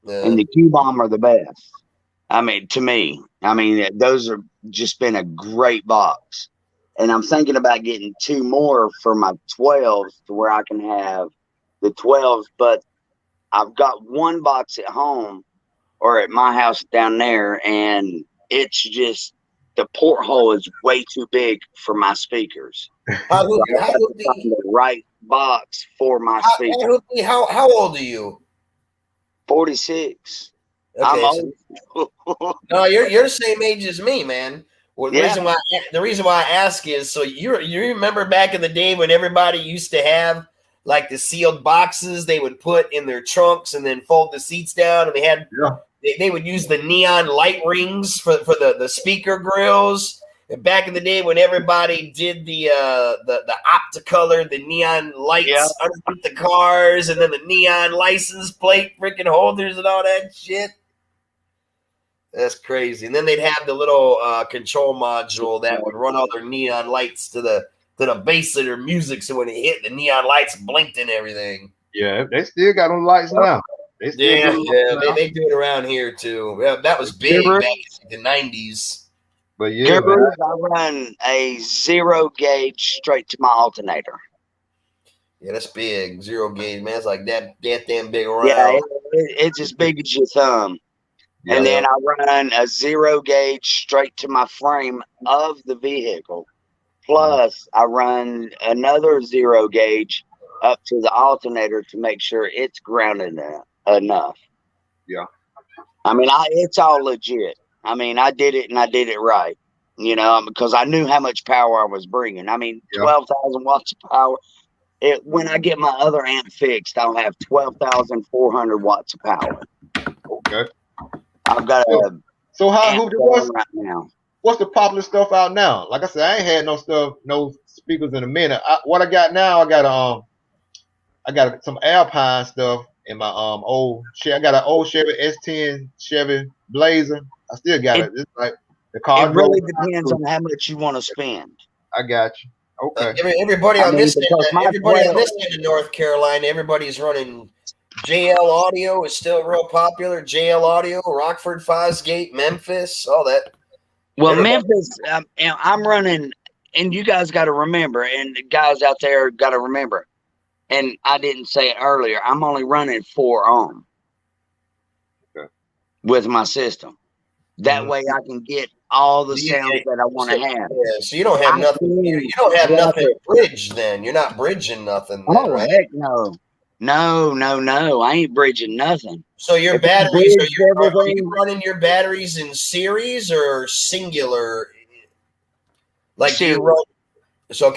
and the Q-Bomb are the best. I mean, to me, those are just been a great box. And I'm thinking about getting 2 more for my 12s to where I can have the 12s, but I've got 1 box at home or at my house down there, and it's just the porthole is way too big for my speakers. How find the right box for my speakers. How old are you? 46. Okay, I'm old. No, you're the same age as me, man. Well, the reason why I ask is so you remember back in the day when everybody used to have like the sealed boxes they would put in their trunks and then fold the seats down, and they had they would use the neon light rings for the speaker grills. And back in the day when everybody did the Opticolor, the neon lights underneath the cars, and then the neon license plate freaking holders and all that shit. That's crazy. And then they'd have the little control module that would run all their neon lights to the bass of their music, so when it hit, the neon lights blinked and everything. Yeah, they still got them lights now. They do it around here too. Yeah, that was big back in the 90s. But yeah, I run a 0 gauge straight to my alternator. Yeah, that's big. 0 gauge, man. It's like that damn big around. Yeah, it's as big as your thumb. Yeah. And then I run a 0 gauge straight to my frame of the vehicle. Plus, I run another 0 gauge up to the alternator to make sure it's grounded enough. Yeah. I mean, it's all legit. I mean, I did it and I did it right, because I knew how much power I was bringing. I mean, 12,000 watts of power. When I get my other amp fixed, I'll have 12,400 watts of power. Okay. I've got so how right now. What's the popular stuff out now? Like I said, I ain't had no speakers in a minute. What I got now, I got some Alpine stuff in my old Chevy. I got an old Chevy S10 Chevy Blazer. I still got it. It's like the car. It really depends on how much you want to spend. I got you. Okay. Everybody on this end of North Carolina, everybody's running. JL Audio is still real popular. JL Audio, Rockford, Fosgate, Memphis, all that. Well, Memphis, I'm running, and you guys got to remember, and the guys out there got to remember, and I didn't say it earlier, I'm only running 4 ohm with my system. That way I can get all the sounds that I want to have. Yeah, so you don't have nothing. You don't have nothing bridged then. You're not bridging nothing. Then, right? Heck no. No. I ain't bridging nothing. So your batteries, are you running your batteries in series or singular? Like series. You run. So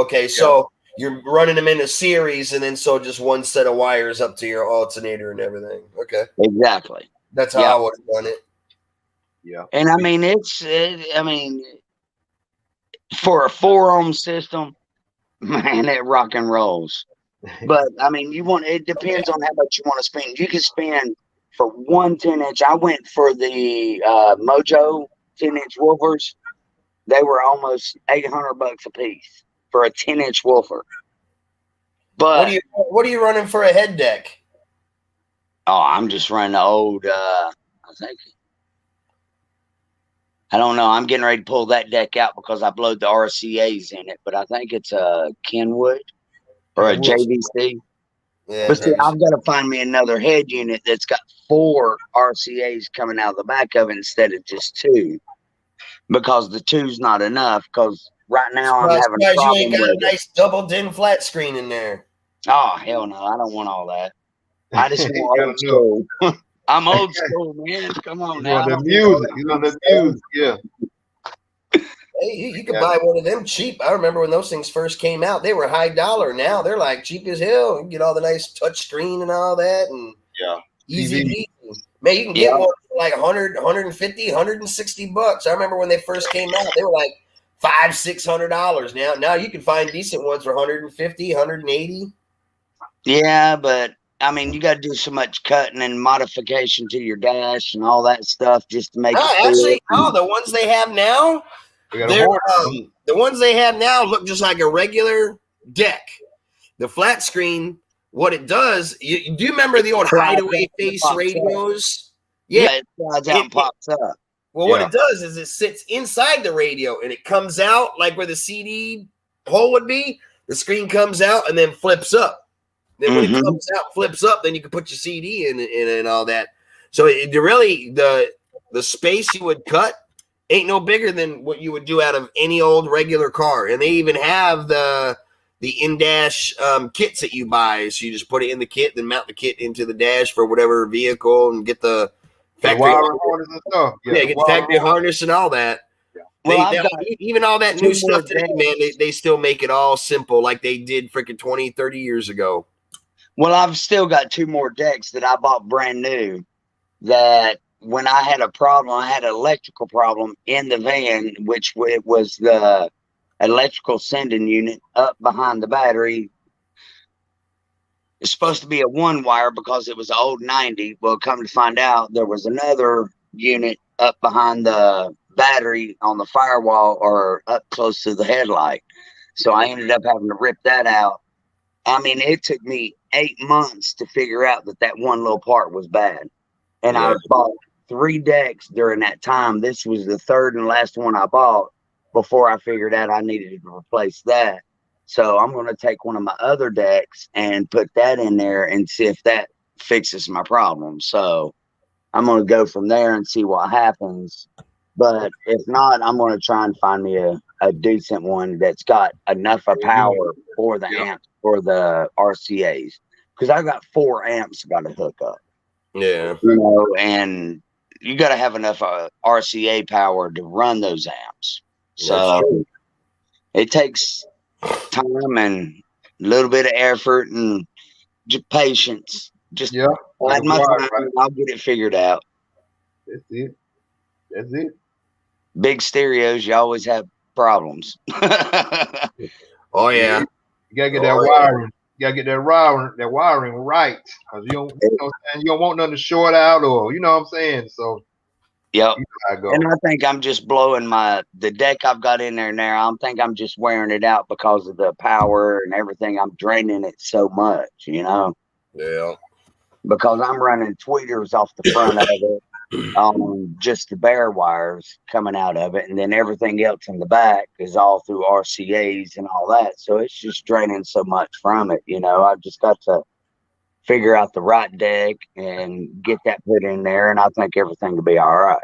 okay, so you're running them in a series, and then so just one set of wires up to your alternator and everything. Okay, exactly. That's how I would have done it. Yeah, and I mean for a 4 ohm system, man, it rock and rolls. But I mean, it depends on how much you want to spend. You can spend for one 10-inch. I went for the Mojo 10-inch woofers. They were almost $800 a piece for a 10-inch woofer. But what are you running for a head deck? Oh, I'm just running the old. I don't know. I'm getting ready to pull that deck out because I blowed the RCAs in it, but I think it's a Kenwood or a JVC. Yeah, but see, I've got to find me another head unit that's got 4 RCAs coming out of the back of it instead of just 2, because the 2's not enough. Because right now I'm having a problem. You ain't got a nice double din flat screen in there. Oh hell no! I don't want all that. I just want old school. I'm old school, man. Come on now. The music. You know the music. Yeah. Hey, you could buy one of them cheap. I remember when those things first came out, they were high dollar. Now they're like cheap as hell. You get all the nice touch screen and all that, and easy. Man, you can get one for like 100, 150, 160 bucks. I remember when they first came out, they were like $500-600. Now you can find decent ones for 150, 180. Yeah, but I mean, you got to do so much cutting and modification to your dash and all that stuff just to make it. Actually, the ones they have now, the ones they have now look just like a regular deck. The flat screen, what it does, do you remember the old hideaway face radios? Yeah, it slides out and pops up. Well, what it does is it sits inside the radio and it comes out like where the CD hole would be. The screen comes out and then flips up. Then when it comes out, flips up, then you can put your CD in and all that. So the space you would cut ain't no bigger than what you would do out of any old regular car. And they even have the in-dash kits that you buy. So you just put it in the kit, then mount the kit into the dash for whatever vehicle and get the factory harness and stuff. Yeah, get the factory harness and all that. Well, even all that new stuff today, man, they still make it all simple like they did freaking 20, 30 years ago. Well, I've still got 2 more decks that I bought brand new that when I had a problem, I had an electrical problem in the van, which it was the electrical sending unit up behind the battery. It's supposed to be a 1-wire because it was an old 90. Well, come to find out, there was another unit up behind the battery on the firewall or up close to the headlight. So I ended up having to rip that out. I mean, it took me 8 months to figure out that one little part was bad. And I bought 3 decks during that time. This was the 3rd and last one I bought before I figured out I needed to replace that. So I'm going to take one of my other decks and put that in there and see if that fixes my problem. So I'm going to go from there and see what happens. But if not, I'm going to try and find me a decent one that's got enough of power for the amps for the RCAs. Because I got 4 amps got to hook up. Yeah. You know, and you got to have enough RCA power to run those amps. So it takes time and a little bit of effort and just patience. Just add my time and I'll get it figured out. That's it. Big stereos, you always have problems. Oh yeah. You gotta get that wiring. You gotta get that wiring right. Cause you don't want nothing to short out or you know what I'm saying. So yep. And I think I'm just blowing the deck I've got in there now. I think I'm just wearing it out because of the power and everything. I'm draining it so much, you know. Yeah. Because I'm running tweeters off the front of it. Just the bare wires coming out of it, and then everything else in the back is all through RCAs and all that. So it's just draining so much from it, you know. I've just got to figure out the right deck and get that put in there, and I think everything will be all right.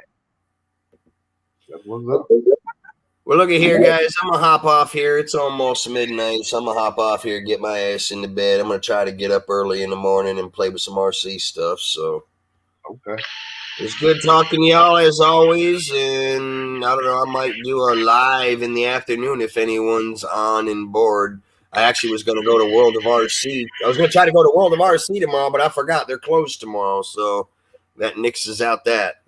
Well, look at here, guys. I'm gonna hop off here. It's almost midnight, so I'm gonna hop off here, get my ass into bed. I'm gonna try to get up early in the morning and play with some RC stuff. So, okay. It's good talking to y'all as always, and I don't know, I might do a live in the afternoon if anyone's on and board. I actually was going to go to World of RC. I was going to try to go to World of RC tomorrow, but I forgot they're closed tomorrow, so that nixes out that.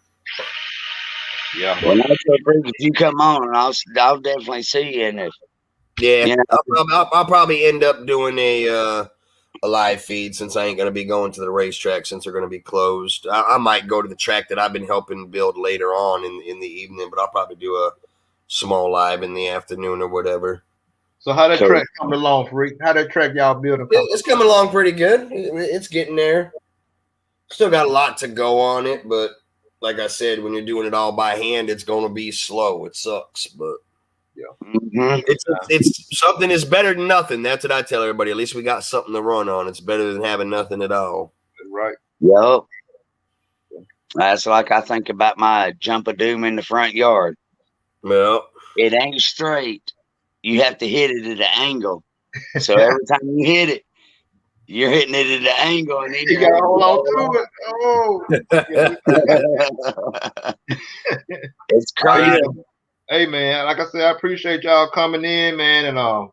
Yeah. Well, if you come on, I'll definitely see you in it. Yeah, you know? I'll probably end up doing a a live feed since I ain't going to be going to the racetrack since they're going to be closed. I might go to the track that I've been helping build later on in the evening, but I'll probably do a small live in the afternoon or whatever. So how that track coming along, Freak? How that track y'all building? It's coming along pretty good. It's getting there. Still got a lot to go on it, but like I said, when you're doing it all by hand, it's going to be slow. It sucks, but it's something is better than nothing. That's what I tell everybody. At least we got something to run on. It's better than having nothing at all. Right. Yep. That's like I think about my jump a doom in the front yard. Well, it ain't straight. You have to hit it at an angle. So every time you hit it, you're hitting it at an angle, and then you gotta hold on to it. Oh, it's crazy. Hey man, like I said, I appreciate y'all coming in, man, and I'm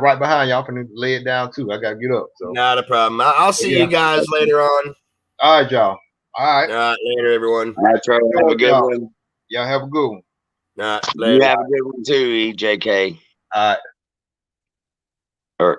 right behind y'all. I'm gonna lay it down too. I gotta get up. So not a problem. I'll see you guys later on. All right, y'all. All right. Later, everyone. That's right. Have a good one. Y'all have a good one. Later. You have a good one too, EJK. All right.